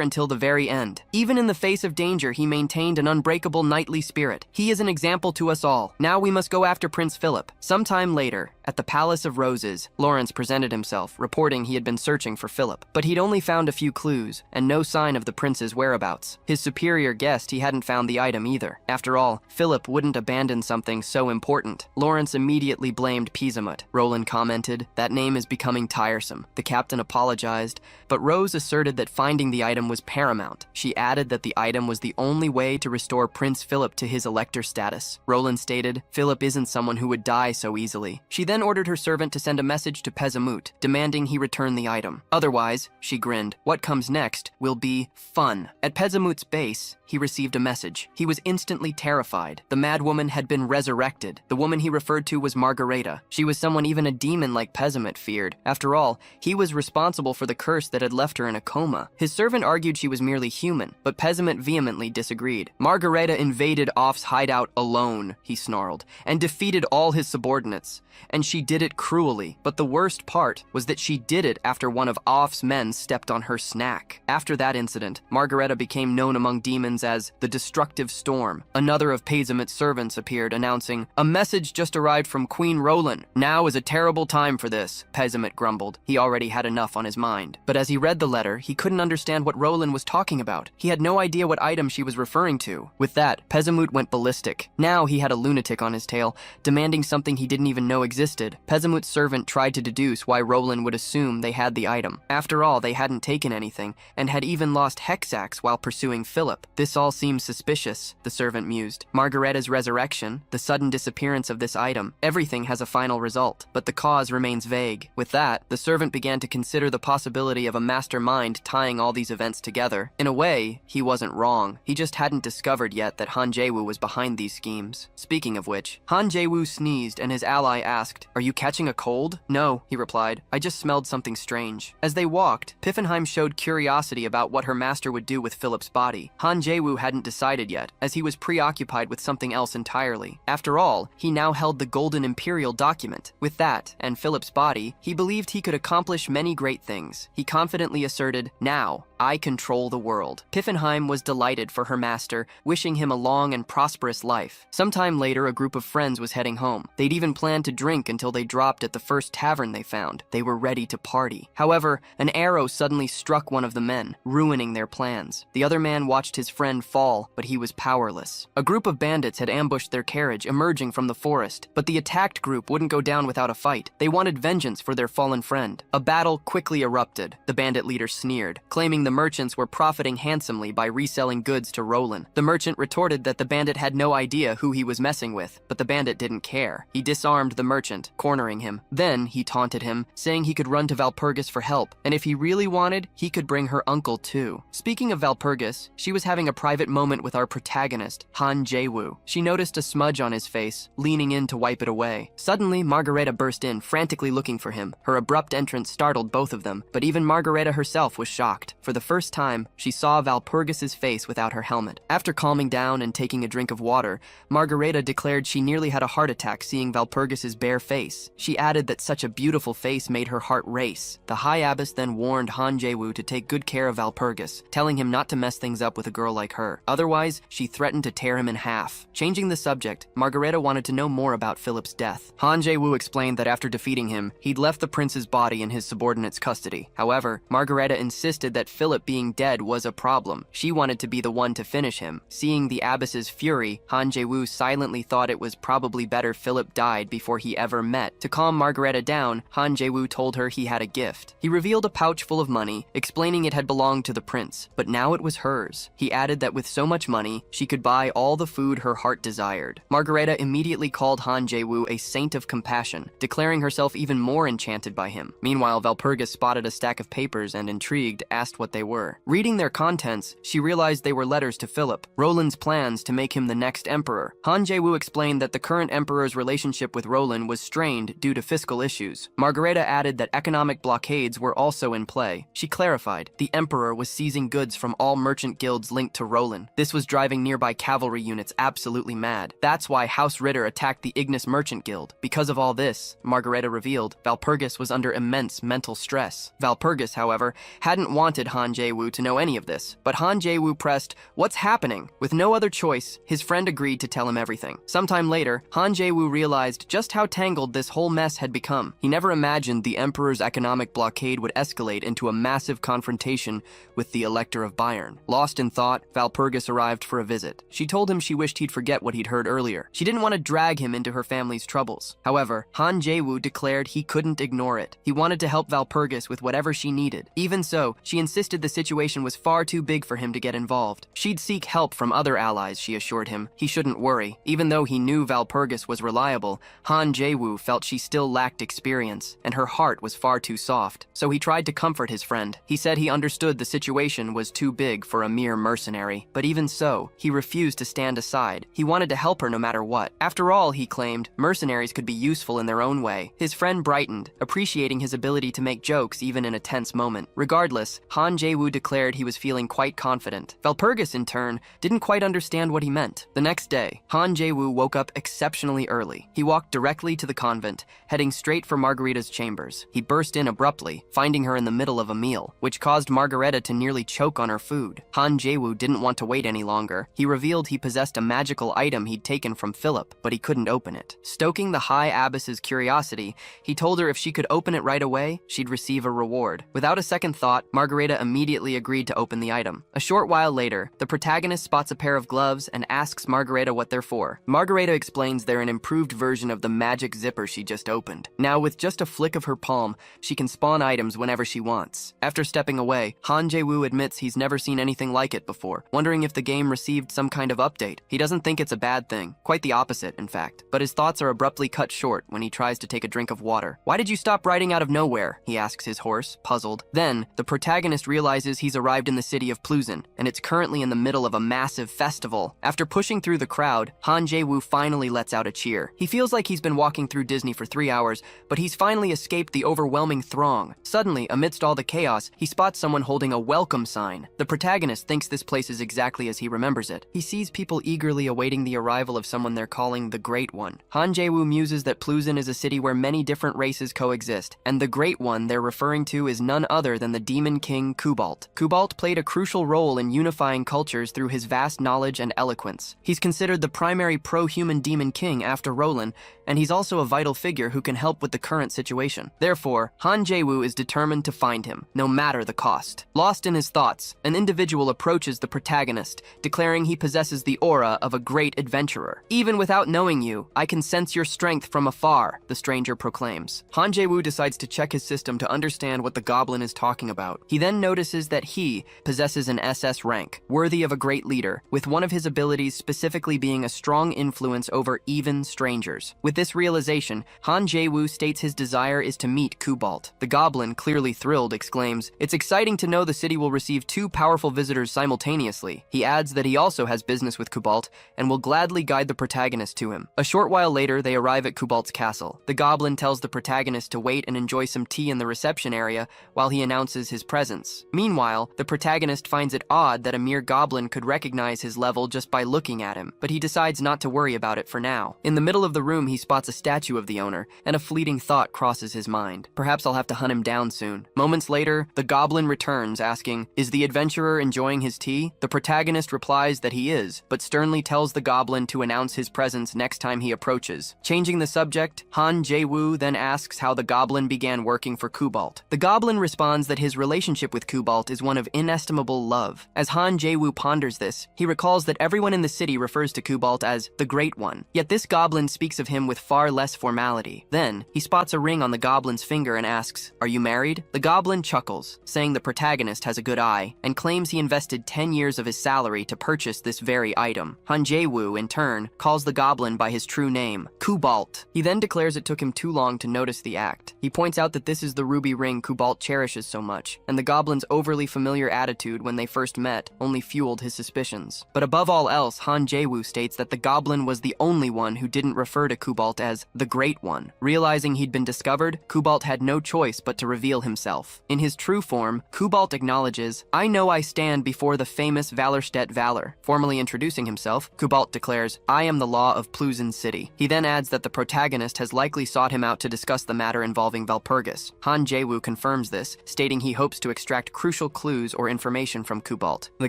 until the very end. Even in the face of danger, he maintained an unbreakable knightly spirit. He is an example to us all. Now we must go after Prince Philip." Sometime later, at the Palace of Roses, Lawrence presented himself, reporting he had been searching for Philip. But he'd only found a few clues, and no sign of the prince's whereabouts. His superior guessed he hadn't found the item either. After all, Philip wouldn't abandon something so important. Lawrence immediately blamed Pisamut. Roland commented, "That name is becoming tiresome." The captain apologized, but Rose asserted that finding the item was paramount. She added that the item was the only way to restore Prince Philip to his elector status. Roland stated, "Philip isn't someone who would die so easily." She then ordered her servant to send a message to Pisamut, demanding he return the item. Otherwise, she grinned, what comes next will be fun. At Pisamut's base, he received a message. He was instantly terrified. The madwoman had been resurrected. The woman he referred to was Margareta. She was someone even a demon like Pisamut feared. After all, he was responsible for the curse that had left her in a coma. His servant argued she was merely human, but Pisamut vehemently disagreed. "Margareta invaded Off's hideout alone," he snarled, "and defeated all his subordinates. And she did it cruelly. But the worst part was that she did it after one of Off's men stepped on her snack." After that incident, Margareta became known among demons as the Destructive Storm. Another of Pisamut's servants appeared, announcing, "A message just arrived from Queen Roland. Now is a terrible time for this," Pisamut grumbled. He already had enough on his mind. But as he read the letter, he couldn't understand what Roland was talking about. He had no idea what item she was referring to. With that, Pisamut went ballistic. Now he had a lunatic on his tail, demanding something he didn't even know existed. Pisamut's servant tried to deduce why Roland would assume they had the item. After all, they hadn't taken anything, and had even lost Hexax while pursuing Philip. This all seems suspicious, the servant mused. Margareta's resurrection, the sudden disappearance of this item, everything has a final result, but the cause remains vague. With that, the servant began to consider the possibility of a mastermind tying all these events together. In a way, he wasn't wrong. He just hadn't discovered yet that Han Jae-woo was behind these schemes. Speaking of which, Han Jae-woo sneezed and his ally asked, "Are you catching a cold?" "No," he replied. "I just smelled something strange." As they walked, Piffenheim showed curiosity about what her master would do with Philip's body. Han Jae-woo hadn't decided yet, as he was preoccupied with something else entirely. After all, he now held the Golden Imperial document. With that, and Philip's body, he believed he could accomplish many great things. He confidently asserted, "Now, I control the world." Piffenheim was delighted for her master, wishing him a long and prosperous life. Sometime later, a group of friends was heading home. They'd even planned to drink until they dropped at the first tavern they found. They were ready to party. However, an arrow suddenly struck one of the men, ruining their plans. The other man watched his friend fall, but he was powerless. A group of bandits had ambushed their carriage, emerging from the forest, but the attacked group wouldn't go down without a fight. They wanted vengeance for their fallen friend. A battle quickly erupted. The bandit leader sneered, claiming the merchants were profiting handsomely by reselling goods to Roland. The merchant retorted that the bandit had no idea who he was messing with, but the bandit didn't care. He disarmed the merchant, cornering him. Then he taunted him, saying he could run to Valpurgis for help, and if he really wanted, he could bring her uncle too. Speaking of Valpurgis, she was having a private moment with our protagonist, Han Jae-woo. She noticed a smudge on his face, leaning in to wipe it away. Suddenly, Margareta burst in, frantically looking for him. Her abrupt entrance startled both of them, but even Margareta herself was shocked. For the first time, she saw Valpurgis's face without her helmet. After calming down and taking a drink of water, Margareta declared she nearly had a heart attack seeing Valpurgis's bare face. She added that such a beautiful face made her heart race. The High Abbess then warned Han Jae-woo to take good care of Valpurgis, telling him not to mess things up with a girl like her. Otherwise, she threatened to tear him in half. Changing the subject, Margareta wanted to know more about Philip's death. Han Jae-woo explained that after defeating him, he'd left the prince's body in his subordinate's custody. However, Margareta insisted that Philip Philip being dead was a problem. She wanted to be the one to finish him. Seeing the abbess's fury, Han Jae-woo silently thought it was probably better Philip died before he ever met. To calm Margareta down, Han Jae-woo told her he had a gift. He revealed a pouch full of money, explaining it had belonged to the prince, but now it was hers. He added that with so much money, she could buy all the food her heart desired. Margareta immediately called Han Jae-woo a saint of compassion, declaring herself even more enchanted by him. Meanwhile, Valpurgis spotted a stack of papers and, intrigued, asked what they were. Reading their contents, she realized they were letters to Philip, Roland's plans to make him the next emperor. Han Jae-woo explained that the current emperor's relationship with Roland was strained due to fiscal issues. Margareta added that economic blockades were also in play. She clarified, the emperor was seizing goods from all merchant guilds linked to Roland. This was driving nearby cavalry units absolutely mad. That's why House Ritter attacked the Ignis Merchant Guild. Because of all this, Margareta revealed, Valpurgis was under immense mental stress. Valpurgis, however, hadn't wanted Han Jae-woo to know any of this, but Han Jae-woo pressed, "What's happening?" With no other choice, his friend agreed to tell him everything. Sometime later, Han Jae-woo realized just how tangled this whole mess had become. He never imagined the emperor's economic blockade would escalate into a massive confrontation with the Elector of Bayern. Lost in thought, Valpurgis arrived for a visit. She told him she wished he'd forget what he'd heard earlier. She didn't want to drag him into her family's troubles. However, Han Jae-woo declared he couldn't ignore it. He wanted to help Valpurgis with whatever she needed. Even so, she insisted the situation was far too big for him to get involved. She'd seek help from other allies, she assured him. He shouldn't worry. Even though he knew Valpurgis was reliable, Han Jae-woo felt she still lacked experience, and her heart was far too soft. So he tried to comfort his friend. He said he understood the situation was too big for a mere mercenary. But even so, he refused to stand aside. He wanted to help her no matter what. After all, he claimed, mercenaries could be useful in their own way. His friend brightened, appreciating his ability to make jokes even in a tense moment. Regardless, Han Jae-woo declared he was feeling quite confident. Valpurgis, in turn, didn't quite understand what he meant. The next day, Han Jae-woo woke up exceptionally early. He walked directly to the convent, heading straight for Margareta's chambers. He burst in abruptly, finding her in the middle of a meal, which caused Margareta to nearly choke on her food. Han Jae-woo didn't want to wait any longer. He revealed he possessed a magical item he'd taken from Philip, but he couldn't open it. Stoking the High Abbess's curiosity, he told her if she could open it right away, she'd receive a reward. Without a second thought, Margareta immediately agreed to open the item. A short while later, the protagonist spots a pair of gloves and asks Margareta what they're for. Margareta explains they're an improved version of the magic zipper she just opened. Now, with just a flick of her palm, she can spawn items whenever she wants. After stepping away, Han Jae-woo admits he's never seen anything like it before, wondering if the game received some kind of update. He doesn't think it's a bad thing. Quite the opposite, in fact. But his thoughts are abruptly cut short when he tries to take a drink of water. "Why did you stop riding out of nowhere?" he asks his horse, puzzled. Then, the protagonist realizes he's arrived in the city of Pluzin, and it's currently in the middle of a massive festival. After pushing through the crowd, Han Jae-woo finally lets out a cheer. He feels like he's been walking through Disney for 3 hours, but he's finally escaped the overwhelming throng. Suddenly, amidst all the chaos, he spots someone holding a welcome sign. The protagonist thinks this place is exactly as he remembers it. He sees people eagerly awaiting the arrival of someone they're calling the Great One. Han Jae-woo muses that Pluzin is a city where many different races coexist, and the Great One they're referring to is none other than the Demon King Kubalt. Kubalt played a crucial role in unifying cultures through his vast knowledge and eloquence. He's considered the primary pro-human demon king after Roland, and he's also a vital figure who can help with the current situation. Therefore, Han Jae-woo is determined to find him, no matter the cost. Lost in his thoughts, an individual approaches the protagonist, declaring he possesses the aura of a great adventurer. "Even without knowing you, I can sense your strength from afar," the stranger proclaims. Han Jae-woo decides to check his system to understand what the goblin is talking about. He then notices that he possesses an SS rank, worthy of a great leader, with one of his abilities specifically being a strong influence over even strangers. With this realization, Han Jae-woo states his desire is to meet Kubalt. The goblin, clearly thrilled, exclaims, "It's exciting to know the city will receive 2 powerful visitors simultaneously." He adds that he also has business with Kubalt and will gladly guide the protagonist to him. A short while later, they arrive at Kubalt's castle. The goblin tells the protagonist to wait and enjoy some tea in the reception area while he announces his presence. Meanwhile, the protagonist finds it odd that a mere goblin could recognize his level just by looking at him, but he decides not to worry about it for now. In the middle of the room, he spots a statue of the owner, and a fleeting thought crosses his mind. Perhaps I'll have to hunt him down soon. Moments later, the goblin returns, asking, "Is the adventurer enjoying his tea?" The protagonist replies that he is, but sternly tells the goblin to announce his presence next time he approaches. Changing the subject, Han Jae-woo then asks how the goblin began working for Kubalt. The goblin responds that his relationship with Kubalt Kubalt is one of inestimable love. As Han Jae-woo ponders this, he recalls that everyone in the city refers to Kubalt as the Great One, yet this goblin speaks of him with far less formality. Then, he spots a ring on the goblin's finger and asks, "Are you married?" The goblin chuckles, saying the protagonist has a good eye, and claims he invested 10 years of his salary to purchase this very item. Han Jae-woo, in turn, calls the goblin by his true name, Kubalt. He then declares it took him too long to notice the act. He points out that this is the ruby ring Kubalt cherishes so much, and the goblin's overly familiar attitude when they first met only fueled his suspicions. But above all else, Han Jae-woo states that the goblin was the only one who didn't refer to Kubalt as the Great One. Realizing he'd been discovered, Kubalt had no choice but to reveal himself. In his true form, Kubalt acknowledges, "I know I stand before the famous Valorstedt Valor." Formally introducing himself, Kubalt declares, "I am the law of Plusen City." He then adds that the protagonist has likely sought him out to discuss the matter involving Valpurgis. Han Jae-woo confirms this, stating he hopes to extract crucial clues or information from Kubalt. The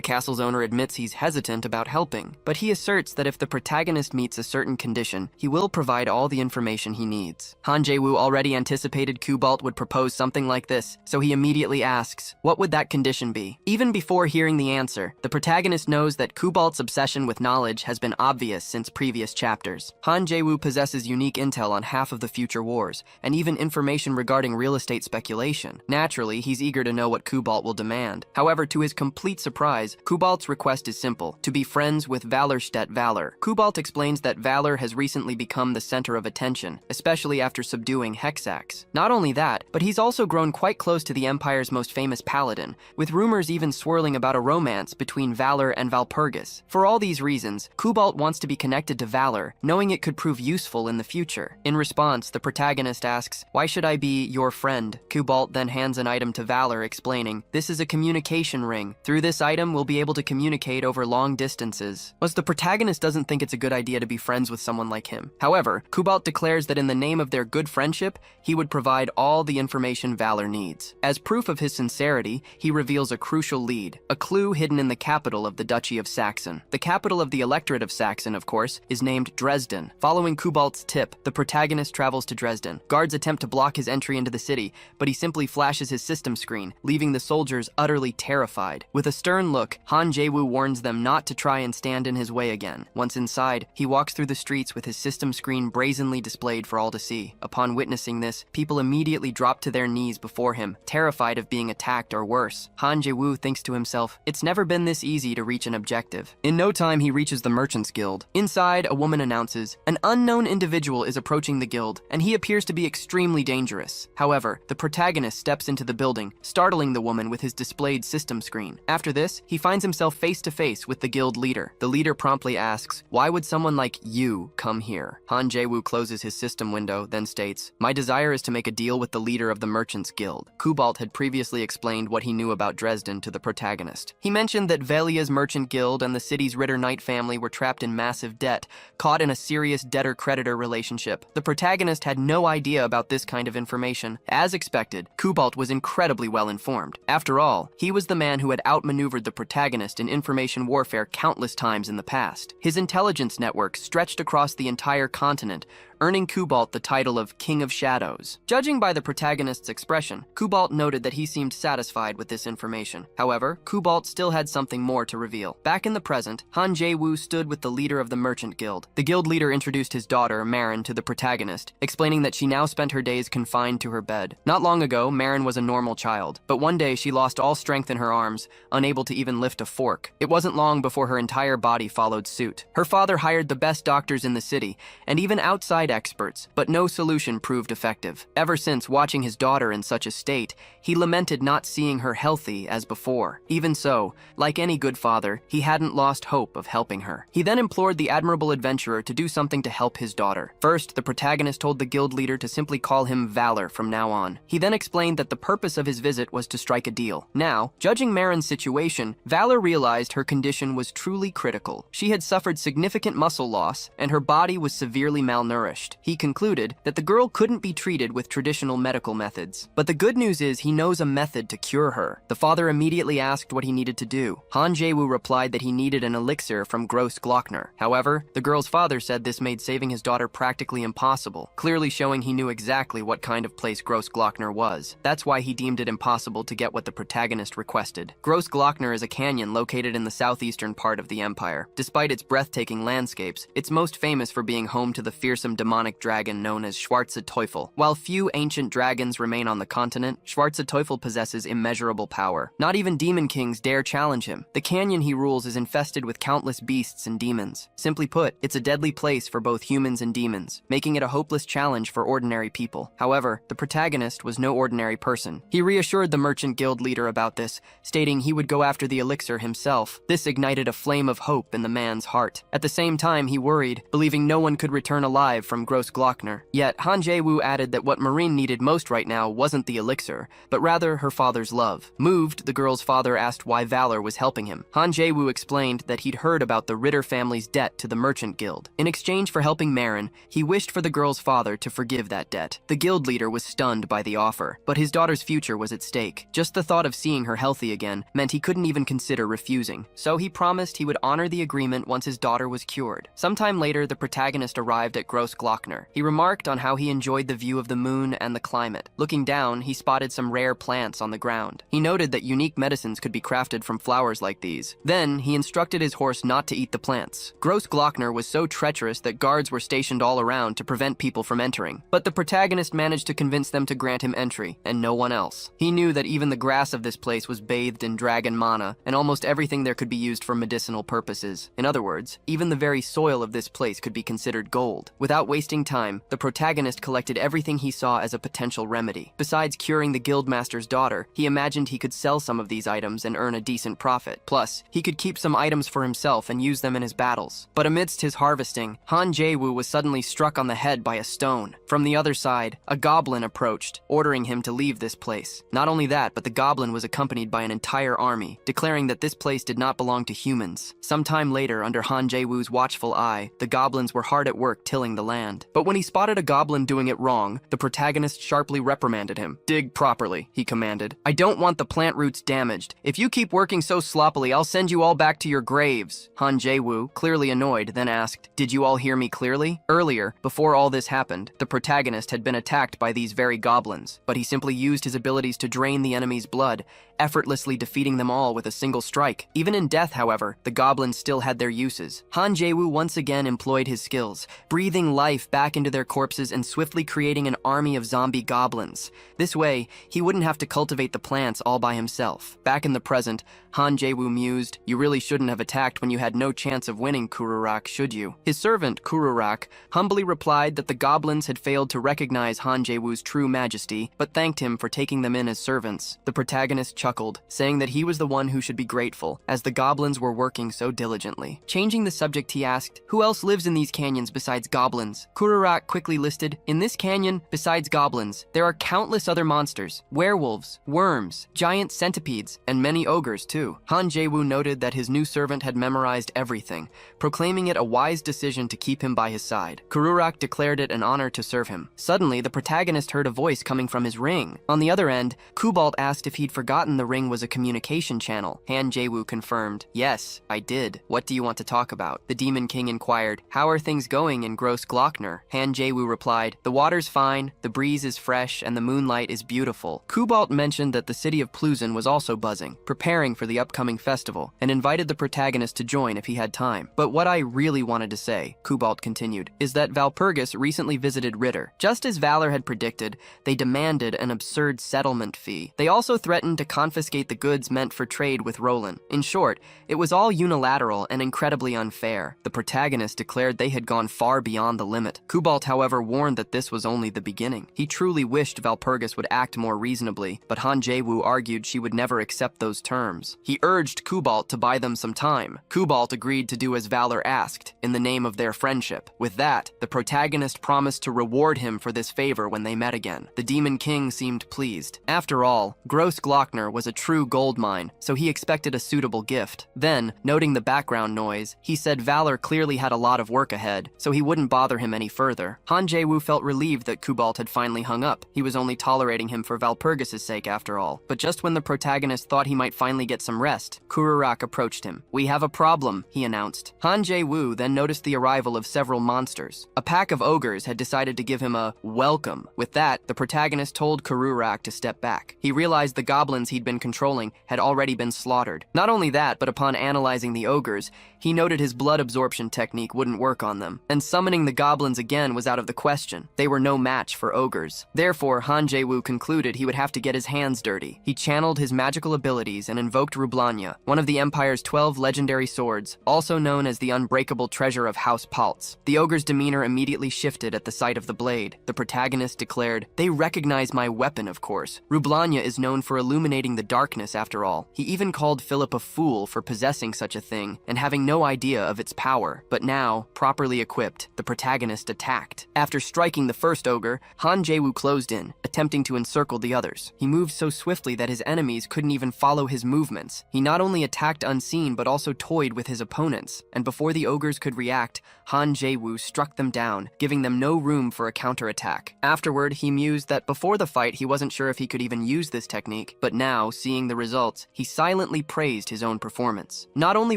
castle's owner admits he's hesitant about helping, but he asserts that if the protagonist meets a certain condition, he will provide all the information he needs. Han Jae-woo already anticipated Kubalt would propose something like this, so he immediately asks, what would that condition be? Even before hearing the answer, the protagonist knows that Kubalt's obsession with knowledge has been obvious since previous chapters. Han Jae-woo possesses unique intel on half of the future wars, and even information regarding real estate speculation. Naturally, he's eager to know what Kubalt will demand. However, to his complete surprise, Kubalt's request is simple: to be friends with Valorstedt Valor. Kubalt explains that Valor has recently become the center of attention, especially after subduing Hexax. Not only that, but he's also grown quite close to the Empire's most famous paladin, with rumors even swirling about a romance between Valor and Valpurgis. For all these reasons, Kubalt wants to be connected to Valor, knowing it could prove useful in the future. In response, the protagonist asks, "Why should I be your friend?" Kubalt then hands an item to Valor, explaining, "This is a communication ring. Through this item, we'll be able to communicate over long distances." Plus, the protagonist doesn't think it's a good idea to be friends with someone like him. However, Kubalt declares that in the name of their good friendship, he would provide all the information Valor needs. As proof of his sincerity, he reveals a crucial lead, a clue hidden in the capital of the Duchy of Saxon. The capital of the Electorate of Saxon, of course, is named Dresden. Following Kubalt's tip, the protagonist travels to Dresden. Guards attempt to block his entry into the city, but he simply flashes his system screen, leaving the soldiers utterly terrified. With a stern look, Han Jae-woo warns them not to try and stand in his way again. Once inside, he walks through the streets with his system screen brazenly displayed for all to see. Upon witnessing this, people immediately drop to their knees before him, terrified of being attacked or worse. Han Jae-woo thinks to himself, it's never been this easy to reach an objective. In no time, he reaches the Merchants Guild. Inside, a woman announces, an unknown individual is approaching the guild, and he appears to be extremely dangerous. However, the protagonist steps into the building, startling the woman with his displayed system screen. After this, he finds himself face to face with the guild leader. The leader promptly asks, "Why would someone like you come here?" Han Jae-woo closes his system window, then states, "My desire is to make a deal with the leader of the Merchants Guild." Kubalt had previously explained what he knew about Dresden to the protagonist. He mentioned that Velia's Merchant Guild and the city's Ritter Knight family were trapped in massive debt, caught in a serious debtor-creditor relationship. The protagonist had no idea about this kind of information. As expected, Kubalt was incredibly well informed. After all, he was the man who had outmaneuvered the protagonist in information warfare countless times in the past. His intelligence network stretched across the entire continent, earning Kubalt the title of King of Shadows. Judging by the protagonist's expression, Kubalt noted that he seemed satisfied with this information. However, Kubalt still had something more to reveal. Back in the present, Han Jae-woo stood with the leader of the Merchant Guild. The guild leader introduced his daughter, Marin, to the protagonist, explaining that she now spent her days confined to her bed. Not long ago, Marin was a normal child, but one day she lost all strength in her arms, unable to even lift a fork. It wasn't long before her entire body followed suit. Her father hired the best doctors in the city, and even outside experts, but no solution proved effective. Ever since watching his daughter in such a state, he lamented not seeing her healthy as before. Even so, like any good father, he hadn't lost hope of helping her. He then implored the admirable adventurer to do something to help his daughter. First, the protagonist told the guild leader to simply call him Valor from now on. He then explained that the purpose of his visit was to strike a deal. Now, judging Marin's situation, Valor realized her condition was truly critical. She had suffered significant muscle loss, and her body was severely malnourished. crushed. He concluded that the girl couldn't be treated with traditional medical methods. But the good news is he knows a method to cure her. The father immediately asked what he needed to do. Han Jae-woo replied that he needed an elixir from Gross Glockner. However, the girl's father said this made saving his daughter practically impossible, clearly showing he knew exactly what kind of place Gross Glockner was. That's why he deemed it impossible to get what the protagonist requested. Gross Glockner is a canyon located in the southeastern part of the empire. Despite its breathtaking landscapes, it's most famous for being home to the fearsome demonic dragon known as Schwarze Teufel. While few ancient dragons remain on the continent, Schwarze Teufel possesses immeasurable power. Not even demon kings dare challenge him. The canyon he rules is infested with countless beasts and demons. Simply put, it's a deadly place for both humans and demons, making it a hopeless challenge for ordinary people. However, the protagonist was no ordinary person. He reassured the merchant guild leader about this, stating he would go after the elixir himself. This ignited a flame of hope in the man's heart. At the same time, he worried, believing no one could return alive from Gross Glockner. Yet, Han Jae-woo added that what Marine needed most right now wasn't the elixir, but rather her father's love. Moved, the girl's father asked why Valor was helping him. Han Jae-woo explained that he'd heard about the Ritter family's debt to the merchant guild. In exchange for helping Marin, he wished for the girl's father to forgive that debt. The guild leader was stunned by the offer, but his daughter's future was at stake. Just the thought of seeing her healthy again meant he couldn't even consider refusing, so he promised he would honor the agreement once his daughter was cured. Sometime later, the protagonist arrived at Gross Glockner. He remarked on how he enjoyed the view of the moon and the climate. Looking down, he spotted some rare plants on the ground. He noted that unique medicines could be crafted from flowers like these. Then, he instructed his horse not to eat the plants. Gross Glockner was so treacherous that guards were stationed all around to prevent people from entering. But the protagonist managed to convince them to grant him entry, and no one else. He knew that even the grass of this place was bathed in dragon mana, and almost everything there could be used for medicinal purposes. In other words, even the very soil of this place could be considered gold. Without wasting time, the protagonist collected everything he saw as a potential remedy. Besides curing the guildmaster's daughter, he imagined he could sell some of these items and earn a decent profit. Plus, he could keep some items for himself and use them in his battles. But amidst his harvesting, Han Jae-woo was suddenly struck on the head by a stone. From the other side, a goblin approached, ordering him to leave this place. Not only that, but the goblin was accompanied by an entire army, declaring that this place did not belong to humans. Sometime later, under Han Jae-woo's watchful eye, the goblins were hard at work tilling the land. But when he spotted a goblin doing it wrong, the protagonist sharply reprimanded him. "Dig properly," he commanded. "I don't want the plant roots damaged. If you keep working so sloppily, I'll send you all back to your graves." Han Jae-woo, clearly annoyed, then asked, "Did you all hear me clearly?" Earlier, before all this happened, the protagonist had been attacked by these very goblins, but he simply used his abilities to drain the enemy's blood, effortlessly defeating them all with a single strike. Even in death, however, the goblins still had their uses. Han Jae-woo once again employed his skills, breathing life back into their corpses and swiftly creating an army of zombie goblins. This way, he wouldn't have to cultivate the plants all by himself. Back in the present, Han Jae-woo mused, "You really shouldn't have attacked when you had no chance of winning, Kururak, should you?" His servant, Kururak, humbly replied that the goblins had failed to recognize Han Jae-woo's true majesty, but thanked him for taking them in as servants. The protagonist chuckled, saying that he was the one who should be grateful, as the goblins were working so diligently. Changing the subject, he asked, "Who else lives in these canyons besides goblins?" Kururak quickly listed, "In this canyon, besides goblins, there are countless other monsters, werewolves, worms, giant centipedes, and many ogres too." Han Jae-woo noted that his new servant had memorized everything, proclaiming it a wise decision to keep him by his side. Kururak declared it an honor to serve him. Suddenly, the protagonist heard a voice coming from his ring. On the other end, Kubalt asked if he'd forgotten the ring was a communication channel. Han Jae-woo confirmed, "Yes, I did. What do you want to talk about?" The Demon King inquired, "How are things going in Gross Glockner?" Han Jae-woo replied, "The water's fine, the breeze is fresh, and the moonlight is beautiful." Kubalt mentioned that the city of Pluzin was also buzzing, preparing for the upcoming festival, and invited the protagonist to join if he had time. "But what I really wanted to say," Kubalt continued, "is that Valpurgis recently visited Ritter. Just as Valor had predicted, they demanded an absurd settlement fee. They also threatened to confiscate the goods meant for trade with Roland. In short, it was all unilateral and incredibly unfair. The protagonist declared they had gone far beyond the limit. Kubalt, however, warned that this was only the beginning. He truly wished Valpurgis would act more reasonably, but Han Jae-woo argued she would never accept those terms. He urged Kubalt to buy them some time. Kubalt agreed to do as Valor asked, in the name of their friendship. With that, the protagonist promised to reward him for this favor when they met again. The Demon King seemed pleased. After all, Gross Glockner was a true gold mine, so he expected a suitable gift. Then, noting the background noise, he said Valor clearly had a lot of work ahead, so he wouldn't bother him any further. Han Jae-woo felt relieved that Kubalt had finally hung up. He was only tolerating him for Valpurgis's sake after all. But just when the protagonist thought he might finally get some rest, Kururak approached him. "We have a problem," he announced. Han Jae-woo then noticed the arrival of several monsters. A pack of ogres had decided to give him a welcome. With that, the protagonist told Kururak to step back. He realized the goblins he'd been controlling had already been slaughtered. Not only that, but upon analyzing the ogres, he noted his blood absorption technique wouldn't work on them, and summoning the goblins again was out of the question. They were no match for ogres. Therefore, Han Jae-woo concluded he would have to get his hands dirty. He channeled his magical abilities and invoked Rublanya, one of the Empire's 12 legendary swords, also known as the unbreakable treasure of House Paltz. The ogre's demeanor immediately shifted at the sight of the blade. The protagonist declared, "They recognize my weapon, of course. Rublanya is known for illuminating the darkness after all." He even called Philip a fool for possessing such a thing and having no idea of its power. But now, properly equipped, the protagonist attacked. After striking the first ogre, Han Jae-woo closed in, attempting to encircle the others. He moved so swiftly that his enemies couldn't even follow his movements. He not only attacked unseen but also toyed with his opponents, and before the ogres could react, Han Jae-woo struck them down, giving them no room for a counterattack. Afterward, he mused that before the fight he wasn't sure if he could even use this technique, but now, seeing the results, he silently praised his own performance. Not only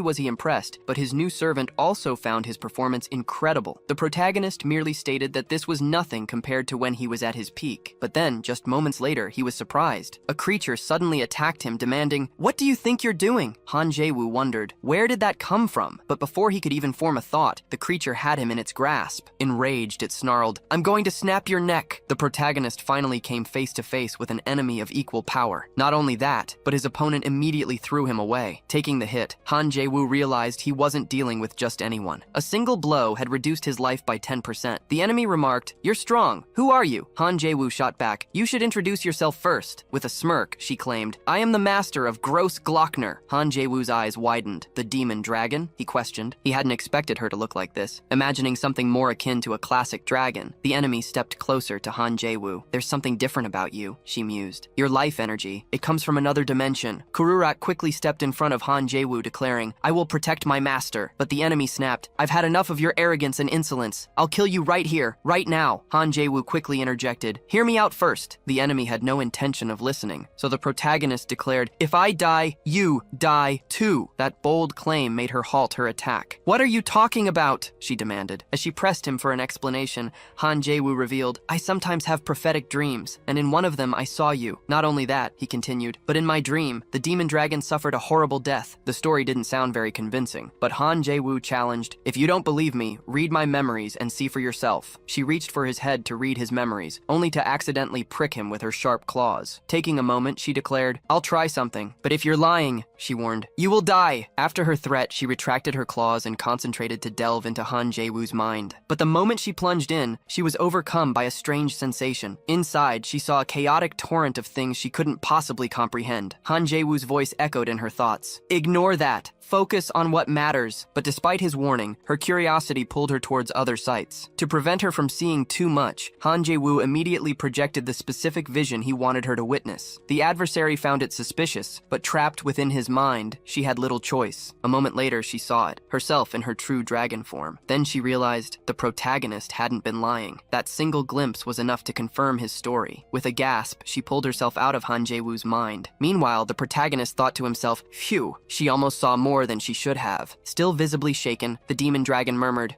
was he impressed, but his new servant also found his performance incredible. The protagonist merely stated that this was nothing compared to when he was at his peak. But then, just moments later, he was surprised. A creature suddenly attacked him, demanding, "What do you think you're doing?" Han Jae-woo wondered, where did that come from? But before he could even form a thought, the creature had him in its grasp. Enraged, it snarled, "I'm going to snap your neck." The protagonist finally came face to face with an enemy of equal power. Not only that, but his opponent immediately threw him away. Taking the hit, Han Jae-woo realized he wasn't dealing with just anyone. A single blow had reduced his life by 10%. The enemy remarked, "You're strong. Who are you?" Han Jae-woo shot back, "You should introduce yourself first." With a smirk, she claimed, "I am the master of Gross Glockner." Han Jae-woo's eyes widened. "The demon dragon?" he questioned. He hadn't expected her to look like this. Imagining something more akin to a classic dragon, the enemy stepped closer to Han Jae-woo. "There's something different about you," she mused. "Your life energy. It comes from another dimension." Kururak quickly stepped in front of Han Jae-woo, declaring, "I will protect my master." But the enemy snapped, "I've had enough of your arrogance and insolence. I'll kill you right here, right now." Han Jae-woo quickly interjected, "Hear me out first." The enemy had no intention of listening, so the protagonist declared, "If I die, you die too." That bold claim made her halt her attack. "What are you talking about?" she demanded. As she pressed him for an explanation, Han Jae-woo revealed, "I sometimes have prophetic dreams, and in one of them I saw you. Not only that," he continued, "but in my dream, the demon dragon suffered a horrible death." The story didn't sound very convincing, but Han Jae-woo challenged, "If you don't believe me, read my memories and see for yourself." She reached for his head to read his memories, only to accidentally prick him with her sharp claws. Taking a moment, she declared, "I'll try something, but if you're lying," she warned, "you will die." After her threat, she retracted her claws and concentrated to delve into Han Jae-woo's mind. But the moment she plunged in, she was overcome by a strange sensation. Inside, she saw a chaotic torrent of things she couldn't possibly comprehend. Han Jae-woo's voice echoed in her thoughts, "Ignore that. Focus on what matters." But despite his warning, her curiosity pulled her towards other sights. To prevent her from seeing too much, Han Jae-woo immediately projected the specific vision he wanted her to witness. The adversary found it suspicious, but trapped within his mind, she had little choice. A moment later, she saw it, herself in her true dragon form. Then she realized the protagonist hadn't been lying. That single glimpse was enough to confirm his story. With a gasp, she pulled herself out of Han Jae-woo's mind. Meanwhile, the protagonist thought to himself, "Phew, she almost saw more than she should have." Still visibly shaken, the demon dragon murmured,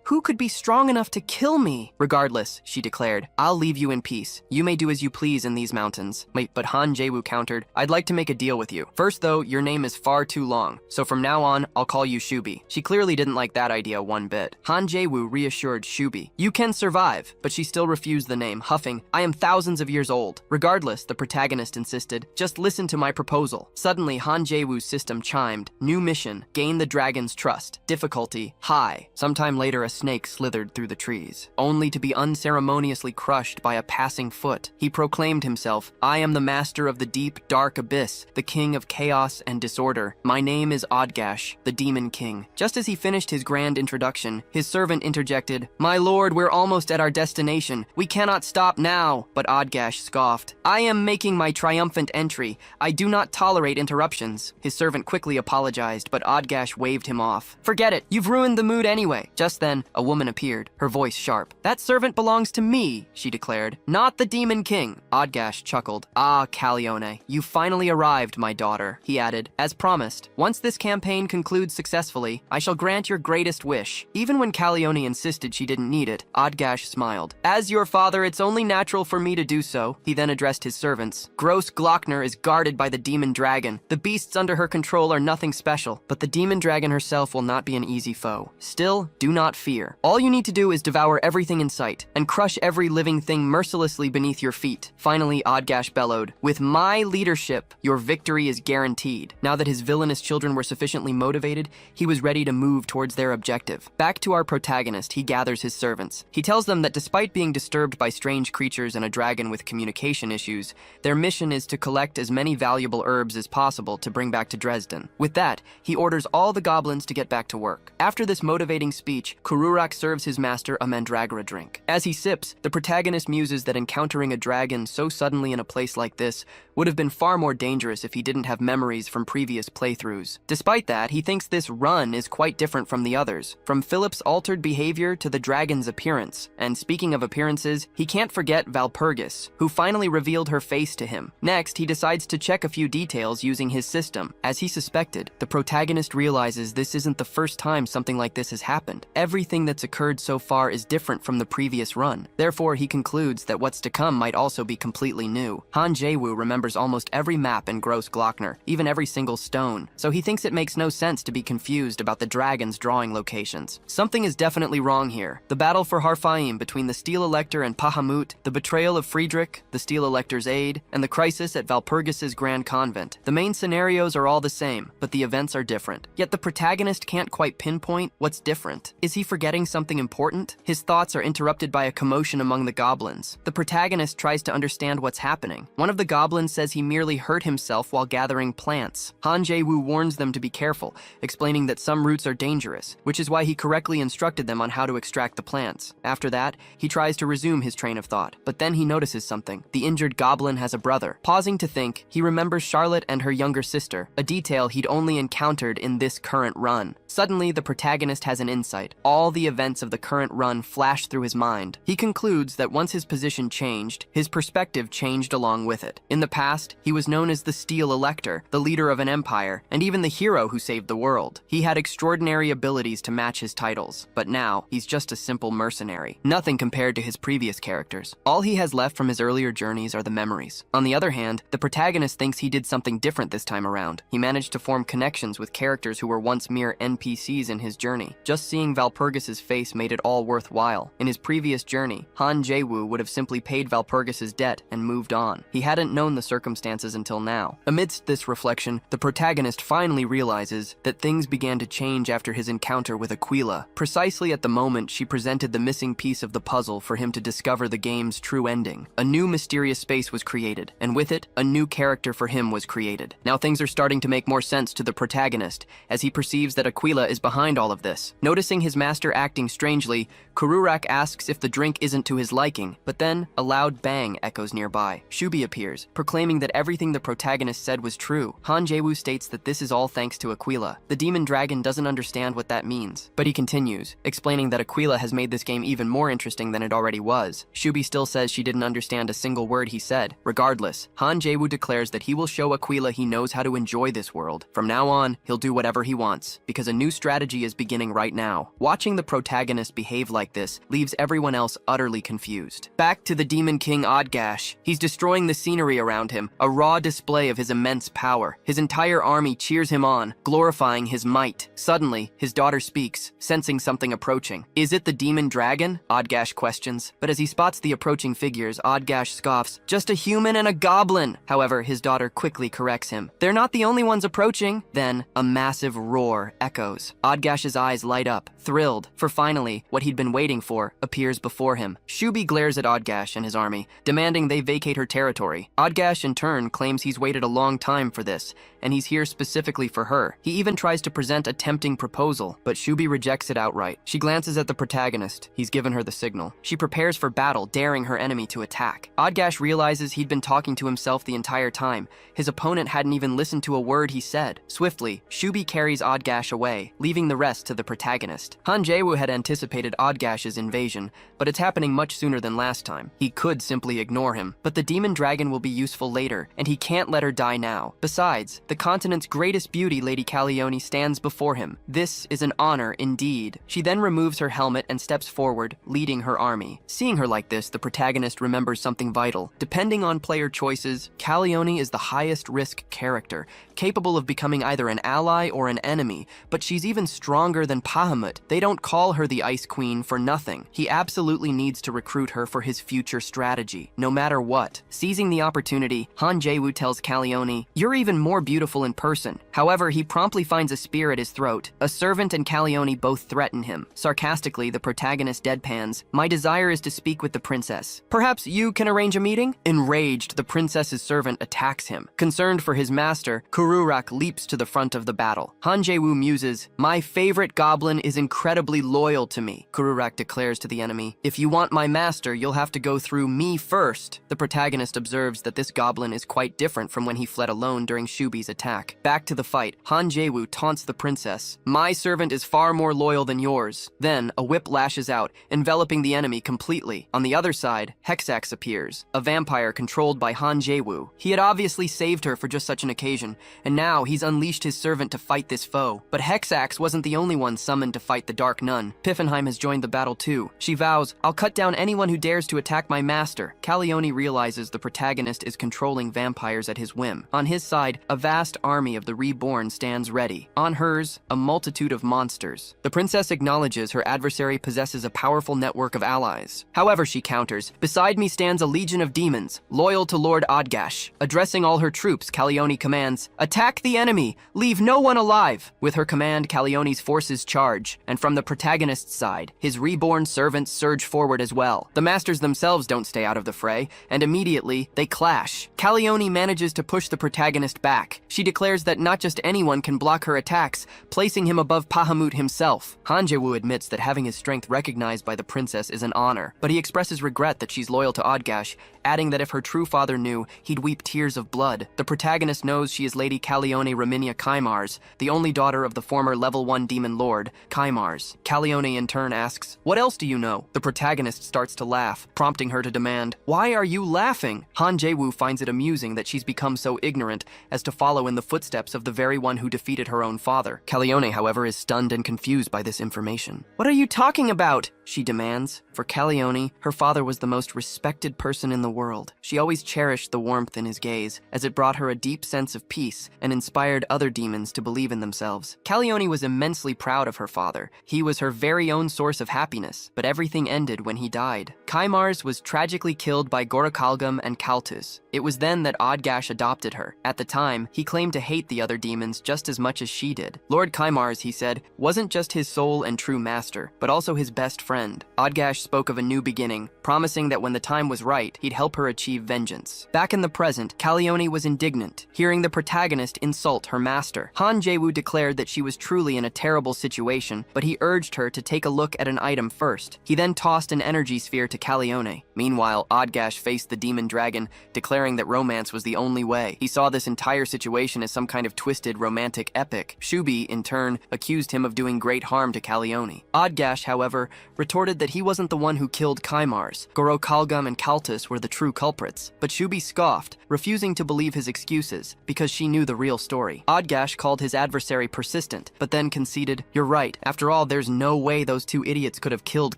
Who could be strong enough to kill me?" "Regardless," she declared, "I'll leave you in peace. You may do as you please in these mountains." Wait, but Han Jae-woo countered, "I'd like to make a deal with you. First though, your name is far too long, so from now on, I'll call you Shubi." She clearly didn't like that idea one bit. Han Jae-woo reassured Shubi, "You can survive," but she still refused the name, huffing, "I am thousands of years old." Regardless, the protagonist insisted, "Just listen to my proposal." Suddenly, Han Jae-woo's system chimed, "New mission, gain the dragon's trust. Difficulty, high." Sometime later, a snake slithered through the trees, only to be unceremoniously crushed by a passing foot. He proclaimed himself, "I am the master of the deep, dark abyss, the king of chaos and disorder. My name is Odgash, the demon king." Just as he finished his grand introduction, his servant interjected, "My lord, we're almost at our destination. We cannot stop now." But Odgash scoffed, "I am making my triumphant entry. I do not tolerate interruptions." His servant quickly apologized, but Odgash waved him off. "Forget it. You've ruined the mood anyway." Just then, a woman appeared appeared, her voice sharp. "That servant belongs to me," she declared, "not the Demon King." Odgash chuckled. "Ah, Calione, you finally arrived, my daughter," he added. "As promised, once this campaign concludes successfully, I shall grant your greatest wish." Even when Calione insisted she didn't need it, Odgash smiled. "As your father, it's only natural for me to do so." He then addressed his servants. "Gross Glockner is guarded by the demon dragon. The beasts under her control are nothing special, but the demon dragon herself will not be an easy foe. Still, do not fear. All you need to do is devour everything in sight and crush every living thing mercilessly beneath your feet." Finally, Odgash bellowed, "With my leadership, your victory is guaranteed." Now that his villainous children were sufficiently motivated, he was ready to move towards their objective. Back to our protagonist, he gathers his servants. He tells them that despite being disturbed by strange creatures and a dragon with communication issues, their mission is to collect as many valuable herbs as possible to bring back to Dresden. With that, he orders all the goblins to get back to work. After this motivating speech, Kururak serves his master a mandragora drink. As he sips, the protagonist muses that encountering a dragon so suddenly in a place like this would have been far more dangerous if he didn't have memories from previous playthroughs. Despite that, he thinks this run is quite different from the others, from Philip's altered behavior to the dragon's appearance. And speaking of appearances, he can't forget Valpurgis, who finally revealed her face to him. Next, he decides to check a few details using his system. As he suspected, the protagonist realizes this isn't the first time something like this has happened. Everything that's occurred so far is different from the previous run. Therefore, he concludes that what's to come might also be completely new. Han Jae-woo remembers almost every map in Gross Glockner, even every single stone, so he thinks it makes no sense to be confused about the dragon's drawing locations. Something is definitely wrong here. The battle for Harfaim between the Steel Elector and Pahamut, the betrayal of Friedrich, the Steel Elector's aid, and the crisis at Valpurgis's Grand Convent. The main scenarios are all the same, but the events are different. Yet the protagonist can't quite pinpoint what's different. Is he forgetting something important? His thoughts are interrupted by a commotion among the goblins. The protagonist tries to understand what's happening. One of the goblins says he merely hurt himself while gathering plants. Han Jae-woo warns them to be careful, explaining that some roots are dangerous, which is why he correctly instructed them on how to extract the plants. After that, he tries to resume his train of thought, but then he notices something. The injured goblin has a brother. Pausing to think, he remembers Charlotte and her younger sister, a detail he'd only encountered in this current run. Suddenly, the protagonist has an insight. All the events of the current run flash through his mind. He concludes that once his position changed, his perspective changed along with it. In the past, he was known as the Steel Elector, the leader of an empire, and even the hero who saved the world. He had extraordinary abilities to match his titles, but now he's just a simple mercenary. Nothing compared to his previous characters. All he has left from his earlier journeys are the memories. On the other hand, the protagonist thinks he did something different this time around. He managed to form connections with characters who were once mere NPCs in his journey. Just seeing Valpurgis's face made it all worthwhile. In his previous journey, Han Jae-woo would have simply paid Valpurgis's debt and moved on. He hadn't known the circumstances until now. Amidst this reflection, the protagonist finally realizes that things began to change after his encounter with Aquila. Precisely at the moment she presented the missing piece of the puzzle for him to discover the game's true ending. A new mysterious space was created, and with it, a new character for him was created. Now things are starting to make more sense to the protagonist, as he perceives that Aquila is behind all of this. Noticing his master acting strangely, Kururak asks if the drink isn't to his liking, but then a loud bang echoes nearby. Shubi appears, proclaiming that everything the protagonist said was true. Han Jae-woo states that this is all thanks to Aquila. The demon dragon doesn't understand what that means, but he continues, explaining that Aquila has made this game even more interesting than it already was. Shubi still says she didn't understand a single word he said. Regardless, Han Jae-woo declares that he will show Aquila he knows how to enjoy this world. From now on, he'll do whatever he wants, because a new strategy is beginning right now. Watching the protagonist behave like this leaves everyone else utterly confused. Back to the Demon King Odgash. He's destroying the scenery around him, a raw display of his immense power. His entire army cheers him on, glorifying his might. Suddenly, his daughter speaks, sensing something approaching. Is it the demon dragon? Odgash questions, but as he spots the approaching figures, Odgash scoffs, just a human and a goblin. However, his daughter quickly corrects him. They're not the only ones approaching. Then, a massive roar echoes. Odgash's eyes light up, thrilled, for finally, what he'd been waiting for appears before him. Shubi glares at Odgash and his army, demanding they vacate her territory. Odgash, in turn, claims he's waited a long time for this, and he's here specifically for her. He even tries to present a tempting proposal, but Shubi rejects it outright. She glances at the protagonist. He's given her the signal. She prepares for battle, daring her enemy to attack. Odgash realizes he'd been talking to himself the entire time. His opponent hadn't even listened to a word he said. Swiftly, Shubi carries Odgash away, leaving the rest to the protagonist. Han Jae-woo had anticipated Odgash's invasion, but it's happening much sooner than last time. He could simply ignore him, but the demon dragon will be useful later, and he can't let her die now. Besides, the continent's greatest beauty, Lady Calione, stands before him. This is an honor indeed. She then removes her helmet and steps forward, leading her army. Seeing her like this, the protagonist remembers something vital. Depending on player choices, Calione is the highest risk character, capable of becoming either an ally or an enemy, but she's even stronger than Bahamut. They don't call her the Ice Queen for nothing. He absolutely needs to recruit her for his future strategy, no matter what. Seizing the opportunity, Han Jae-woo tells Calione, "You're even more beautiful in person." However, he promptly finds a spear at his throat. A servant and Calione both threaten him. Sarcastically, the protagonist deadpans, "My desire is to speak with the princess. Perhaps you can arrange a meeting?" Enraged, the princess's servant attacks him. Concerned for his master, Kururak leaps to the front of the battle. Han Jae-woo muses, "My favorite goblin is incredibly loyal to me." Kururak declares to the enemy, "If you want my master, you'll have to go through me first." The protagonist observes that this goblin is quite different from when he fled alone during Shubi's attack. Back to the fight, Han Jae-woo taunts the princess, "My servant is far more loyal than yours." Then, a whip lashes out, enveloping the enemy completely. On the other side, Hexax appears, a vampire controlled by Han Jae-woo. He had obviously saved her for just such an occasion, and now he's unleashed his servant to fight this foe. But Hexax wasn't the only one summoned to fight the Dark Nun. Piffenheim has joined the battle too. She vows, "I'll cut down anyone who dares to attack my master." Calione realizes the protagonist is controlling vampires at his whim. On his side, a vast army of the reborn stands ready. On hers, a multitude of monsters. The princess acknowledges her adversary possesses a powerful network of allies. However, she counters, "Beside me stands a legion of demons, loyal to Lord Odgash." Addressing all her troops, Calione commands, "Attack the enemy! Leave no one alive!" With her command, Calione's forces charge, and from the protagonist's side, his reborn servants surge forward as well. The masters themselves don't stay out of the fray, and immediately, they clash. Calione manages to push the protagonist back. She declares that not just anyone can block her attacks, placing him above Bahamut himself. Han Jae-woo admits that having his strength recognized by the princess is an honor, but he expresses regret that she's loyal to Odgash, adding that if her true father knew, he'd weep tears of blood. The protagonist knows she is Lady Calione Raminia Kaimars, the only daughter of the former level 1 demon lord, Kaimars. Calione in turn asks, "What else do you know?" The protagonist starts to laugh, prompting her to demand, "Why are you laughing?" Han Jae-woo finds it amusing that she's become so ignorant as to follow in the footsteps of the very one who defeated her own father. Calione, however, is stunned and confused by this information. "What are you talking about?" she demands. For Calione, her father was the most respected person in the world. She always cherished the warmth in his gaze, as it brought her a deep sense of peace and inspired other demons to believe in themselves. Calione was immensely proud of her father. He was her very own source of happiness, but everything ended when he died. Kaimars was tragically killed by Gorakalgam and Kaltus. It was then that Odgash adopted her. At the time, he claimed to hate the other demons just as much as she did. Lord Kaimars, he said, wasn't just his sole and true master, but also his best friend. Odgash spoke of a new beginning, promising that when the time was right, he'd help her achieve vengeance. Back in the present, Calione was indignant, hearing the protagonist insult her master. Han Jae-woo declared that she was truly in a terrible situation, but he urged her to take a look at an item first. He then tossed an energy sphere to Calione. Meanwhile, Odgash faced the demon dragon, declaring that romance was the only way. He saw this entire situation as some kind of twisted romantic epic. Shubi, in turn, accused him of doing great harm to Calione. Odgash, however, retorted that he wasn't the one who killed Kaimars. Gorokalgam and Kaltus were the true culprits. But Shubi scoffed, refusing to believe his excuses, because she knew the real story. Odgash called his adversary persistent, but then conceded, "You're right. After all, there's no way those two idiots could have killed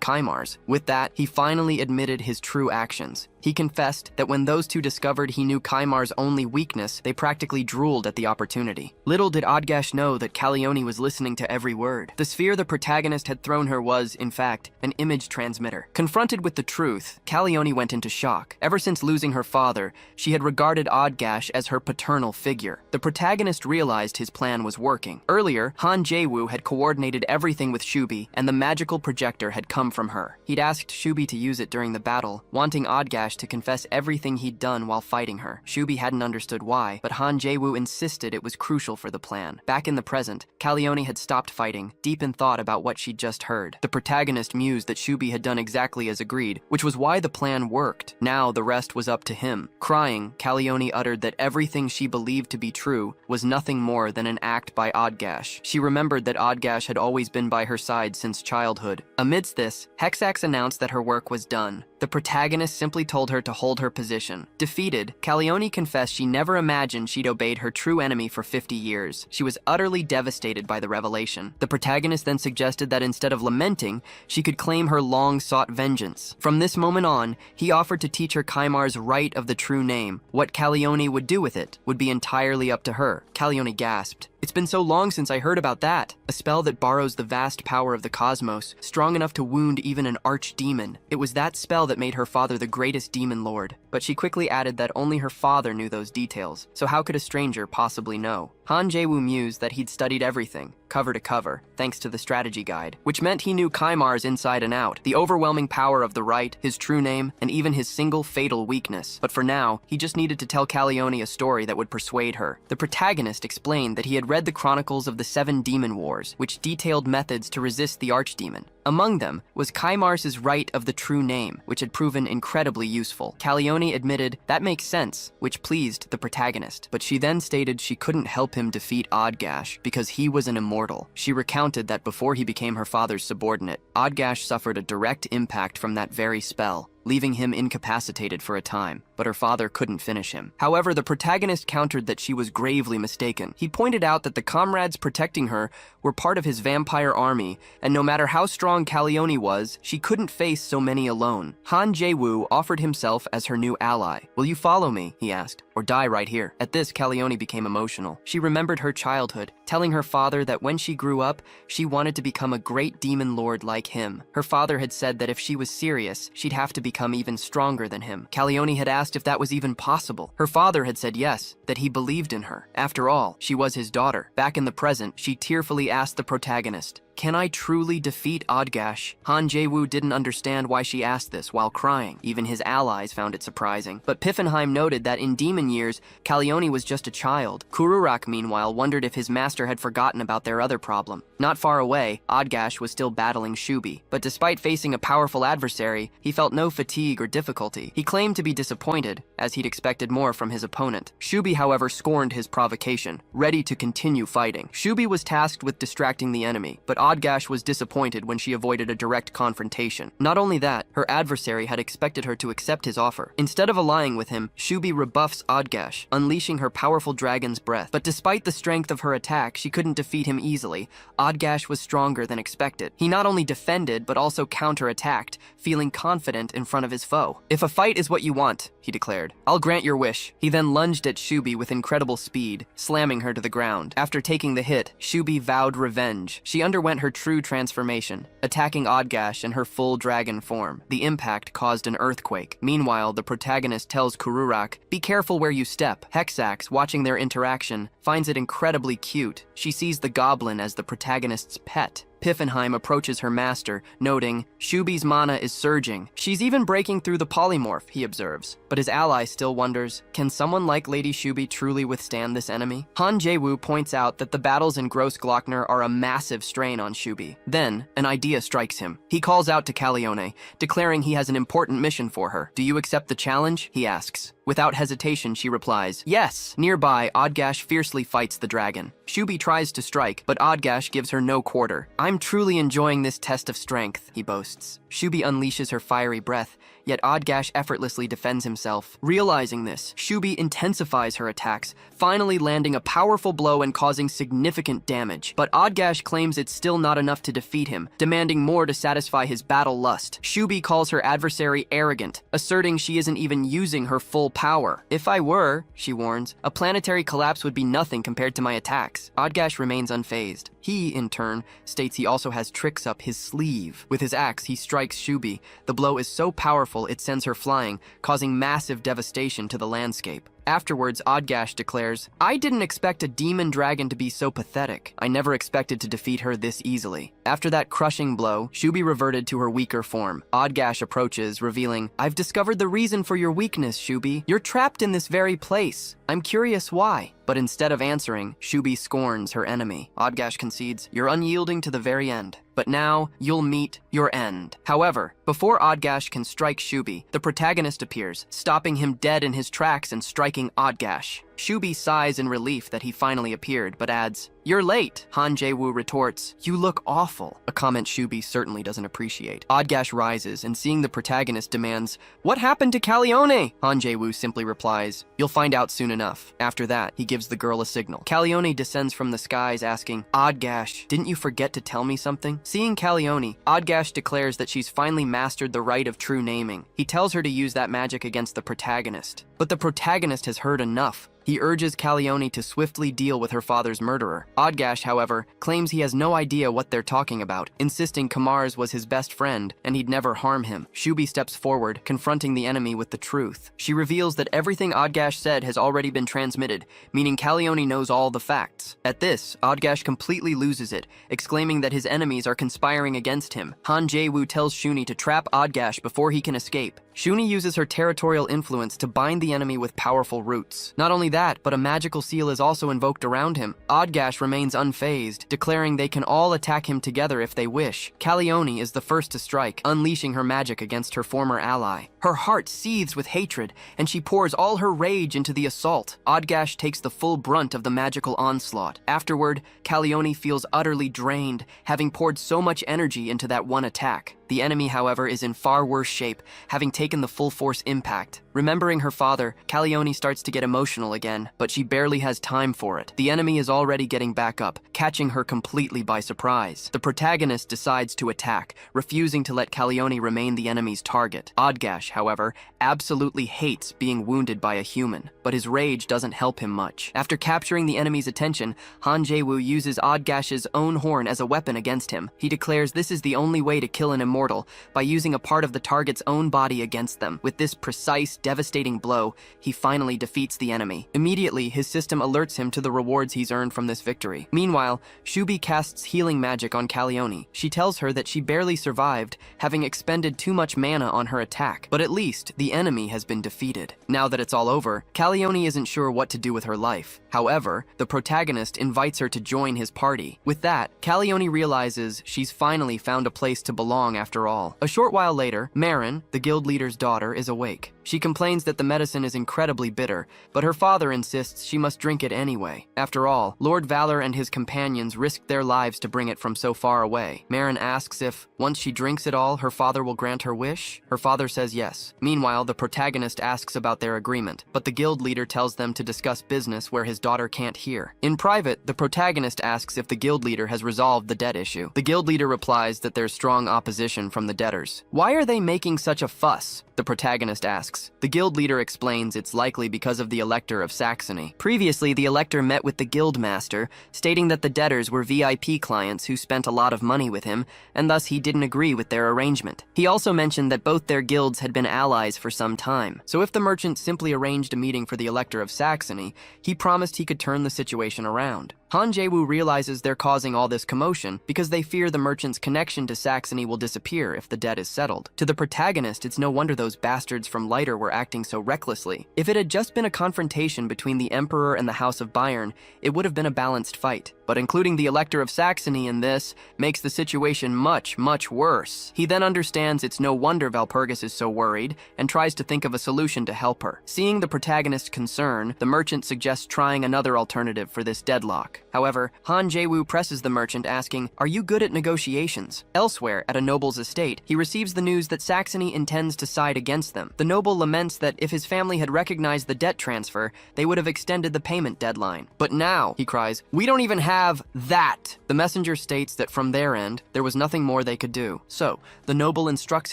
Kaimars." With that, he finally admitted his true actions. He confessed that when those two discovered he knew Kaimar's only weakness, they practically drooled at the opportunity. Little did Odgash know that Calione was listening to every word. The sphere the protagonist had thrown her was, in fact, an image transmitter. Confronted with the truth, Calione went into shock. Ever since losing her father, she had regarded Odgash as her paternal figure. The protagonist realized his plan was working. Earlier, Han Jae-woo had coordinated everything with Shubi, and the magical projector had come from her. He'd asked Shubi to use it during the battle, wanting Odgash Odgash to confess everything he'd done while fighting her. Shubi hadn't understood why, but Han Jae-woo insisted it was crucial for the plan. Back in the present, Caleone had stopped fighting, deep in thought about what she'd just heard. The protagonist mused that Shubi had done exactly as agreed, which was why the plan worked. Now the rest was up to him. Crying, Caleone uttered that everything she believed to be true was nothing more than an act by Odgash. She remembered that Odgash had always been by her side since childhood. Amidst this, Hexax announced that her work was done. The protagonist simply told her to hold her position. Defeated, Caleone confessed she never imagined she'd obeyed her true enemy for 50 years. She was utterly devastated by the revelation. The protagonist then suggested that instead of lamenting, she could claim her long-sought vengeance. From this moment on, he offered to teach her Kaimar's right of the true name. What Caleone would do with it would be entirely up to her. Caleone gasped. It's been so long since I heard about that. A spell that borrows the vast power of the cosmos, strong enough to wound even an archdemon. It was that spell that made her father the greatest demon lord. But she quickly added that only her father knew those details, so how could a stranger possibly know? Han Jae-woo mused that he'd studied everything, cover to cover, thanks to the strategy guide, which meant he knew Kaimar's inside and out, the overwhelming power of the right, his true name, and even his single fatal weakness. But for now, he just needed to tell Caleone a story that would persuade her. The protagonist explained that he had read the chronicles of the 7 Demon Wars, which detailed methods to resist the archdemon. Among them was Kaimar's right of the true name, which had proven incredibly useful. Caleone admitted that makes sense, which pleased the protagonist, but she then stated she couldn't help him defeat Odgash because he was an immortal. She recounted that before he became her father's subordinate, Odgash suffered a direct impact from that very spell, leaving him incapacitated for a time, but her father couldn't finish him. However, the protagonist countered that she was gravely mistaken. He pointed out that the comrades protecting her were part of his vampire army, and no matter how strong Caleone was, she couldn't face so many alone. Han Jae-woo offered himself as her new ally. "Will you follow me?" he asked, "or die right here?" At this, Caleone became emotional. She remembered her childhood, telling her father that when she grew up, she wanted to become a great demon lord like him. Her father had said that if she was serious, she'd have to become even stronger than him. Caleone had asked if that was even possible. Her father had said yes, that he believed in her. After all, she was his daughter. Back in the present, she tearfully asked the protagonist, "Can I truly defeat Odgash?" Han Jae-woo didn't understand why she asked this while crying. Even his allies found it surprising. But Piffenheim noted that in demon years, Caleone was just a child. Kururak, meanwhile, wondered if his master had forgotten about their other problem. Not far away, Odgash was still battling Shubi. But despite facing a powerful adversary, he felt no fatigue or difficulty. He claimed to be disappointed, as he'd expected more from his opponent. Shubi, however, scorned his provocation, ready to continue fighting. Shubi was tasked with distracting the enemy, but Odgash was disappointed when she avoided a direct confrontation. Not only that, her adversary had expected her to accept his offer. Instead of allying with him, Shubi rebuffs Odgash, unleashing her powerful dragon's breath. But despite the strength of her attack, she couldn't defeat him easily. Odgash was stronger than expected. He not only defended, but also counterattacked, feeling confident in front of his foe. "If a fight is what you want," he declared, "I'll grant your wish." He then lunged at Shubi with incredible speed, slamming her to the ground. After taking the hit, Shubi vowed revenge. She underwent her true transformation, attacking Odgash in her full dragon form. The impact caused an earthquake. Meanwhile, the protagonist tells Kururak, "Be careful where you step." Hexax, watching their interaction, finds it incredibly cute. She sees the goblin as the protagonist's pet. Piffenheim approaches her master, noting, "Shubi's mana is surging. She's even breaking through the polymorph," he observes. But his ally still wonders, can someone like Lady Shubi truly withstand this enemy? Han Jae-woo points out that the battles in Grossglockner are a massive strain on Shubi. Then, an idea strikes him. He calls out to Caleone, declaring he has an important mission for her. "Do you accept the challenge?" he asks. Without hesitation, she replies, "Yes." Nearby, Odgash fiercely fights the dragon. Shubi tries to strike, but Odgash gives her no quarter. "I'm truly enjoying this test of strength," he boasts. Shubi unleashes her fiery breath, yet Odgash effortlessly defends himself. Realizing this, Shubi intensifies her attacks, finally landing a powerful blow and causing significant damage. But Odgash claims it's still not enough to defeat him, demanding more to satisfy his battle lust. Shubi calls her adversary arrogant, asserting she isn't even using her full power. "If I were," she warns, "a planetary collapse would be nothing compared to my attacks." Odgash remains unfazed. He, in turn, states he also has tricks up his sleeve. With his axe, he strikes Shubi. The blow is so powerful it sends her flying, causing massive devastation to the landscape. Afterwards, Odgash declares, "I didn't expect a demon dragon to be so pathetic. I never expected to defeat her this easily." After that crushing blow, Shubi reverted to her weaker form. Odgash approaches, revealing, "I've discovered the reason for your weakness, Shubi. You're trapped in this very place. I'm curious why." But instead of answering, Shubi scorns her enemy. Odgash concedes, "You're unyielding to the very end. But now, you'll meet your end." However, before Odgash can strike Shubi, the protagonist appears, stopping him dead in his tracks and striking Odgash. Shubi sighs in relief that he finally appeared, but adds, "You're late." Han Jae-woo retorts, "You look awful," a comment Shubi certainly doesn't appreciate. Odgash rises, and seeing the protagonist demands, "What happened to Calione?" Han Jae-woo simply replies, "You'll find out soon enough." After that, he gives the girl a signal. Calione descends from the skies asking, "Odgash, didn't you forget to tell me something?" Seeing Calione, Odgash declares that she's finally mastered the rite of true naming. He tells her to use that magic against the protagonist. But the protagonist has heard enough. He urges Calione to swiftly deal with her father's murderer. Odgash, however, claims he has no idea what they're talking about, insisting Kamar's was his best friend and he'd never harm him. Shubi steps forward, confronting the enemy with the truth. She reveals that everything Odgash said has already been transmitted, meaning Calione knows all the facts. At this, Odgash completely loses it, exclaiming that his enemies are conspiring against him. Han Jae-woo tells Shuni to trap Odgash before he can escape. Shuni uses her territorial influence to bind the enemy with powerful roots. Not only that, but a magical seal is also invoked around him. Odgash remains unfazed, declaring they can all attack him together if they wish. Calione is the first to strike, unleashing her magic against her former ally. Her heart seethes with hatred, and she pours all her rage into the assault. Odgash takes the full brunt of the magical onslaught. Afterward, Calione feels utterly drained, having poured so much energy into that one attack. The enemy, however, is in far worse shape, having taken the full force impact. Remembering her father, Calione starts to get emotional again, but she barely has time for it. The enemy is already getting back up, catching her completely by surprise. The protagonist decides to attack, refusing to let Calione remain the enemy's target. Odgash, however, absolutely hates being wounded by a human, but his rage doesn't help him much. After capturing the enemy's attention, Han Jae-woo uses Odgash's own horn as a weapon against him. He declares this is the only way to kill an immortal, by using a part of the target's own body against them. With this precise, devastating blow, he finally defeats the enemy. Immediately, his system alerts him to the rewards he's earned from this victory. Meanwhile, Shubi casts healing magic on Calione. She tells her that she barely survived, having expended too much mana on her attack, but at least the enemy has been defeated. Now that it's all over, Calione isn't sure what to do with her life. However, the protagonist invites her to join his party. With that, Calione realizes she's finally found a place to belong after all. A short while later, Marin, the guild leader's daughter, is awake. She complains that the medicine is incredibly bitter, but her father insists she must drink it anyway. After all, Lord Valor and his companions risked their lives to bring it from so far away. Marin asks if, once she drinks it all, her father will grant her wish. Her father says yes. Meanwhile, the protagonist asks about their agreement, but the guild leader tells them to discuss business where his daughter can't hear. In private, the protagonist asks if the guild leader has resolved the debt issue. The guild leader replies that there's strong opposition from the debtors. "Why are they making such a fuss?" the protagonist asks. The guild leader explains it's likely because of the Elector of Saxony. Previously, the Elector met with the guild master, stating that the debtors were VIP clients who spent a lot of money with him, and thus he didn't agree with their arrangement. He also mentioned that both their guilds had been allies for some time. So if the merchant simply arranged a meeting for the Elector of Saxony, he promised he could turn the situation around. Han Jae-woo realizes they're causing all this commotion because they fear the merchant's connection to Saxony will disappear if the debt is settled. To the protagonist, it's no wonder those bastards from Lighter were acting so recklessly. If it had just been a confrontation between the Emperor and the House of Bayern, it would have been a balanced fight. But including the Elector of Saxony in this makes the situation much, much worse. He then understands it's no wonder Valpurgis is so worried and tries to think of a solution to help her. Seeing the protagonist's concern, the merchant suggests trying another alternative for this deadlock. However, Han Jae-woo presses the merchant asking, "Are you good at negotiations?" Elsewhere, at a noble's estate, he receives the news that Saxony intends to side against them. The noble laments that if his family had recognized the debt transfer, they would have extended the payment deadline. "But now," he cries, "we don't even have that." The messenger states that from their end, there was nothing more they could do. So, the noble instructs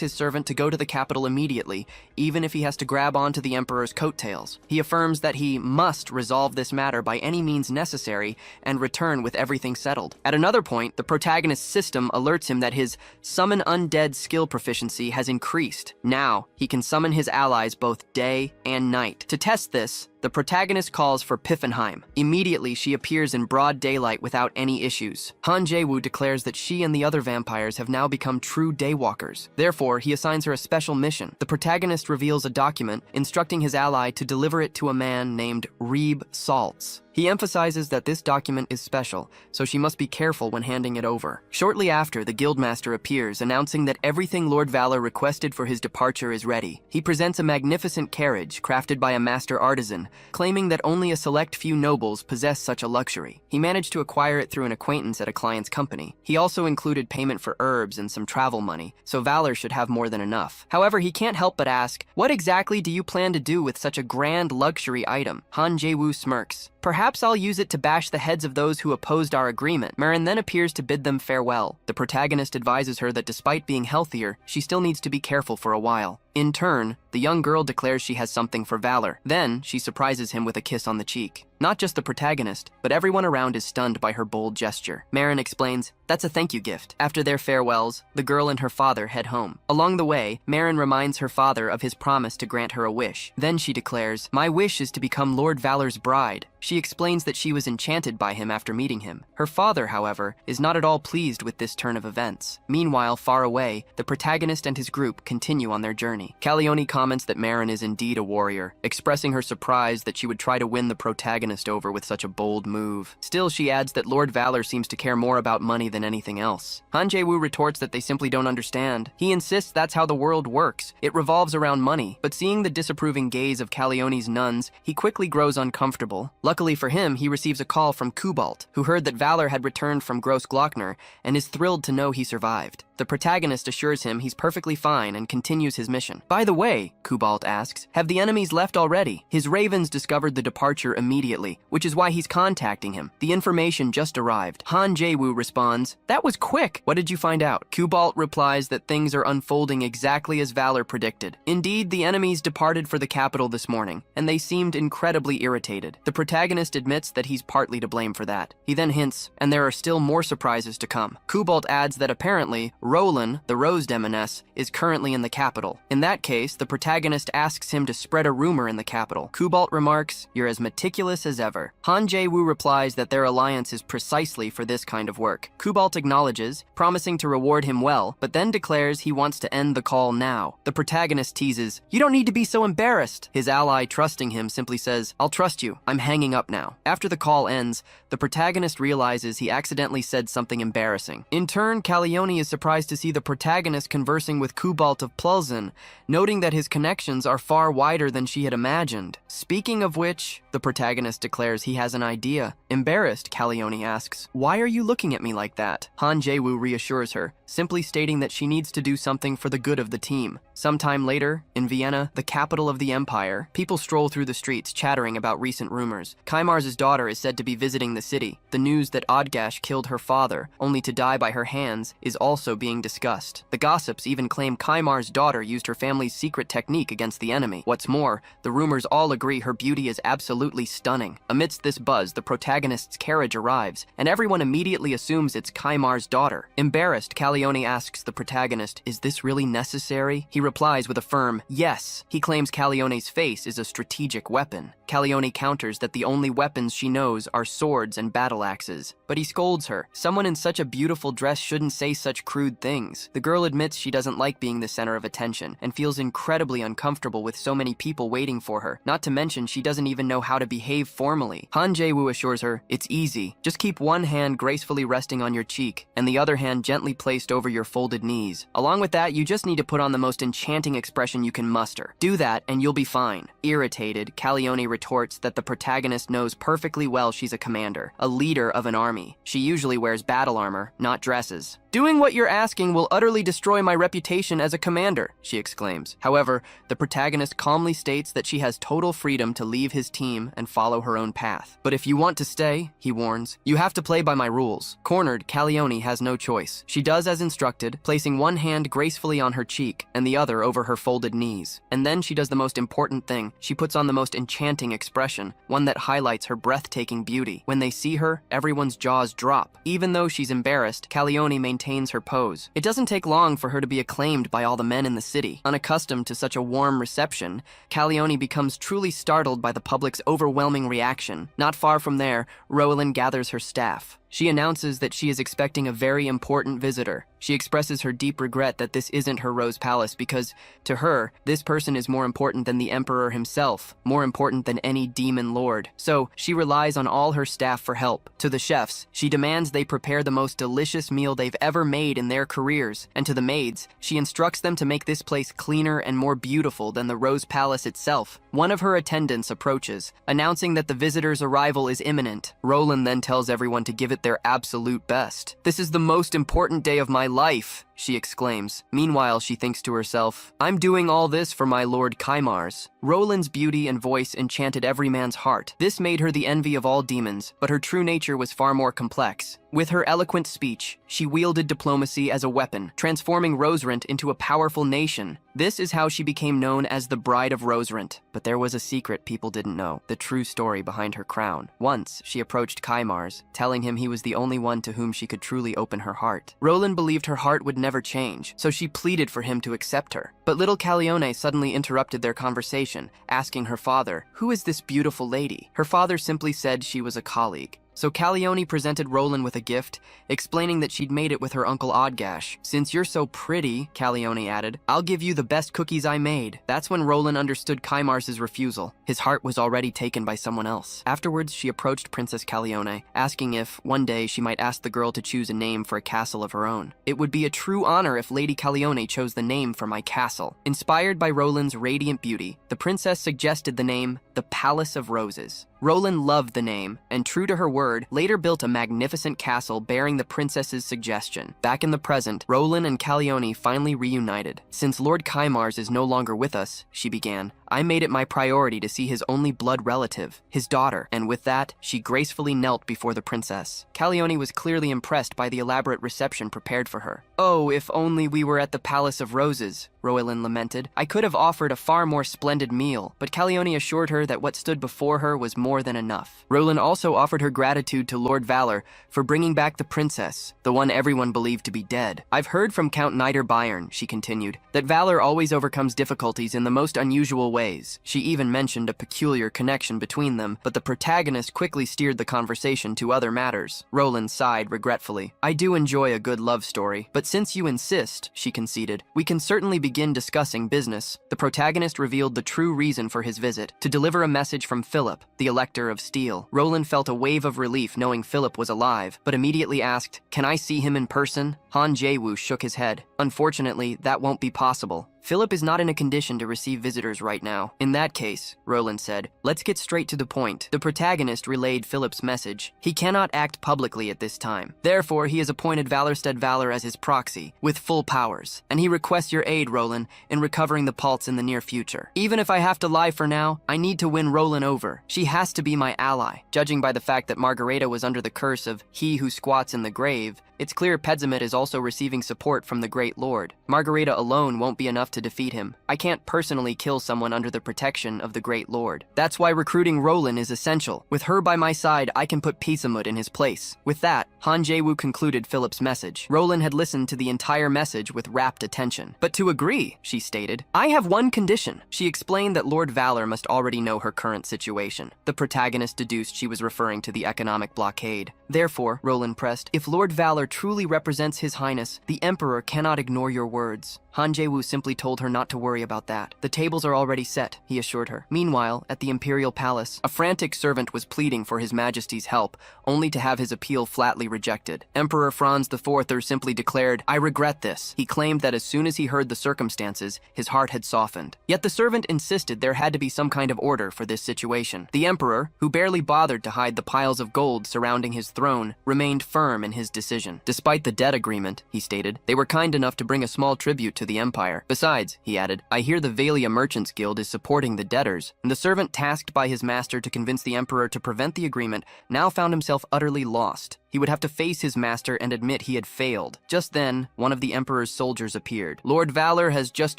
his servant to go to the capital immediately, even if he has to grab onto the emperor's coattails. He affirms that he must resolve this matter by any means necessary, and return with everything settled. At another point, the protagonist's system alerts him that his summon undead skill proficiency has increased. Now, he can summon his allies both day and night. To test this, the protagonist calls for Piffenheim. Immediately, she appears in broad daylight without any issues. Han Jae-woo declares that she and the other vampires have now become true daywalkers. Therefore, he assigns her a special mission. The protagonist reveals a document instructing his ally to deliver it to a man named Reeb Saltz. He emphasizes that this document is special, so she must be careful when handing it over. Shortly after, the guildmaster appears, announcing that everything Lord Valor requested for his departure is ready. He presents a magnificent carriage crafted by a master artisan, claiming that only a select few nobles possess such a luxury. He managed to acquire it through an acquaintance at a client's company. He also included payment for herbs and some travel money, so Valor should have more than enough. However, he can't help but ask, "What exactly do you plan to do with such a grand luxury item?" Han Jae-woo smirks. "Perhaps I'll use it to bash the heads of those who opposed our agreement." Marin then appears to bid them farewell. The protagonist advises her that despite being healthier, she still needs to be careful for a while. In turn, the young girl declares she has something for Valor. Then, she surprises him with a kiss on the cheek. Not just the protagonist, but everyone around is stunned by her bold gesture. Marin explains, "That's a thank you gift." After their farewells, the girl and her father head home. Along the way, Marin reminds her father of his promise to grant her a wish. Then she declares, "My wish is to become Lord Valor's bride." She explains that she was enchanted by him after meeting him. Her father, however, is not at all pleased with this turn of events. Meanwhile, far away, the protagonist and his group continue on their journey. Calione comments that Marin is indeed a warrior, expressing her surprise that she would try to win the protagonist over with such a bold move. Still, she adds that Lord Valor seems to care more about money than anything else. Han Jae-woo retorts that they simply don't understand. He insists that's how the world works. It revolves around money. But seeing the disapproving gaze of Calione's nuns, he quickly grows uncomfortable. Luckily for him, he receives a call from Kubalt, who heard that Valor had returned from Gross Glockner and is thrilled to know he survived. The protagonist assures him he's perfectly fine and continues his mission. "By the way," Kubalt asks, "have the enemies left already?" His ravens discovered the departure immediately, which is why he's contacting him. The information just arrived. Han Jae-woo responds, "That was quick. What did you find out?" Kubalt replies that things are unfolding exactly as Valor predicted. Indeed, the enemies departed for the capital this morning, and they seemed incredibly irritated. The protagonist admits that he's partly to blame for that. He then hints, and there are still more surprises to come. Kubalt adds that apparently, Roland, the Rose Demoness, is currently in the capital. In that case, the protagonist asks him to spread a rumor in the capital. Kubalt remarks, "You're as meticulous as ever." Han Jae-woo replies that their alliance is precisely for this kind of work. Kubalt acknowledges, promising to reward him well, but then declares he wants to end the call now. The protagonist teases, "You don't need to be so embarrassed." His ally, trusting him, simply says, "I'll trust you. I'm hanging up now." After the call ends, the protagonist realizes he accidentally said something embarrassing. In turn, Calione is surprised to see the protagonist conversing with Kubalt of Plulzen, noting that his connections are far wider than she had imagined. Speaking of which, the protagonist declares he has an idea. Embarrassed, Calione asks, "Why are you looking at me like that?" Han Jae-woo reassures her, simply stating that she needs to do something for the good of the team. Sometime later, in Vienna, the capital of the empire, people stroll through the streets chattering about recent rumors. Kaimar's daughter is said to be visiting the city. The news that Odgash killed her father, only to die by her hands, is also being discussed. The gossips even claim Kaimar's daughter used her family's secret technique against the enemy. What's more, the rumors all agree her beauty is absolutely stunning. Amidst this buzz, the protagonist's carriage arrives, and everyone immediately assumes it's Kaimar's daughter. Embarrassed, Calione asks the protagonist, "Is this really necessary?" He replies with a firm yes. He claims Calione's face is a strategic weapon. Calione counters that the only weapons she knows are swords and battle axes. But he scolds her. Someone in such a beautiful dress shouldn't say such crude things. The girl admits she doesn't like being the center of attention and feels incredibly uncomfortable with so many people waiting for her. Not to mention, she doesn't even know how to behave formally. Han Jae-woo assures her, "It's easy. Just keep one hand gracefully resting on your cheek and the other hand gently placed over your folded knees. Along with that, you just need to put on the most enchanting expression you can muster. Do that and you'll be fine." Irritated, Calione retorts that the protagonist knows perfectly well she's a commander, a leader of an army. She usually wears battle armor, not dresses. "Doing what you're asking will utterly destroy my reputation as a commander, she exclaims. However, the protagonist calmly states that she has total freedom to leave his team and follow her own path. But if you want to stay, he warns, you have to play by my rules. Cornered, Calione has no choice. She does as instructed, placing one hand gracefully on her cheek and the other over her folded knees. And then she does the most important thing. She puts on the most enchanting expression, one that highlights her breathtaking beauty. When they see her, everyone's jaws drop. Even though she's embarrassed, Calione maintains her pose. It doesn't take long for her to be acclaimed by all the men in the city. Unaccustomed to such a warm reception, Calione becomes truly startled by the public's overwhelming reaction. Not far from there, Roland gathers her staff. She announces that she is expecting a very important visitor. She expresses her deep regret that this isn't her Rose Palace because, to her, this person is more important than the Emperor himself, more important than any demon lord. So, she relies on all her staff for help. To the chefs, she demands they prepare the most delicious meal they've ever made in their careers. And to the maids, she instructs them to make this place cleaner and more beautiful than the Rose Palace itself. One of her attendants approaches, announcing that the visitor's arrival is imminent. Roland then tells everyone to give it their absolute best. "This is the most important day of my life," she exclaims. Meanwhile, she thinks to herself, "I'm doing all this for my Lord Kaimars." Roland's beauty and voice enchanted every man's heart. This made her the envy of all demons, but her true nature was far more complex. With her eloquent speech, she wielded diplomacy as a weapon, transforming Roserent into a powerful nation. This is how she became known as the Bride of Roserent. But there was a secret people didn't know, the true story behind her crown. Once, she approached Kaimars, telling him he was the only one to whom she could truly open her heart. Roland believed her heart would never change, so she pleaded for him to accept her. But little Calione suddenly interrupted their conversation, asking her father, "Who is this beautiful lady?" Her father simply said she was a colleague. So Calione presented Roland with a gift, explaining that she'd made it with her Uncle Odgash. "Since you're so pretty," Calione added, "I'll give you the best cookies I made." That's when Roland understood Kaimars's refusal. His heart was already taken by someone else. Afterwards, she approached Princess Calione, asking if, one day, she might ask the girl to choose a name for a castle of her own. "It would be a true honor if Lady Calione chose the name for my castle." Inspired by Roland's radiant beauty, the princess suggested the name, the Palace of Roses. Roland loved the name, and true to her word, later built a magnificent castle bearing the princess's suggestion. Back in the present, Roland and Calione finally reunited. "Since Lord Kaimars is no longer with us," she began, "I made it my priority to see his only blood relative, his daughter," and with that, she gracefully knelt before the princess. Calione was clearly impressed by the elaborate reception prepared for her. "Oh, if only we were at the Palace of Roses," Roland lamented. "I could have offered a far more splendid meal," but Calione assured her that what stood before her was more than enough. Roland also offered her gratitude to Lord Valor for bringing back the princess, the one everyone believed to be dead. "I've heard from Count Nider Bayern," she continued, "that Valor always overcomes difficulties in the most unusual ways." She even mentioned a peculiar connection between them, but the protagonist quickly steered the conversation to other matters. Roland sighed regretfully. "I do enjoy a good love story, but since you insist," she conceded, "we can certainly begin discussing business." The protagonist revealed the true reason for his visit, to deliver a message from Philip, the Elector of Steel. Roland felt a wave of relief knowing Philip was alive, but immediately asked, "Can I see him in person?" Han Jae-woo shook his head. "Unfortunately, that won't be possible. Philip is not in a condition to receive visitors right now." "In that case," Roland said, "let's get straight to the point." The protagonist relayed Philip's message. He cannot act publicly at this time. Therefore, he has appointed Valorstead Valor as his proxy, with full powers, and he requests your aid, Roland, in recovering the Pulse in the near future. Even if I have to lie for now, I need to win Roland over. She has to be my ally. Judging by the fact that Margareta was under the curse of he who squats in the grave, it's clear Pedzimit is also receiving support from the Great Lord. Margareta alone won't be enough to defeat him. I can't personally kill someone under the protection of the Great Lord. That's why recruiting Roland is essential. With her by my side, I can put Pedzimit in his place. With that, Han Jae-woo concluded Philip's message. Roland had listened to the entire message with rapt attention. "But to agree," she stated, "I have one condition." She explained that Lord Valor must already know her current situation. The protagonist deduced she was referring to the economic blockade. "Therefore," Roland pressed, "if Lord Valor truly represents His Highness, the Emperor cannot ignore your words." Han Jae-woo simply told her not to worry about that. "The tables are already set," he assured her. Meanwhile, at the Imperial Palace, a frantic servant was pleading for His Majesty's help, only to have his appeal flatly stubbornly rejected. Emperor Franz IV simply declared, "I regret this." He claimed that as soon as he heard the circumstances, his heart had softened. Yet the servant insisted there had to be some kind of order for this situation. The emperor, who barely bothered to hide the piles of gold surrounding his throne, remained firm in his decision. Despite the debt agreement, he stated, they were kind enough to bring a small tribute to the empire. Besides, he added, I hear the Valia Merchants Guild is supporting the debtors. And the servant tasked by his master to convince the emperor to prevent the agreement now found himself utterly lost. He would have to face his master and admit he had failed. Just then, one of the emperor's soldiers appeared. "Lord Valor has just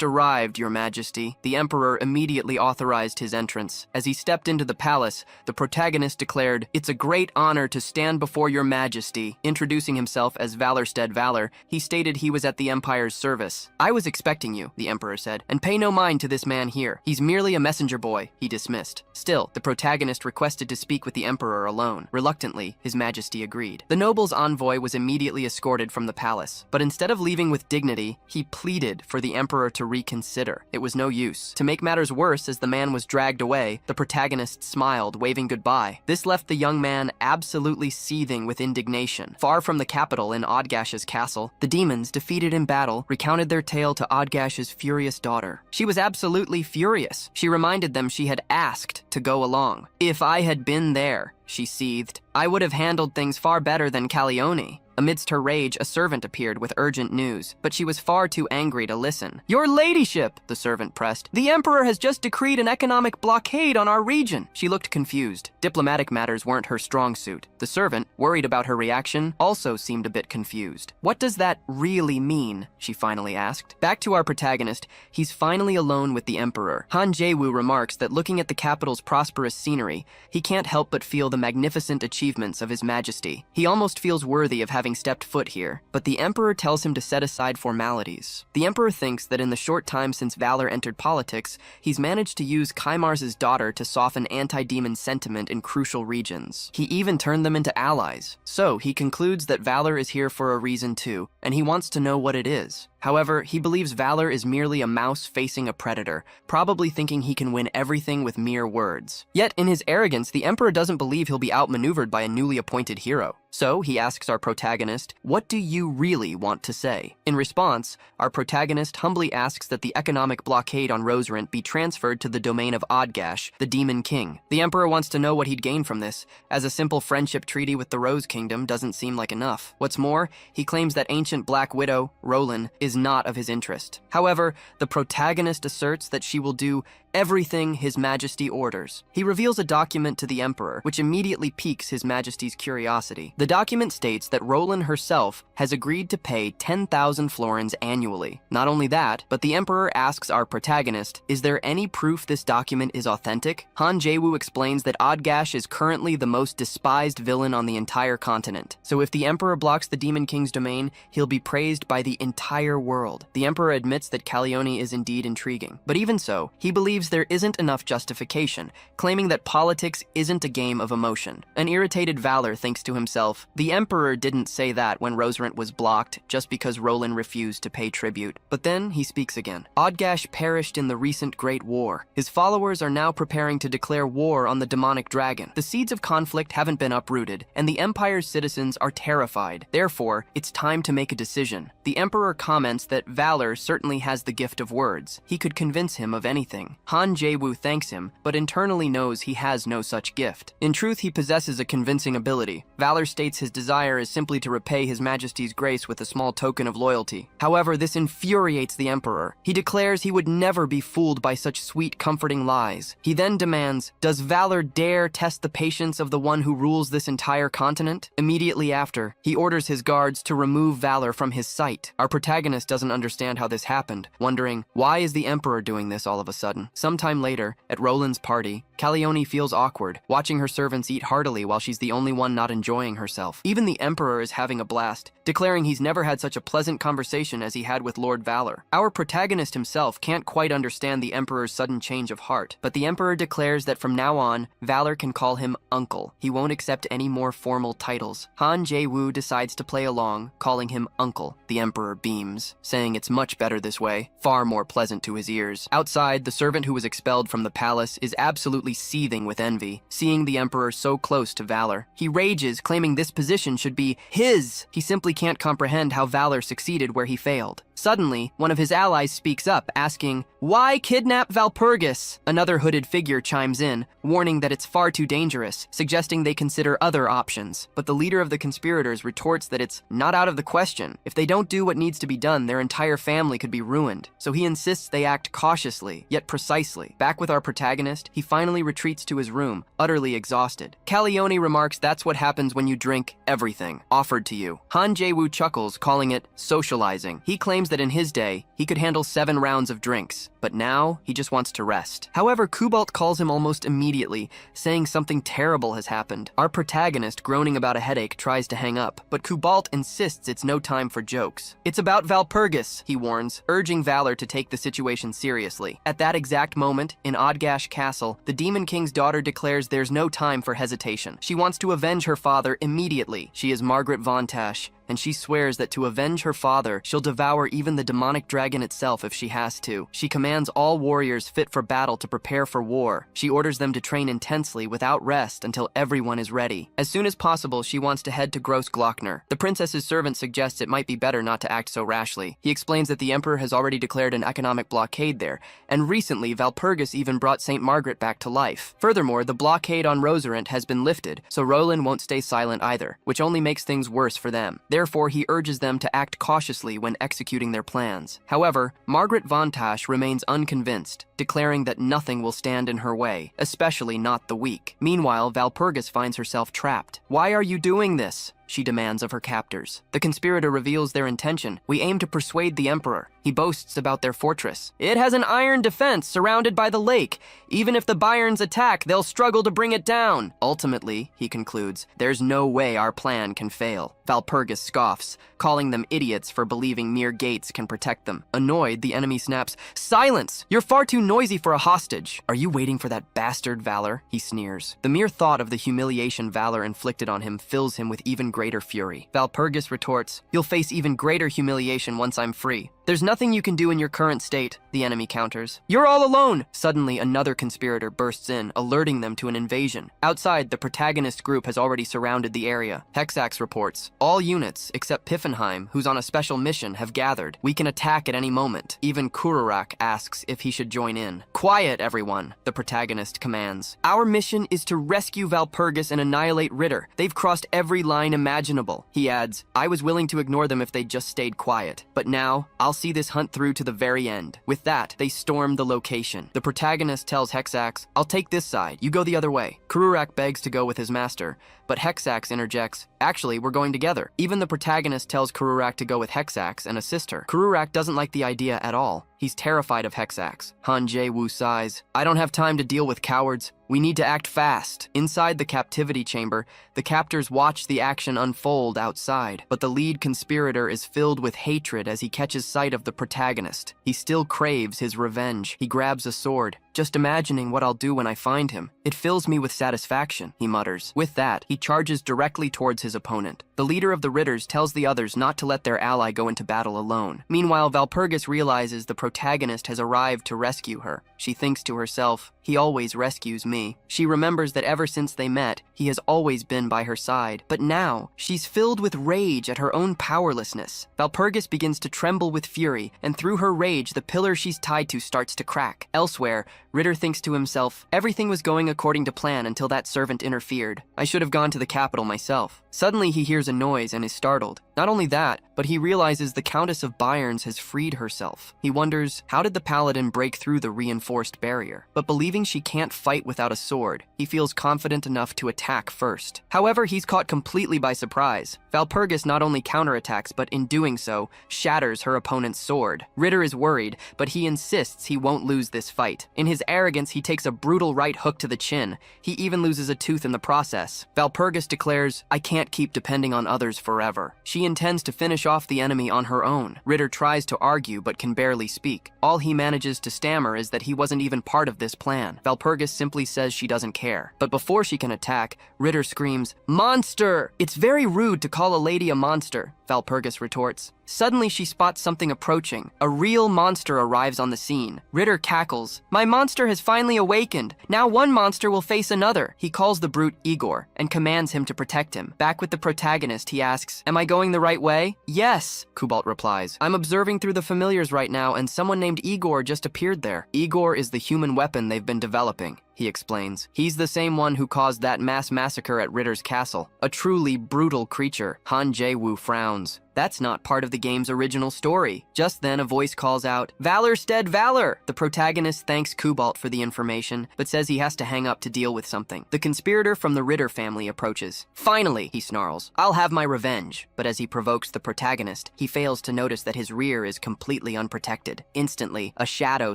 arrived, your majesty." The emperor immediately authorized his entrance. As he stepped into the palace, the protagonist declared, "It's a great honor to stand before your majesty." Introducing himself as Valorstead Valor, he stated he was at the empire's service. "I was expecting you," the emperor said, "and pay no mind to this man here. He's merely a messenger boy," he dismissed. Still, the protagonist requested to speak with the emperor alone. Reluctantly, his majesty agreed. The noble's envoy was immediately escorted from the palace, but instead of leaving with dignity, he pleaded for the emperor to reconsider. It was no use. To make matters worse, as the man was dragged away, the protagonist smiled, waving goodbye. This left the young man absolutely seething with indignation. Far from the capital in Odgash's castle, the demons, defeated in battle, recounted their tale to Odgash's furious daughter. She was absolutely furious. She reminded them she had asked to go along. "If I had been there," she seethed, "I would have handled things far better than Calione." Amidst her rage, a servant appeared with urgent news, but she was far too angry to listen. "Your ladyship," the servant pressed, "the emperor has just decreed an economic blockade on our region." She looked confused. Diplomatic matters weren't her strong suit. The servant, worried about her reaction, also seemed a bit confused. "What does that really mean?" she finally asked. Back to our protagonist, he's finally alone with the emperor. Han Jae-woo remarks that looking at the capital's prosperous scenery, he can't help but feel the magnificent achievements of his majesty. He almost feels worthy of having stepped foot here, but the emperor tells him to set aside formalities. The emperor thinks that in the short time since Valor entered politics, he's managed to use Kaimars's daughter to soften anti-demon sentiment in crucial regions. He even turned them into allies. So he concludes that Valor is here for a reason too, and he wants to know what it is. However, he believes Valor is merely a mouse facing a predator, probably thinking he can win everything with mere words. Yet, in his arrogance, the emperor doesn't believe he'll be outmaneuvered by a newly appointed hero. So, he asks our protagonist, "What do you really want to say?" In response, our protagonist humbly asks that the economic blockade on Roserant be transferred to the domain of Odgash, the Demon King. The emperor wants to know what he'd gain from this, as a simple friendship treaty with the Rose Kingdom doesn't seem like enough. What's more, he claims that ancient Black Widow, Roland, is not of his interest. However, the protagonist asserts that she will do everything His Majesty orders. He reveals a document to the emperor, which immediately piques His Majesty's curiosity. The document states that Roland herself has agreed to pay 10,000 florins annually. Not only that, but the emperor asks our protagonist, is there any proof this document is authentic? Han Jae-woo explains that Odgash is currently the most despised villain on the entire continent. So if the emperor blocks the Demon King's domain, he'll be praised by the entire world. The emperor admits that Calione is indeed intriguing. But even so, he believes there isn't enough justification, claiming that politics isn't a game of emotion. An irritated Valor thinks to himself, the emperor didn't say that when Roserant was blocked just because Roland refused to pay tribute. But then he speaks again. Odgash perished in the recent Great War. His followers are now preparing to declare war on the demonic dragon. The seeds of conflict haven't been uprooted, and the empire's citizens are terrified. Therefore, it's time to make a decision. The emperor comments that Valor certainly has the gift of words. He could convince him of anything. Han Jae-woo thanks him, but internally knows he has no such gift. In truth, he possesses a convincing ability. Valor states his desire is simply to repay His Majesty's grace with a small token of loyalty. However, this infuriates the emperor. He declares he would never be fooled by such sweet, comforting lies. He then demands, does Valor dare test the patience of the one who rules this entire continent? Immediately after, he orders his guards to remove Valor from his sight. Our protagonist doesn't understand how this happened, wondering, why is the emperor doing this all of a sudden? Sometime later, at Roland's party, Calione feels awkward, watching her servants eat heartily while she's the only one not enjoying herself. Even the emperor is having a blast, declaring he's never had such a pleasant conversation as he had with Lord Valor. Our protagonist himself can't quite understand the emperor's sudden change of heart, but the emperor declares that from now on, Valor can call him uncle. He won't accept any more formal titles. Han Jae-woo decides to play along, calling him uncle. The emperor beams, saying it's much better this way, far more pleasant to his ears. Outside, the servant who who was expelled from the palace, is absolutely seething with envy, seeing the emperor so close to valor. He rages, claiming this position should be his. He simply can't comprehend how valor succeeded where he failed. Suddenly, one of his allies speaks up, asking, "Why kidnap Valpurgis?" Another hooded figure chimes in, warning that it's far too dangerous, suggesting they consider other options. But the leader of the conspirators retorts that it's not out of the question. If they don't do what needs to be done, their entire family could be ruined. So he insists they act cautiously, yet precisely. Back with our protagonist, he finally retreats to his room, utterly exhausted. Calione remarks that's what happens when you drink everything offered to you. Han Jae-woo chuckles, calling it socializing. He claims that in his day, he could handle 7 rounds of drinks, but now he just wants to rest. However, Kubalt calls him almost immediately, saying something terrible has happened. Our protagonist, groaning about a headache, tries to hang up, but Kubalt insists it's no time for jokes. "It's about Valpurgis," he warns, urging Valor to take the situation seriously. At that exact moment, in Odgash Castle, the Demon King's daughter declares there's no time for hesitation. She wants to avenge her father immediately. She is Margaret von Tash, and she swears that to avenge her father, she'll devour even the demonic dragon itself if she has to. She commands all warriors fit for battle to prepare for war. She orders them to train intensely without rest until everyone is ready. As soon as possible, she wants to head to Gross Glockner. The princess's servant suggests it might be better not to act so rashly. He explains that the emperor has already declared an economic blockade there, and recently Valpurgis even brought Saint Margaret back to life. Furthermore, the blockade on Roserant has been lifted, so Roland won't stay silent either, which only makes things worse for them. Therefore, he urges them to act cautiously when executing their plans. However, Margaret von Tash remains unconvinced, declaring that nothing will stand in her way, especially not the weak. Meanwhile, Valpurgis finds herself trapped. "Why are you doing this?" she demands of her captors. The conspirator reveals their intention. "We aim to persuade the emperor." He boasts about their fortress. "It has an iron defense surrounded by the lake. Even if the Bayerns attack, they'll struggle to bring it down." Ultimately, he concludes, there's no way our plan can fail. Valpurgis scoffs, calling them idiots for believing mere gates can protect them. Annoyed, the enemy snaps, "Silence! You're far too noisy for a hostage." "Are you waiting for that bastard Valor?" he sneers. The mere thought of the humiliation Valor inflicted on him fills him with even greater fury. Valpurgis retorts, "You'll face even greater humiliation once I'm free." "There's nothing you can do in your current state," the enemy counters. "You're all alone!" Suddenly, another conspirator bursts in, alerting them to an invasion. Outside, the protagonist group has already surrounded the area. Hexax reports, "All units, except Piffenheim, who's on a special mission, have gathered. We can attack at any moment." Even Kururak asks if he should join in. "Quiet, everyone," the protagonist commands. "Our mission is to rescue Valpurgis and annihilate Ritter. They've crossed every line imaginable." He adds, "I was willing to ignore them if they'd just stayed quiet. But now, I'll see this hunt through to the very end." With that, they storm the location. The protagonist tells Hexax, "I'll take this side, you go the other way." Kururak begs to go with his master, but Hexax interjects, "Actually, we're going together." Even the protagonist tells Kururak to go with Hexax and assist her. Kururak doesn't like the idea at all. He's terrified of Hexax. Han Jae-woo sighs, "I don't have time to deal with cowards. We need to act fast." Inside the captivity chamber, the captors watch the action unfold outside, but the lead conspirator is filled with hatred as he catches sight of the protagonist. He still craves his revenge. He grabs a sword. "Just imagining what I'll do when I find him. It fills me with satisfaction," he mutters. With that, he charges directly towards his opponent. The leader of the Ritters tells the others not to let their ally go into battle alone. Meanwhile, Valpurgis realizes the protagonist has arrived to rescue her. She thinks to herself, "He always rescues me." She remembers that ever since they met, he has always been by her side. But now, she's filled with rage at her own powerlessness. Valpurgis begins to tremble with fury, and through her rage, the pillar she's tied to starts to crack. Elsewhere, Ritter thinks to himself, "Everything was going according to plan until that servant interfered. I should have gone to the capital myself." Suddenly he hears a noise and is startled. Not only that, but he realizes the Countess of Bayerns has freed herself. He wonders, how did the paladin break through the reinforced barrier? But believing she can't fight without a sword, he feels confident enough to attack first. However, he's caught completely by surprise. Valpurgis not only counterattacks, but in doing so, shatters her opponent's sword. Ritter is worried, but he insists he won't lose this fight. In his arrogance, he takes a brutal right hook to the chin. He even loses a tooth in the process. Valpurgis declares, "I can't keep depending on others forever." She intends to finish off the enemy on her own. Ritter tries to argue, but can barely speak. All he manages to stammer is that he wasn't even part of this plan. Valpurgis simply says she doesn't care. But before she can attack, Ritter screams, "Monster! It's very rude to call a lady a monster," Valpurgis retorts. Suddenly she spots something approaching. A real monster arrives on the scene. Ritter cackles. "My monster has finally awakened. Now one monster will face another." He calls the brute Igor and commands him to protect him. Back with the protagonist, he asks, "Am I going the right way?" "Yes," Kubalt replies. "I'm observing through the familiars right now, and someone named Igor just appeared there." Igor is the human weapon they've been developing, he explains. He's the same one who caused that mass massacre at Ritter's castle. A truly brutal creature. Han Jae-woo frowns. That's not part of the game's original story. Just then, a voice calls out, "Valor stead valor!" The protagonist thanks Kubalt for the information, but says he has to hang up to deal with something. The conspirator from the Ritter family approaches. "Finally," he snarls, "I'll have my revenge." But as he provokes the protagonist, he fails to notice that his rear is completely unprotected. Instantly, a shadow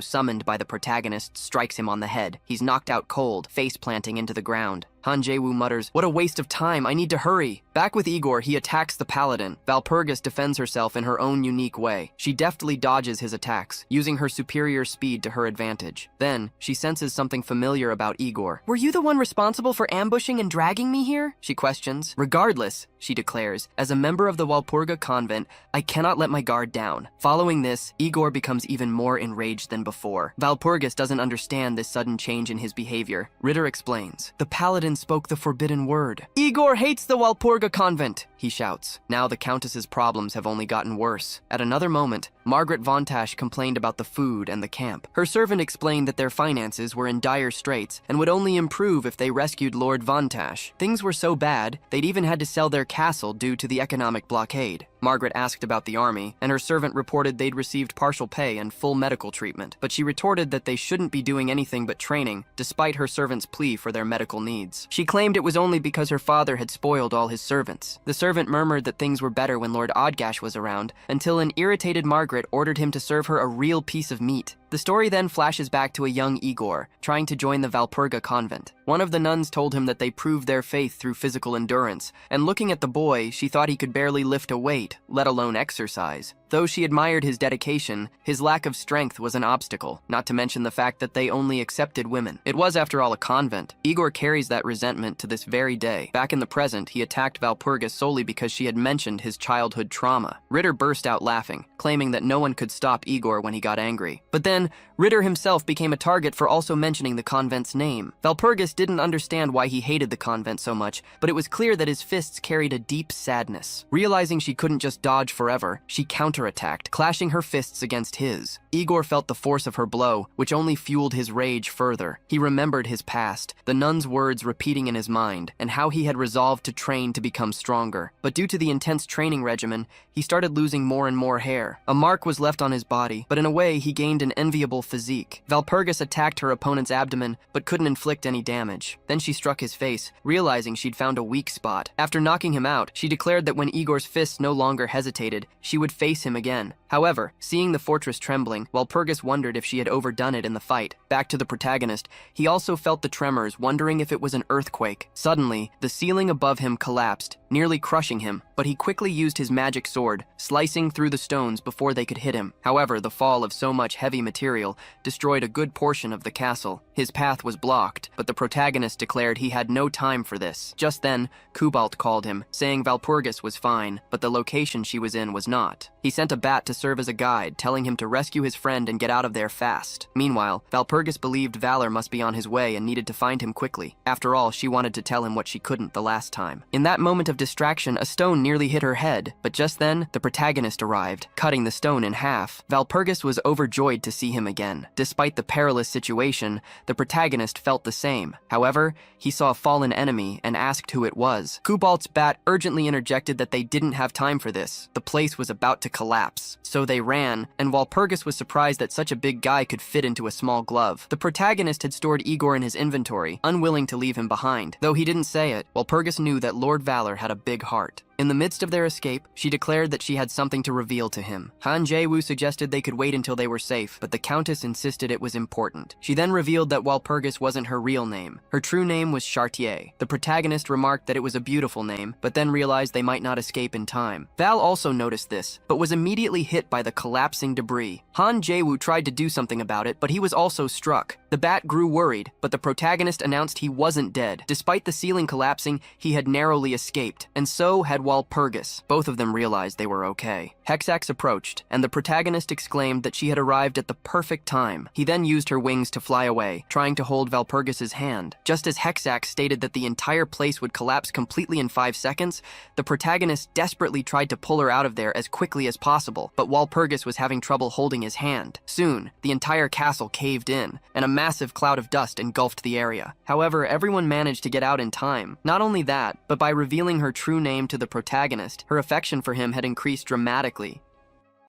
summoned by the protagonist strikes him on the head. He's knocked out cold, face planting into the ground. Han Jae-woo mutters, "What a waste of time, I need to hurry." Back with Igor, he attacks the paladin. Valpurgis defends herself in her own unique way. She deftly dodges his attacks, using her superior speed to her advantage. Then, she senses something familiar about Igor. "Were you the one responsible for ambushing and dragging me here?" she questions. "Regardless," she declares, "as a member of the Walpurga convent, I cannot let my guard down." Following this, Igor becomes even more enraged than before. Valpurgis doesn't understand this sudden change in his behavior. Ritter explains, "The paladin spoke the forbidden word." "Igor hates the Walpurga convent," he shouts. Now the Countess's problems have only gotten worse. At another moment, Margaret Vontash complained about the food and the camp. Her servant explained that their finances were in dire straits and would only improve if they rescued Lord Vontash. Things were so bad, they'd even had to sell their castle due to the economic blockade. Margaret asked about the army, and her servant reported they'd received partial pay and full medical treatment, but she retorted that they shouldn't be doing anything but training, despite her servant's plea for their medical needs. She claimed it was only because her father had spoiled all his servants. The servant murmured that things were better when Lord Odgash was around, until an irritated Margaret ordered him to serve her a real piece of meat. The story then flashes back to a young Igor, trying to join the Valpurga convent. One of the nuns told him that they proved their faith through physical endurance, and looking at the boy, she thought he could barely lift a weight, let alone exercise. Though she admired his dedication, his lack of strength was an obstacle, not to mention the fact that they only accepted women. It was, after all, a convent. Igor carries that resentment to this very day. Back in the present, he attacked Valpurga solely because she had mentioned his childhood trauma. Ritter burst out laughing, claiming that no one could stop Igor when he got angry. But then, Ritter himself became a target for also mentioning the convent's name. Valpurgis didn't understand why he hated the convent so much, but it was clear that his fists carried a deep sadness. Realizing she couldn't just dodge forever, she counterattacked, clashing her fists against his. Igor felt the force of her blow, which only fueled his rage further. He remembered his past, the nun's words repeating in his mind, and how he had resolved to train to become stronger. But due to the intense training regimen, he started losing more and more hair. A mark was left on his body, but in a way, he gained an enviable physique. Valpurgis attacked her opponent's abdomen, but couldn't inflict any damage. Then she struck his face, realizing she'd found a weak spot. After knocking him out, she declared that when Igor's fists no longer hesitated, she would face him again. However, seeing the fortress trembling, Walpurgis wondered if she had overdone it in the fight. Back to the protagonist, he also felt the tremors, wondering if it was an earthquake. Suddenly, the ceiling above him collapsed, nearly crushing him, but he quickly used his magic sword, slicing through the stones before they could hit him. However, the fall of so much heavy material destroyed a good portion of the castle. His path was blocked, but the protagonist declared he had no time for this. Just then, Kubalt called him, saying Valpurgis was fine, but the location she was in was not. He sent a bat to serve as a guide, telling him to rescue his friend and get out of there fast. Meanwhile, Valpurgis believed Valor must be on his way and needed to find him quickly. After all, she wanted to tell him what she couldn't the last time. In that moment of distraction, a stone nearly hit her head, but just then, the protagonist arrived, cutting the stone in half. Valpurgis was overjoyed to see him again. Despite the perilous situation, the protagonist felt the same. However, he saw a fallen enemy and asked who it was. Kubalt's bat urgently interjected that they didn't have time for this. The place was about to collapse. So they ran, and Walpurgis was surprised that such a big guy could fit into a small glove. The protagonist had stored Igor in his inventory, unwilling to leave him behind. Though he didn't say it, Walpurgis knew that Lord Valor had a big heart. In the midst of their escape, she declared that she had something to reveal to him. Han Jae-woo suggested they could wait until they were safe, but the Countess insisted it was important. She then revealed that Walpurgis wasn't her real name. Her true name was Chartier. The protagonist remarked that it was a beautiful name, but then realized they might not escape in time. Val also noticed this, but was immediately hit by the collapsing debris. Han Jae-woo tried to do something about it, but he was also struck. The bat grew worried, but the protagonist announced he wasn't dead. Despite the ceiling collapsing, he had narrowly escaped, and so had Walpurgis. Both of them realized they were okay. Hexax approached, and the protagonist exclaimed that she had arrived at the perfect time. He then used her wings to fly away, trying to hold Walpurgis's hand. Just as Hexax stated that the entire place would collapse completely in 5 seconds, the protagonist desperately tried to pull her out of there as quickly as possible, but Walpurgis was having trouble holding his hand. Soon, the entire castle caved in, and a massive cloud of dust engulfed the area. However, everyone managed to get out in time. Not only that, but by revealing her true name to the protagonist, her affection for him had increased dramatically.